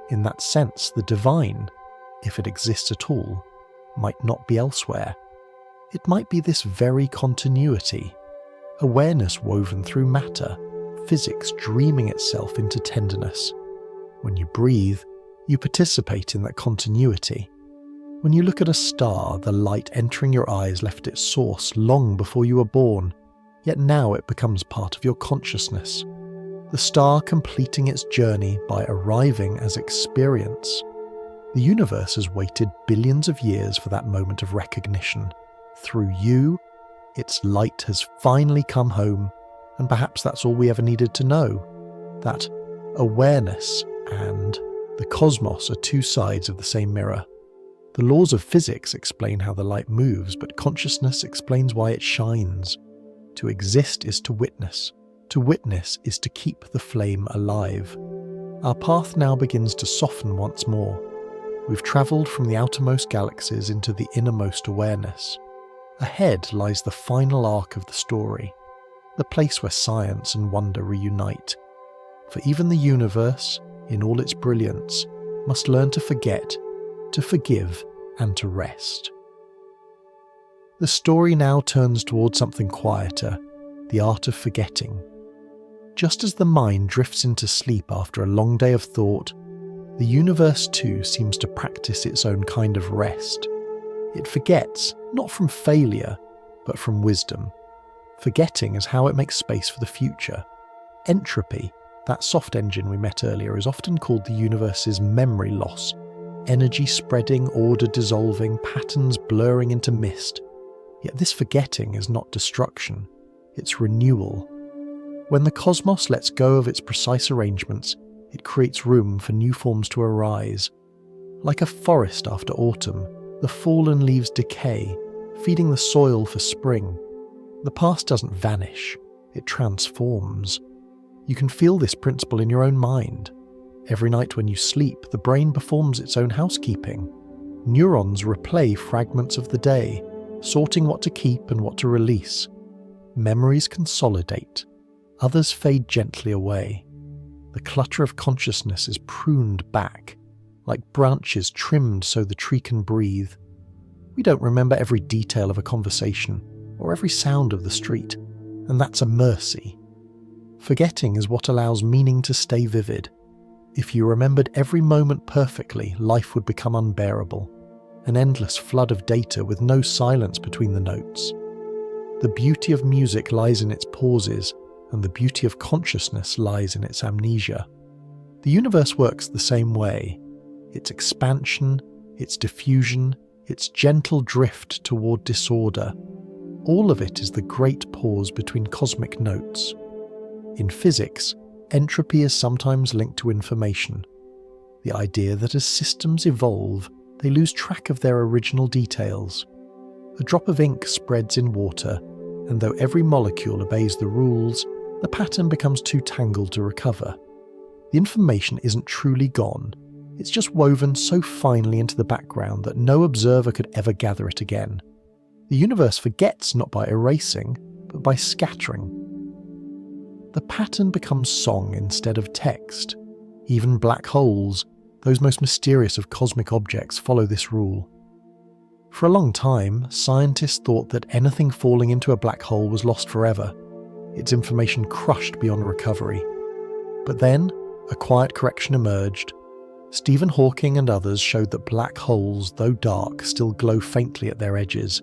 In that sense, the divine, if it exists at all, might not be elsewhere. It might be this very continuity, awareness woven through matter, physics dreaming itself into tenderness. When you breathe, you participate in that continuity. When you look at a star, the light entering your eyes left its source long before you were born, yet now it becomes part of your consciousness. The star completing its journey by arriving as experience. The universe has waited billions of years for that moment of recognition. Through you, its light has finally come home, and perhaps that's all we ever needed to know. That awareness and the cosmos are two sides of the same mirror. The laws of physics explain how the light moves, but consciousness explains why it shines. To exist is to witness. To witness is to keep the flame alive. Our path now begins to soften once more. We've travelled from the outermost galaxies into the innermost awareness. Ahead lies the final arc of the story, the place where science and wonder reunite. For even the universe, in all its brilliance, must learn to forget, to forgive, and to rest. The story now turns towards something quieter, the art of forgetting. Just as the mind drifts into sleep after a long day of thought, the universe too seems to practice its own kind of rest. It forgets, not from failure, but from wisdom. Forgetting is how it makes space for the future. Entropy, that soft engine we met earlier, is often called the universe's memory loss. Energy spreading, order dissolving, patterns blurring into mist. Yet this forgetting is not destruction, it's renewal. When the cosmos lets go of its precise arrangements, it creates room for new forms to arise. Like a forest after autumn, the fallen leaves decay, feeding the soil for spring. The past doesn't vanish, it transforms. You can feel this principle in your own mind. Every night when you sleep, the brain performs its own housekeeping. Neurons replay fragments of the day, sorting what to keep and what to release. Memories consolidate. Others fade gently away. The clutter of consciousness is pruned back, like branches trimmed so the tree can breathe. We don't remember every detail of a conversation or every sound of the street, and that's a mercy. Forgetting is what allows meaning to stay vivid. If you remembered every moment perfectly, life would become unbearable, an endless flood of data with no silence between the notes. The beauty of music lies in its pauses, and the beauty of consciousness lies in its amnesia. The universe works the same way. Its expansion, its diffusion, its gentle drift toward disorder, all of it is the great pause between cosmic notes. In physics, entropy is sometimes linked to information. The idea that as systems evolve, they lose track of their original details. A drop of ink spreads in water, and though every molecule obeys the rules, the pattern becomes too tangled to recover. The information isn't truly gone, it's just woven so finely into the background that no observer could ever gather it again. The universe forgets not by erasing, but by scattering. The pattern becomes song instead of text. Even black holes, those most mysterious of cosmic objects, follow this rule. For a long time, scientists thought that anything falling into a black hole was lost forever, its information crushed beyond recovery. But then, a quiet correction emerged. Stephen Hawking and others showed that black holes, though dark, still glow faintly at their edges.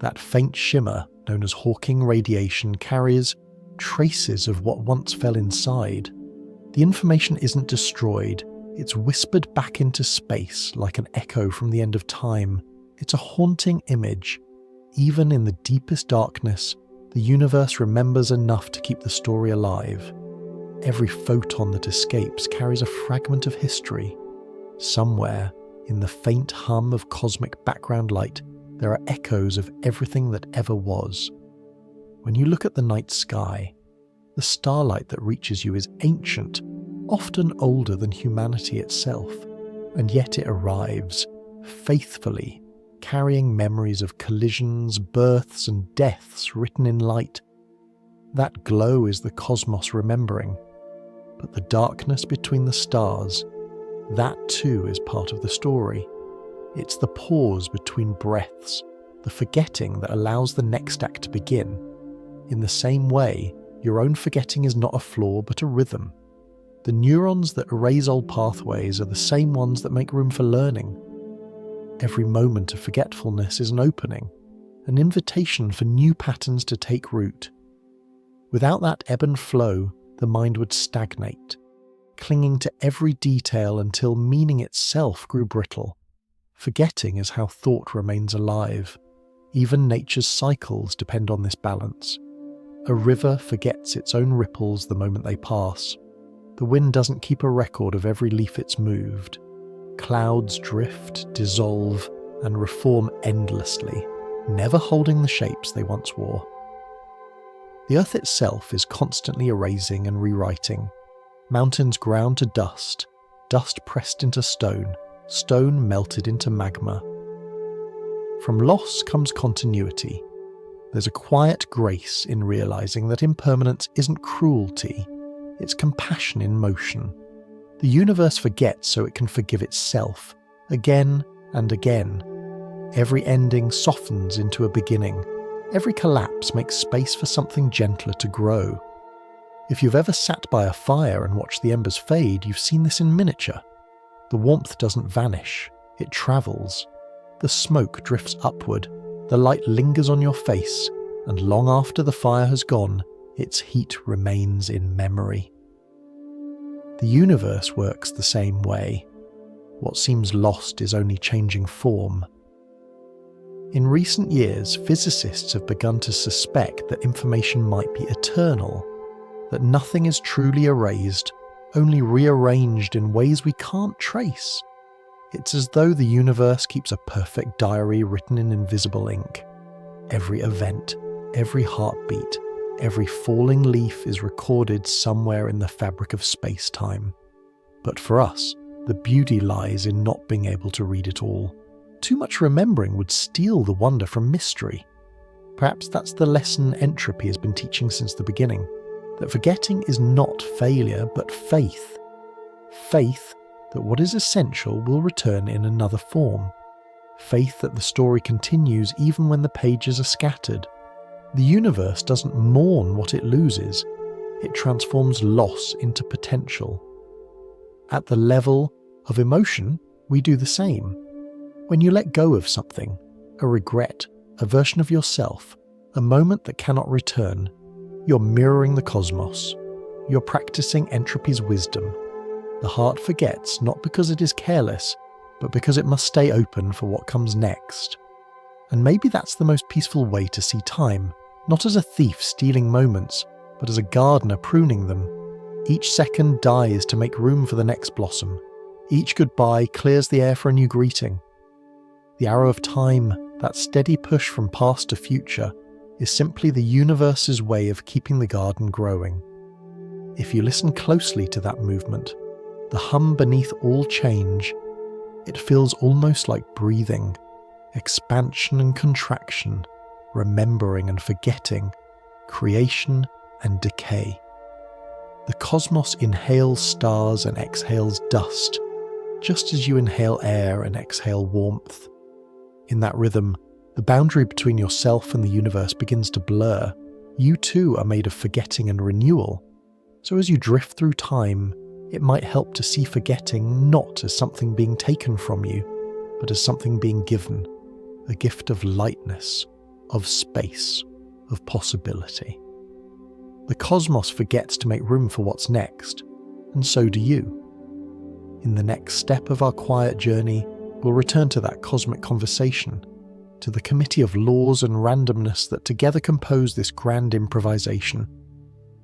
That faint shimmer, known as Hawking radiation, carries traces of what once fell inside. The information isn't destroyed, it's whispered back into space like an echo from the end of time. It's a haunting image. Even in the deepest darkness, the universe remembers enough to keep the story alive. Every photon that escapes carries a fragment of history. Somewhere, in the faint hum of cosmic background light, there are echoes of everything that ever was. When you look at the night sky, the starlight that reaches you is ancient, often older than humanity itself, and yet it arrives, faithfully, carrying memories of collisions, births, and deaths written in light. That glow is the cosmos remembering, but the darkness between the stars, that too is part of the story. It's the pause between breaths, the forgetting that allows the next act to begin. In the same way, your own forgetting is not a flaw but a rhythm. The neurons that erase old pathways are the same ones that make room for learning. Every moment of forgetfulness is an opening, an invitation for new patterns to take root. Without that ebb and flow, the mind would stagnate, clinging to every detail until meaning itself grew brittle. Forgetting is how thought remains alive. Even nature's cycles depend on this balance. A river forgets its own ripples the moment they pass. The wind doesn't keep a record of every leaf it's moved. Clouds drift, dissolve, and reform endlessly, never holding the shapes they once wore. The earth itself is constantly erasing and rewriting. Mountains ground to dust, dust pressed into stone, stone melted into magma. From loss comes continuity. There's a quiet grace in realizing that impermanence isn't cruelty, it's compassion in motion. The universe forgets so it can forgive itself, again and again. Every ending softens into a beginning. Every collapse makes space for something gentler to grow. If you've ever sat by a fire and watched the embers fade, you've seen this in miniature. The warmth doesn't vanish, it travels. The smoke drifts upward, the light lingers on your face, and long after the fire has gone, its heat remains in memory. The universe works the same way. What seems lost is only changing form. In recent years, physicists have begun to suspect that information might be eternal, that nothing is truly erased, only rearranged in ways we can't trace. It's as though the universe keeps a perfect diary written in invisible ink. Every event, every heartbeat, every falling leaf is recorded somewhere in the fabric of space-time. But for us, the beauty lies in not being able to read it all. Too much remembering would steal the wonder from mystery. Perhaps that's the lesson entropy has been teaching since the beginning, that forgetting is not failure, but faith. Faith that what is essential will return in another form. Faith that the story continues even when the pages are scattered. The universe doesn't mourn what it loses, it transforms loss into potential. At the level of emotion, we do the same. When you let go of something, a regret, a version of yourself, a moment that cannot return, you're mirroring the cosmos. You're practicing entropy's wisdom. The heart forgets not because it is careless, but because it must stay open for what comes next. And maybe that's the most peaceful way to see time, not as a thief stealing moments, but as a gardener pruning them. Each second dies to make room for the next blossom. Each goodbye clears the air for a new greeting. The arrow of time, that steady push from past to future, is simply the universe's way of keeping the garden growing. If you listen closely to that movement, the hum beneath all change, it feels almost like breathing, expansion and contraction, remembering and forgetting, creation and decay. The cosmos inhales stars and exhales dust, just as you inhale air and exhale warmth. In that rhythm, the boundary between yourself and the universe begins to blur. You too are made of forgetting and renewal. So as you drift through time, it might help to see forgetting not as something being taken from you, but as something being given, a gift of lightness, of space, of possibility. The cosmos forgets to make room for what's next, and so do you. In the next step of our quiet journey, we'll return to that cosmic conversation, to the committee of laws and randomness that together compose this grand improvisation.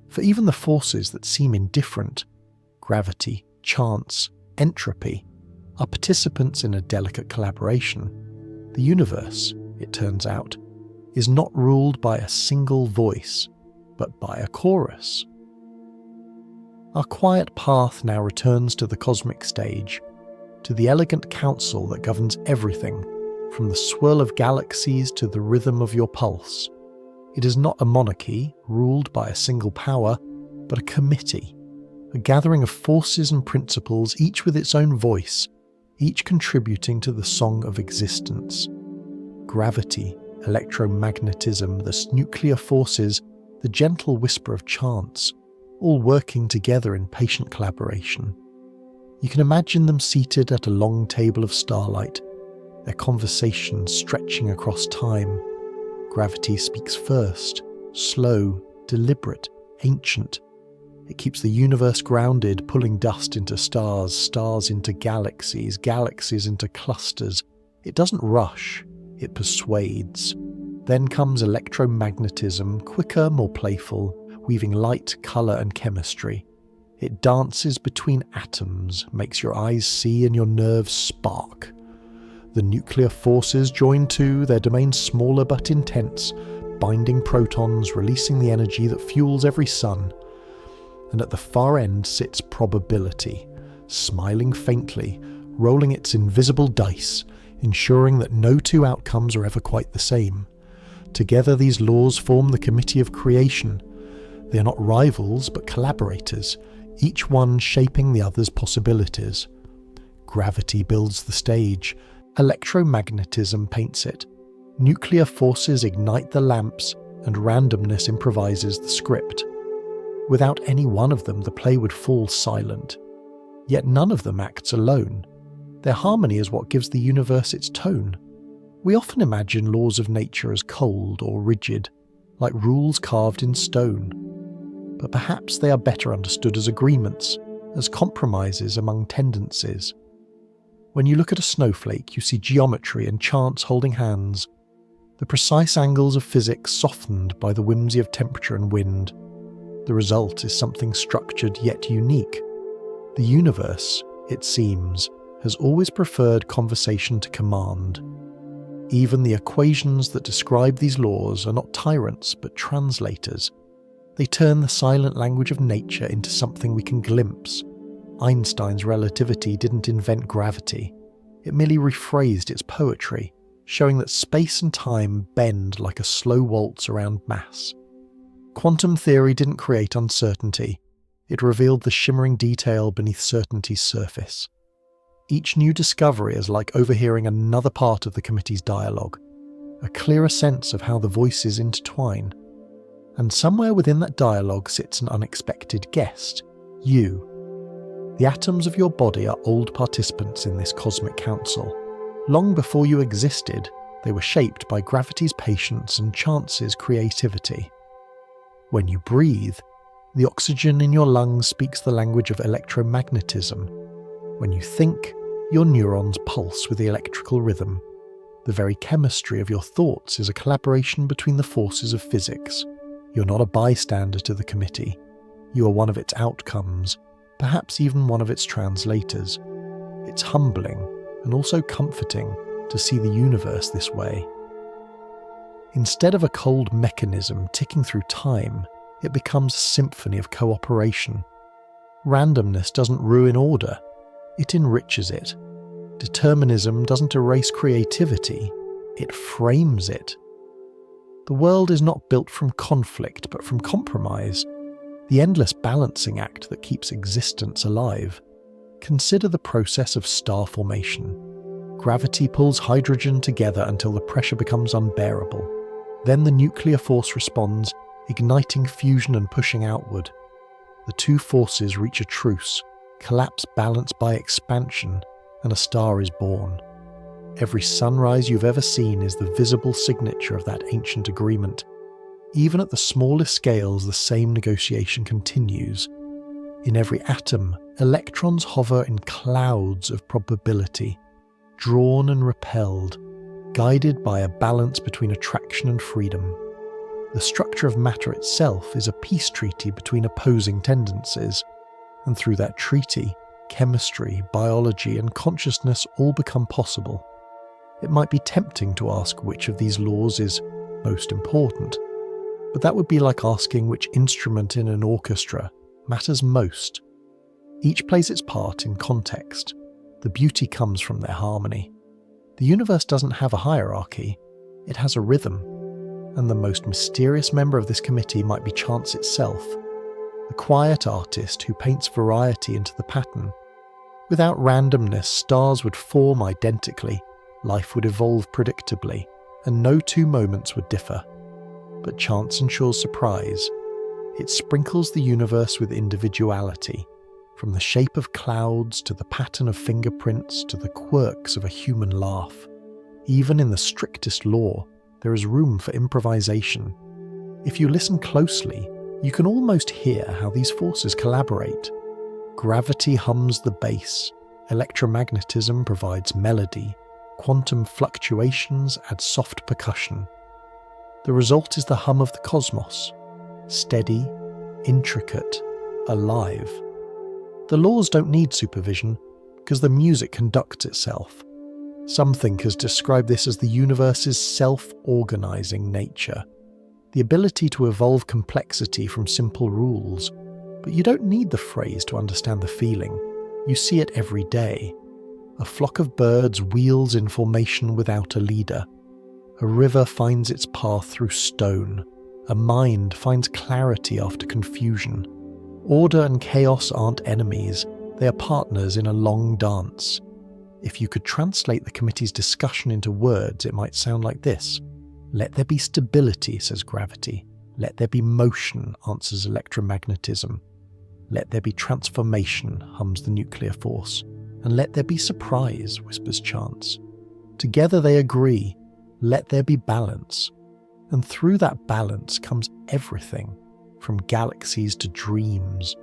For even the forces that seem indifferent, gravity, chance, entropy, are participants in a delicate collaboration. The universe, it turns out, is not ruled by a single voice, but by a chorus. Our quiet path now returns to the cosmic stage, to the elegant council that governs everything, from the swirl of galaxies to the rhythm of your pulse. It is not a monarchy ruled by a single power, but a committee, a gathering of forces and principles, each with its own voice, each contributing to the song of existence. Gravity, electromagnetism, the nuclear forces, the gentle whisper of chance, all working together in patient collaboration. You can imagine them seated at a long table of starlight, their conversation stretching across time. Gravity speaks first, slow, deliberate, ancient. It keeps the universe grounded, pulling dust into stars, stars into galaxies, galaxies into clusters. It doesn't rush, it persuades. Then comes electromagnetism, quicker, more playful, weaving light, colour and chemistry. It dances between atoms, makes your eyes see and your nerves spark. The nuclear forces join too, their domain smaller but intense, binding protons, releasing the energy that fuels every sun. And at the far end sits probability, smiling faintly, rolling its invisible dice, ensuring that no two outcomes are ever quite the same. Together these laws form the committee of creation. They are not rivals but collaborators, each one shaping the other's possibilities. Gravity builds the stage, electromagnetism paints it, nuclear forces ignite the lamps, and randomness improvises the script. Without any one of them, the play would fall silent. Yet none of them acts alone. Their harmony is what gives the universe its tone. We often imagine laws of nature as cold or rigid, like rules carved in stone. But perhaps they are better understood as agreements, as compromises among tendencies. When you look at a snowflake, you see geometry and chance holding hands, the precise angles of physics softened by the whimsy of temperature and wind. The result is something structured yet unique. The universe, it seems, has always preferred conversation to command. Even the equations that describe these laws are not tyrants but translators. They turn the silent language of nature into something we can glimpse. Einstein's relativity didn't invent gravity. It merely rephrased its poetry, showing that space and time bend like a slow waltz around mass. Quantum theory didn't create uncertainty. It revealed the shimmering detail beneath certainty's surface. Each new discovery is like overhearing another part of the committee's dialogue, a clearer sense of how the voices intertwine. And somewhere within that dialogue sits an unexpected guest, you. The atoms of your body are old participants in this cosmic council. Long before you existed, they were shaped by gravity's patience and chance's creativity. When you breathe, the oxygen in your lungs speaks the language of electromagnetism. When you think, your neurons pulse with the electrical rhythm. The very chemistry of your thoughts is a collaboration between the forces of physics. You're not a bystander to the committee. You are one of its outcomes, perhaps even one of its translators. It's humbling and also comforting to see the universe this way. Instead of a cold mechanism ticking through time, it becomes a symphony of cooperation. Randomness doesn't ruin order, it enriches it. Determinism doesn't erase creativity, it frames it. The world is not built from conflict, but from compromise, the endless balancing act that keeps existence alive. Consider the process of star formation. Gravity pulls hydrogen together until the pressure becomes unbearable. Then the nuclear force responds, igniting fusion and pushing outward. The two forces reach a truce, collapse balance by expansion, and a star is born. Every sunrise you've ever seen is the visible signature of that ancient agreement. Even at the smallest scales, the same negotiation continues. In every atom, electrons hover in clouds of probability, drawn and repelled, guided by a balance between attraction and freedom. The structure of matter itself is a peace treaty between opposing tendencies, and through that treaty, chemistry, biology, and consciousness all become possible. It might be tempting to ask which of these laws is most important, but that would be like asking which instrument in an orchestra matters most. Each plays its part in context. The beauty comes from their harmony. The universe doesn't have a hierarchy, it has a rhythm, and the most mysterious member of this committee might be chance itself, the quiet artist who paints variety into the pattern. Without randomness, stars would form identically, life would evolve predictably, and no two moments would differ. But chance ensures surprise. It sprinkles the universe with individuality, from the shape of clouds to the pattern of fingerprints to the quirks of a human laugh. Even in the strictest law, there is room for improvisation. If you listen closely, you can almost hear how these forces collaborate. Gravity hums the bass, electromagnetism provides melody, quantum fluctuations add soft percussion. The result is the hum of the cosmos, steady, intricate, alive. The laws don't need supervision, because the music conducts itself. Some thinkers describe this as the universe's self-organizing nature, the ability to evolve complexity from simple rules. But you don't need the phrase to understand the feeling. You see it every day. A flock of birds wheels in formation without a leader. A river finds its path through stone. A mind finds clarity after confusion. Order and chaos aren't enemies, they are partners in a long dance. If you could translate the committee's discussion into words, it might sound like this. Let there be stability, says gravity. Let there be motion, answers electromagnetism. Let there be transformation, hums the nuclear force. And let there be surprise, whispers chance. Together they agree, let there be balance. And through that balance comes everything, from galaxies to dreams.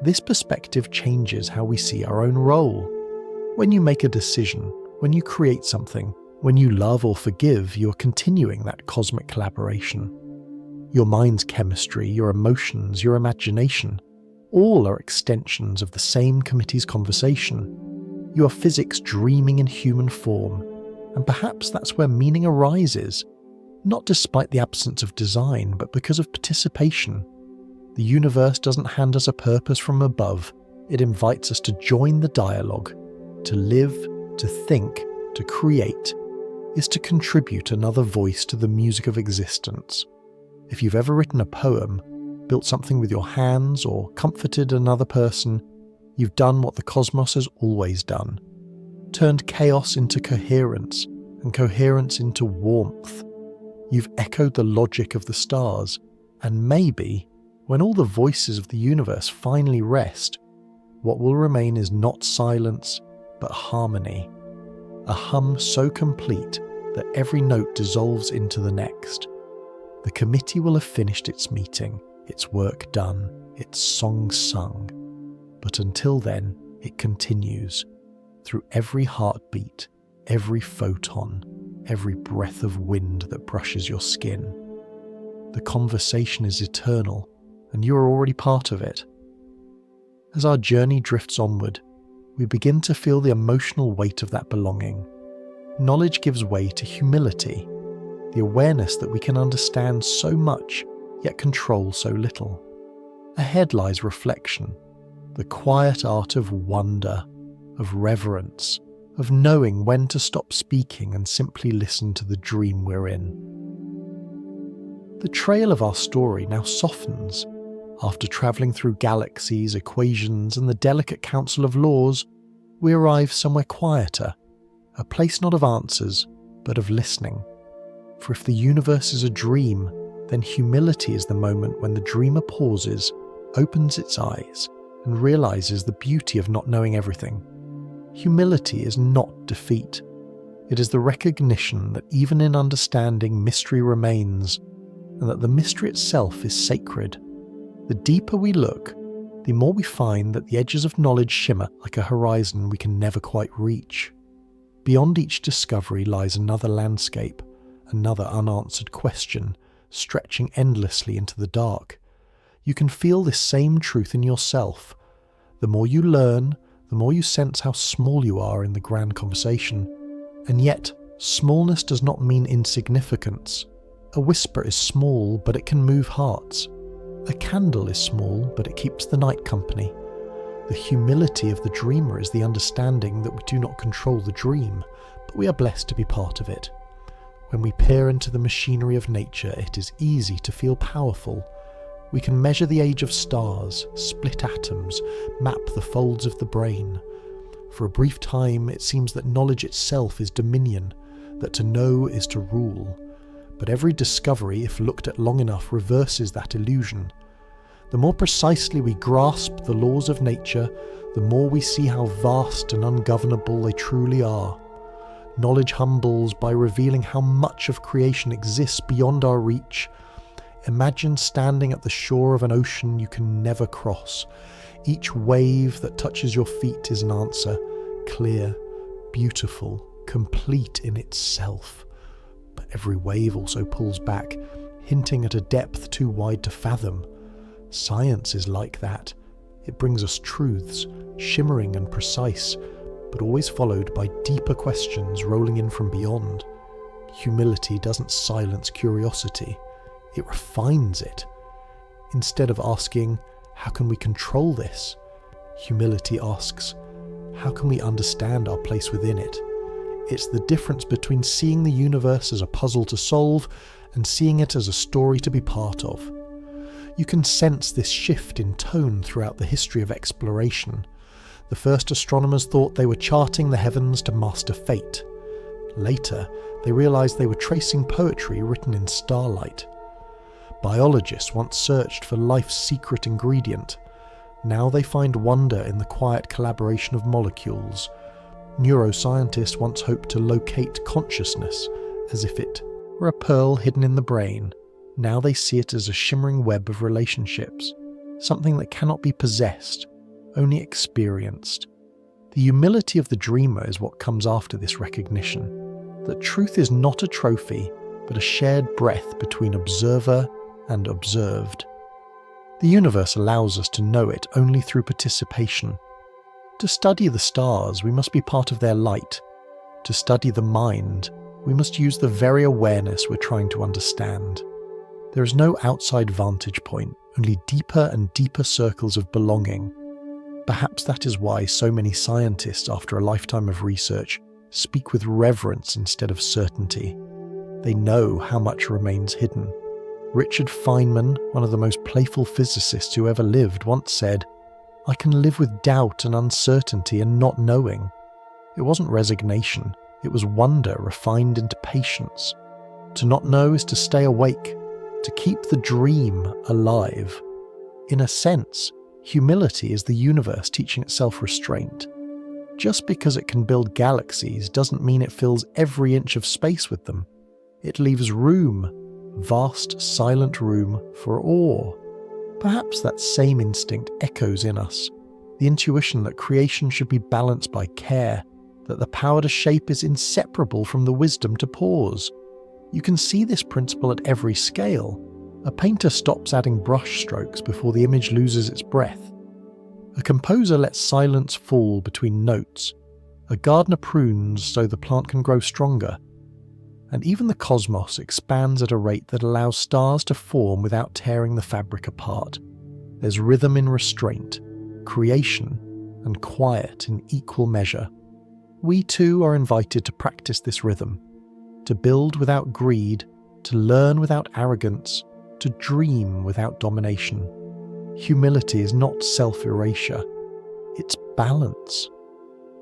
This perspective changes how we see our own role. When you make a decision, when you create something, when you love or forgive, you are continuing that cosmic collaboration. Your mind's chemistry, your emotions, your imagination, all are extensions of the same committee's conversation. You are physics dreaming in human form, and perhaps that's where meaning arises, not despite the absence of design, but because of participation. The universe doesn't hand us a purpose from above, it invites us to join the dialogue. To live, to think, to create, is to contribute another voice to the music of existence. If you've ever written a poem, built something with your hands, or comforted another person, you've done what the cosmos has always done. Turned chaos into coherence, and coherence into warmth. You've echoed the logic of the stars, and maybe, when all the voices of the universe finally rest, what will remain is not silence, but harmony. A hum so complete that every note dissolves into the next. The committee will have finished its meeting, its work done, its song sung. But until then, it continues, through every heartbeat, every photon, every breath of wind that brushes your skin. The conversation is eternal, and you are already part of it. As our journey drifts onward, we begin to feel the emotional weight of that belonging. Knowledge gives way to humility, the awareness that we can understand so much, yet control so little. Ahead lies reflection, the quiet art of wonder, of reverence, of knowing when to stop speaking and simply listen to the dream we're in. The trail of our story now softens. After travelling through galaxies, equations, and the delicate council of laws, we arrive somewhere quieter, a place not of answers, but of listening. For if the universe is a dream, then humility is the moment when the dreamer pauses, opens its eyes, and realises the beauty of not knowing everything. Humility is not defeat. It is the recognition that even in understanding, mystery remains, and that the mystery itself is sacred. The deeper we look, the more we find that the edges of knowledge shimmer like a horizon we can never quite reach. Beyond each discovery lies another landscape, another unanswered question, stretching endlessly into the dark. You can feel this same truth in yourself. The more you learn, the more you sense how small you are in the grand conversation. And yet, smallness does not mean insignificance. A whisper is small, but it can move hearts. A candle is small, but it keeps the night company. The humility of the dreamer is the understanding that we do not control the dream, but we are blessed to be part of it. When we peer into the machinery of nature, it is easy to feel powerful. We can measure the age of stars, split atoms, map the folds of the brain. For a brief time, it seems that knowledge itself is dominion, that to know is to rule. But every discovery, if looked at long enough, reverses that illusion. The more precisely we grasp the laws of nature, the more we see how vast and ungovernable they truly are. Knowledge humbles by revealing how much of creation exists beyond our reach. Imagine standing at the shore of an ocean you can never cross. Each wave that touches your feet is an answer, clear, beautiful, complete in itself. But every wave also pulls back, hinting at a depth too wide to fathom. Science is like that. It brings us truths, shimmering and precise, but always followed by deeper questions rolling in from beyond. Humility doesn't silence curiosity, it refines it. Instead of asking, how can we control this? Humility asks, how can we understand our place within it? It's the difference between seeing the universe as a puzzle to solve and seeing it as a story to be part of. You can sense this shift in tone throughout the history of exploration. The first astronomers thought they were charting the heavens to master fate. Later, they realised they were tracing poetry written in starlight. Biologists once searched for life's secret ingredient. Now they find wonder in the quiet collaboration of molecules. Neuroscientists once hoped to locate consciousness as if it were a pearl hidden in the brain. Now they see it as a shimmering web of relationships, something that cannot be possessed, only experienced. The humility of the dreamer is what comes after this recognition, that truth is not a trophy, but a shared breath between observer and observed. The universe allows us to know it only through participation. To study the stars, we must be part of their light. To study the mind, we must use the very awareness we're trying to understand. There is no outside vantage point, only deeper and deeper circles of belonging. Perhaps that is why so many scientists, after a lifetime of research, speak with reverence instead of certainty. They know how much remains hidden. Richard Feynman, one of the most playful physicists who ever lived, once said, "I can live with doubt and uncertainty and not knowing." It wasn't resignation, it was wonder refined into patience. To not know is to stay awake, to keep the dream alive. In a sense, humility is the universe teaching itself restraint. Just because it can build galaxies doesn't mean it fills every inch of space with them. It leaves room, vast silent room, for awe. Perhaps that same instinct echoes in us, the intuition that creation should be balanced by care, that the power to shape is inseparable from the wisdom to pause. You can see this principle at every scale. A painter stops adding brush strokes before the image loses its breath. A composer lets silence fall between notes. A gardener prunes so the plant can grow stronger. And even the cosmos expands at a rate that allows stars to form without tearing the fabric apart. There's rhythm in restraint, creation, and quiet in equal measure. We too are invited to practice this rhythm, to build without greed, to learn without arrogance, to dream without domination. Humility is not self-erasure, it's balance.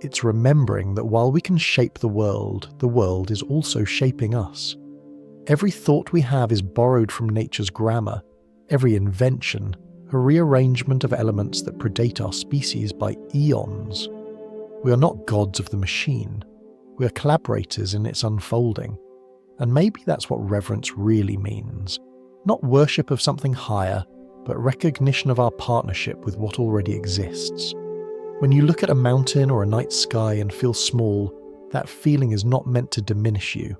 It's remembering that while we can shape the world is also shaping us. Every thought we have is borrowed from nature's grammar, every invention, a rearrangement of elements that predate our species by eons. We are not gods of the machine, we are collaborators in its unfolding. And maybe that's what reverence really means. Not worship of something higher, but recognition of our partnership with what already exists. When you look at a mountain or a night sky and feel small, that feeling is not meant to diminish you.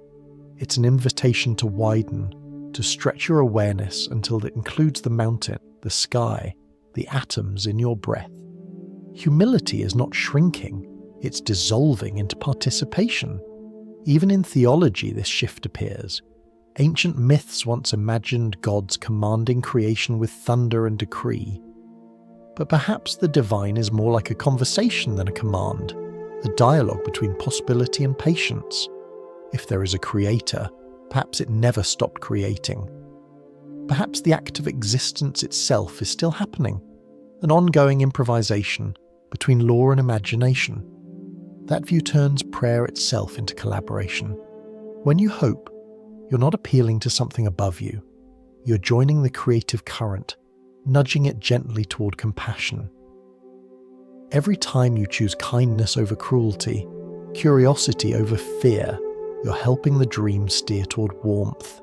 It's an invitation to widen, to stretch your awareness until it includes the mountain, the sky, the atoms in your breath. Humility is not shrinking, it's dissolving into participation. Even in theology, this shift appears. Ancient myths once imagined gods commanding creation with thunder and decree. But perhaps the divine is more like a conversation than a command, a dialogue between possibility and patience. If there is a creator, perhaps it never stopped creating. Perhaps the act of existence itself is still happening, an ongoing improvisation between law and imagination. That view turns prayer itself into collaboration. When you hope, you're not appealing to something above you. You're joining the creative current, nudging it gently toward compassion. Every time you choose kindness over cruelty, curiosity over fear, you're helping the dream steer toward warmth.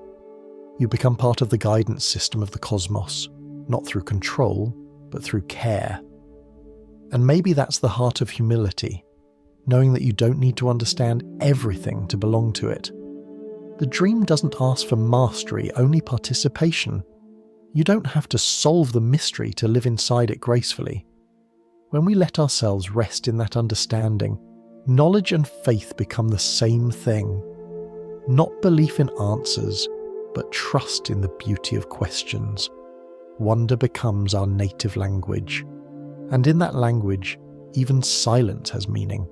You become part of the guidance system of the cosmos, not through control, but through care. And maybe that's the heart of humility, knowing that you don't need to understand everything to belong to it. The dream doesn't ask for mastery, only participation. You don't have to solve the mystery to live inside it gracefully. When we let ourselves rest in that understanding, knowledge and faith become the same thing. Not belief in answers, but trust in the beauty of questions. Wonder becomes our native language. And in that language, even silence has meaning.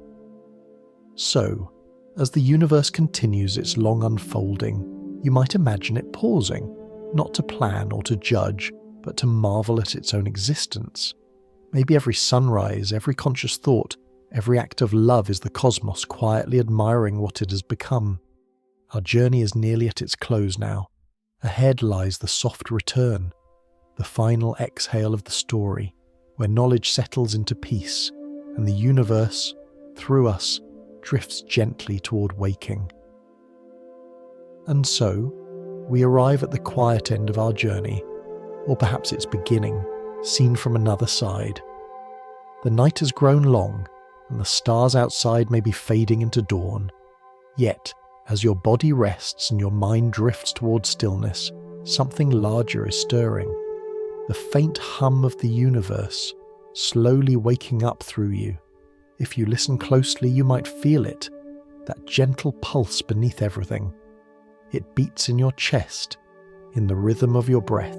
So, as the universe continues its long unfolding, you might imagine it pausing, not to plan or to judge, but to marvel at its own existence. Maybe every sunrise, every conscious thought, every act of love is the cosmos quietly admiring what it has become. Our journey is nearly at its close now, Ahead lies the soft return, the final exhale of the story, where knowledge settles into peace and the universe, through us, drifts gently toward waking. And so, we arrive at the quiet end of our journey, or perhaps its beginning, seen from another side. The night has grown long, and the stars outside may be fading into dawn. Yet, as your body rests and your mind drifts toward stillness, something larger is stirring. The faint hum of the universe, slowly waking up through you. If you listen closely, you might feel it, that gentle pulse beneath everything. It beats in your chest, in the rhythm of your breath,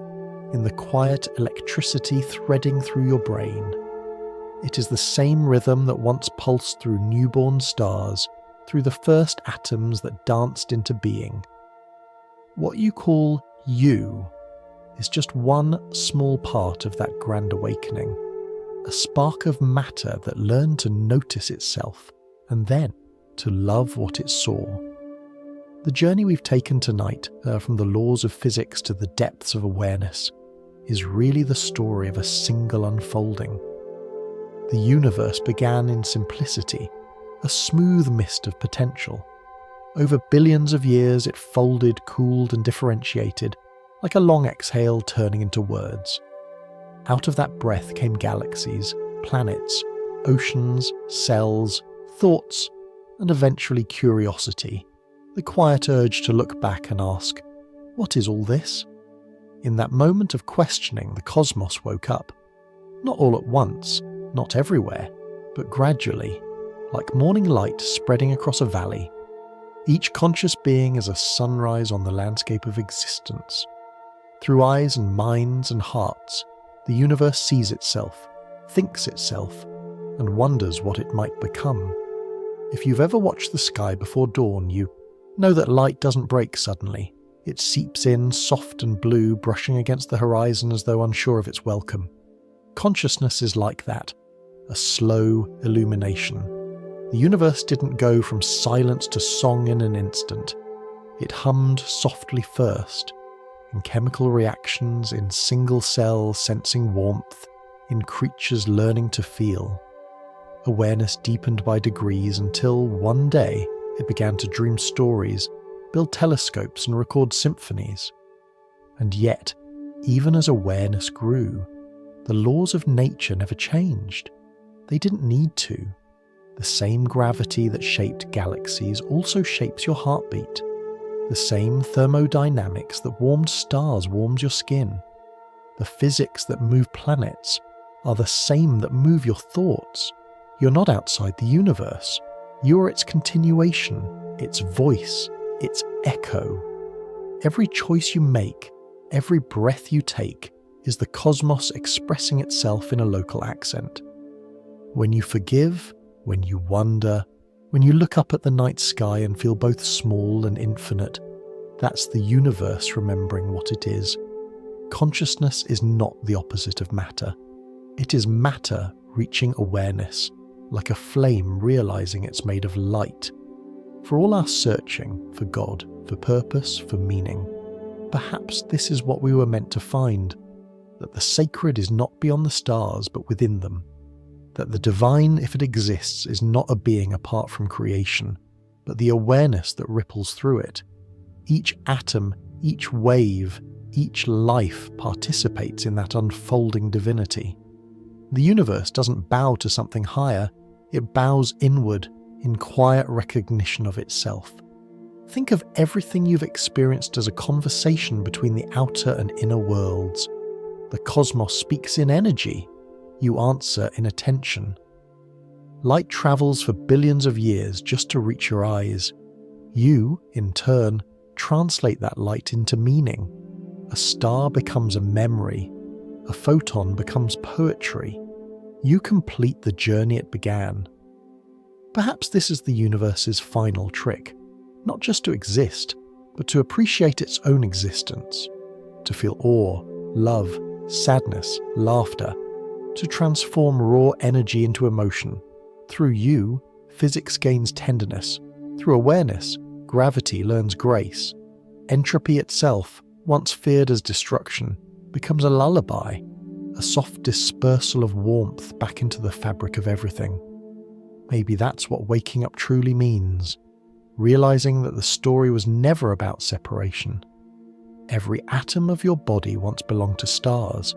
in the quiet electricity threading through your brain. It is the same rhythm that once pulsed through newborn stars, through the first atoms that danced into being. What you call you is just one small part of that grand awakening, a spark of matter that learned to notice itself and then to love what it saw. The journey we've taken tonight, from the laws of physics to the depths of awareness, is really the story of a single unfolding. The universe began in simplicity, a smooth mist of potential. Over billions of years it folded, cooled and differentiated, like a long exhale turning into words. Out of that breath came galaxies, planets, oceans, cells, thoughts, and eventually curiosity, the quiet urge to look back and ask, what is all this? In that moment of questioning, the cosmos woke up. Not all at once, not everywhere, but gradually, like morning light spreading across a valley. Each conscious being is a sunrise on the landscape of existence. Through eyes and minds and hearts, the universe sees itself, thinks itself, and wonders what it might become. If you've ever watched the sky before dawn, you know that light doesn't break suddenly. It seeps in, soft and blue, brushing against the horizon as though unsure of its welcome. Consciousness is like that, a slow illumination. The universe didn't go from silence to song in an instant. It hummed softly first, in chemical reactions, in single cells sensing warmth, in creatures learning to feel. Awareness deepened by degrees until one day it began to dream stories, build telescopes and record symphonies. And yet, even as awareness grew, the laws of nature never changed. They didn't need to. The same gravity that shaped galaxies also shapes your heartbeat. The same thermodynamics that warmed stars warmed your skin. The physics that move planets are the same that move your thoughts. You're not outside the universe. You're its continuation, its voice, its echo. Every choice you make, every breath you take, is the cosmos expressing itself in a local accent. When you forgive, when you wonder, when you look up at the night sky and feel both small and infinite, that's the universe remembering what it is. Consciousness is not the opposite of matter. It is matter reaching awareness, like a flame realizing it's made of light. For all our searching for God, for purpose, for meaning, perhaps this is what we were meant to find, that the sacred is not beyond the stars but within them, that the divine, if it exists, is not a being apart from creation, but the awareness that ripples through it. Each atom, each wave, each life participates in that unfolding divinity. The universe doesn't bow to something higher, it bows inward in quiet recognition of itself. Think of everything you've experienced as a conversation between the outer and inner worlds. The cosmos speaks in energy. You answer in attention. Light travels for billions of years just to reach your eyes. You, in turn, translate that light into meaning. A star becomes a memory. A photon becomes poetry. You complete the journey it began. Perhaps this is the universe's final trick. Not just to exist, but to appreciate its own existence. To feel awe, love, sadness, laughter. To transform raw energy into emotion. Through you, physics gains tenderness. Through awareness, gravity learns grace. Entropy itself, once feared as destruction, becomes a lullaby, a soft dispersal of warmth back into the fabric of everything. Maybe that's what waking up truly means, realizing that the story was never about separation. Every atom of your body once belonged to stars.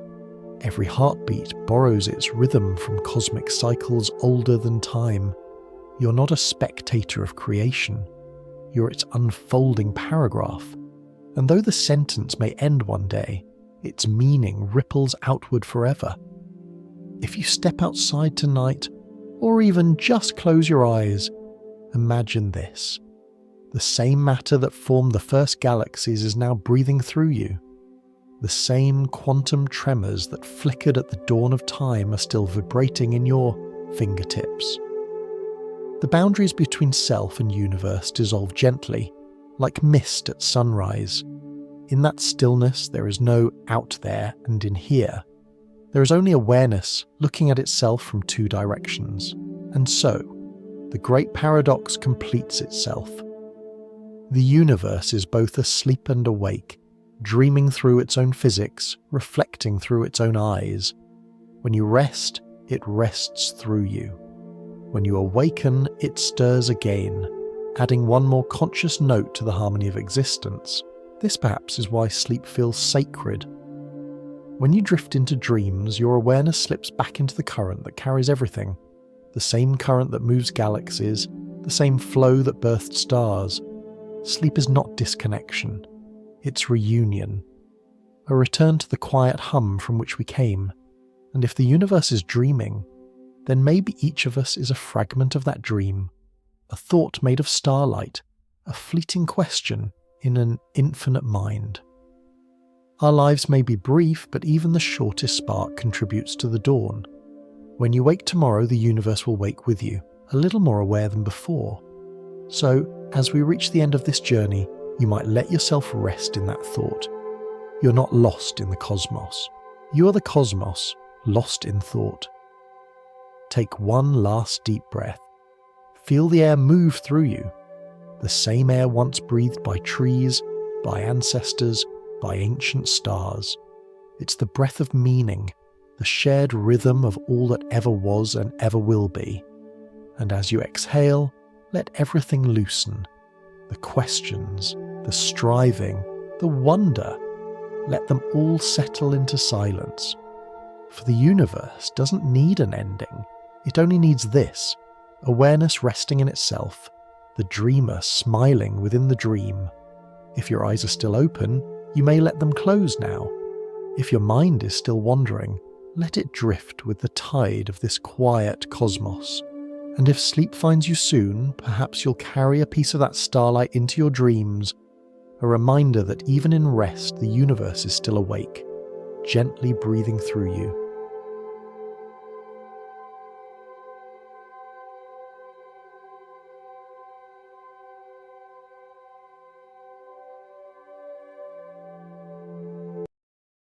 Every heartbeat borrows its rhythm from cosmic cycles older than time. You're not a spectator of creation. You're its unfolding paragraph. And though the sentence may end one day, its meaning ripples outward forever. If you step outside tonight, or even just close your eyes, imagine this. The same matter that formed the first galaxies is now breathing through you. The same quantum tremors that flickered at the dawn of time are still vibrating in your fingertips. The boundaries between self and universe dissolve gently, like mist at sunrise. In that stillness, there is no out there and in here. There is only awareness looking at itself from two directions. And so, the great paradox completes itself. The universe is both asleep and awake, dreaming through its own physics, reflecting through its own eyes. When you rest, it rests through you. When you awaken, it stirs again, adding one more conscious note to the harmony of existence. This perhaps is why sleep feels sacred. When you drift into dreams, your awareness slips back into the current that carries everything. The same current that moves galaxies, the same flow that birthed stars. Sleep is not disconnection. It's reunion. A return to the quiet hum from which we came. And if the universe is dreaming, then maybe each of us is a fragment of that dream. A thought made of starlight. A fleeting question in an infinite mind. Our lives may be brief, but even the shortest spark contributes to the dawn. When you wake tomorrow, the universe will wake with you, a little more aware than before. So, as we reach the end of this journey, you might let yourself rest in that thought. You're not lost in the cosmos. You are the cosmos, lost in thought. Take one last deep breath. Feel the air move through you. The same air once breathed by trees, by ancestors, by ancient stars. It's the breath of meaning, the shared rhythm of all that ever was and ever will be. And as you exhale, let everything loosen. The questions, the striving, the wonder. Let them all settle into silence. For the universe doesn't need an ending. It only needs this, awareness resting in itself, the dreamer smiling within the dream. If your eyes are still open, you may let them close now. If your mind is still wandering, let it drift with the tide of this quiet cosmos. And if sleep finds you soon, perhaps you'll carry a piece of that starlight into your dreams, a reminder that even in rest the universe is still awake, gently breathing through you.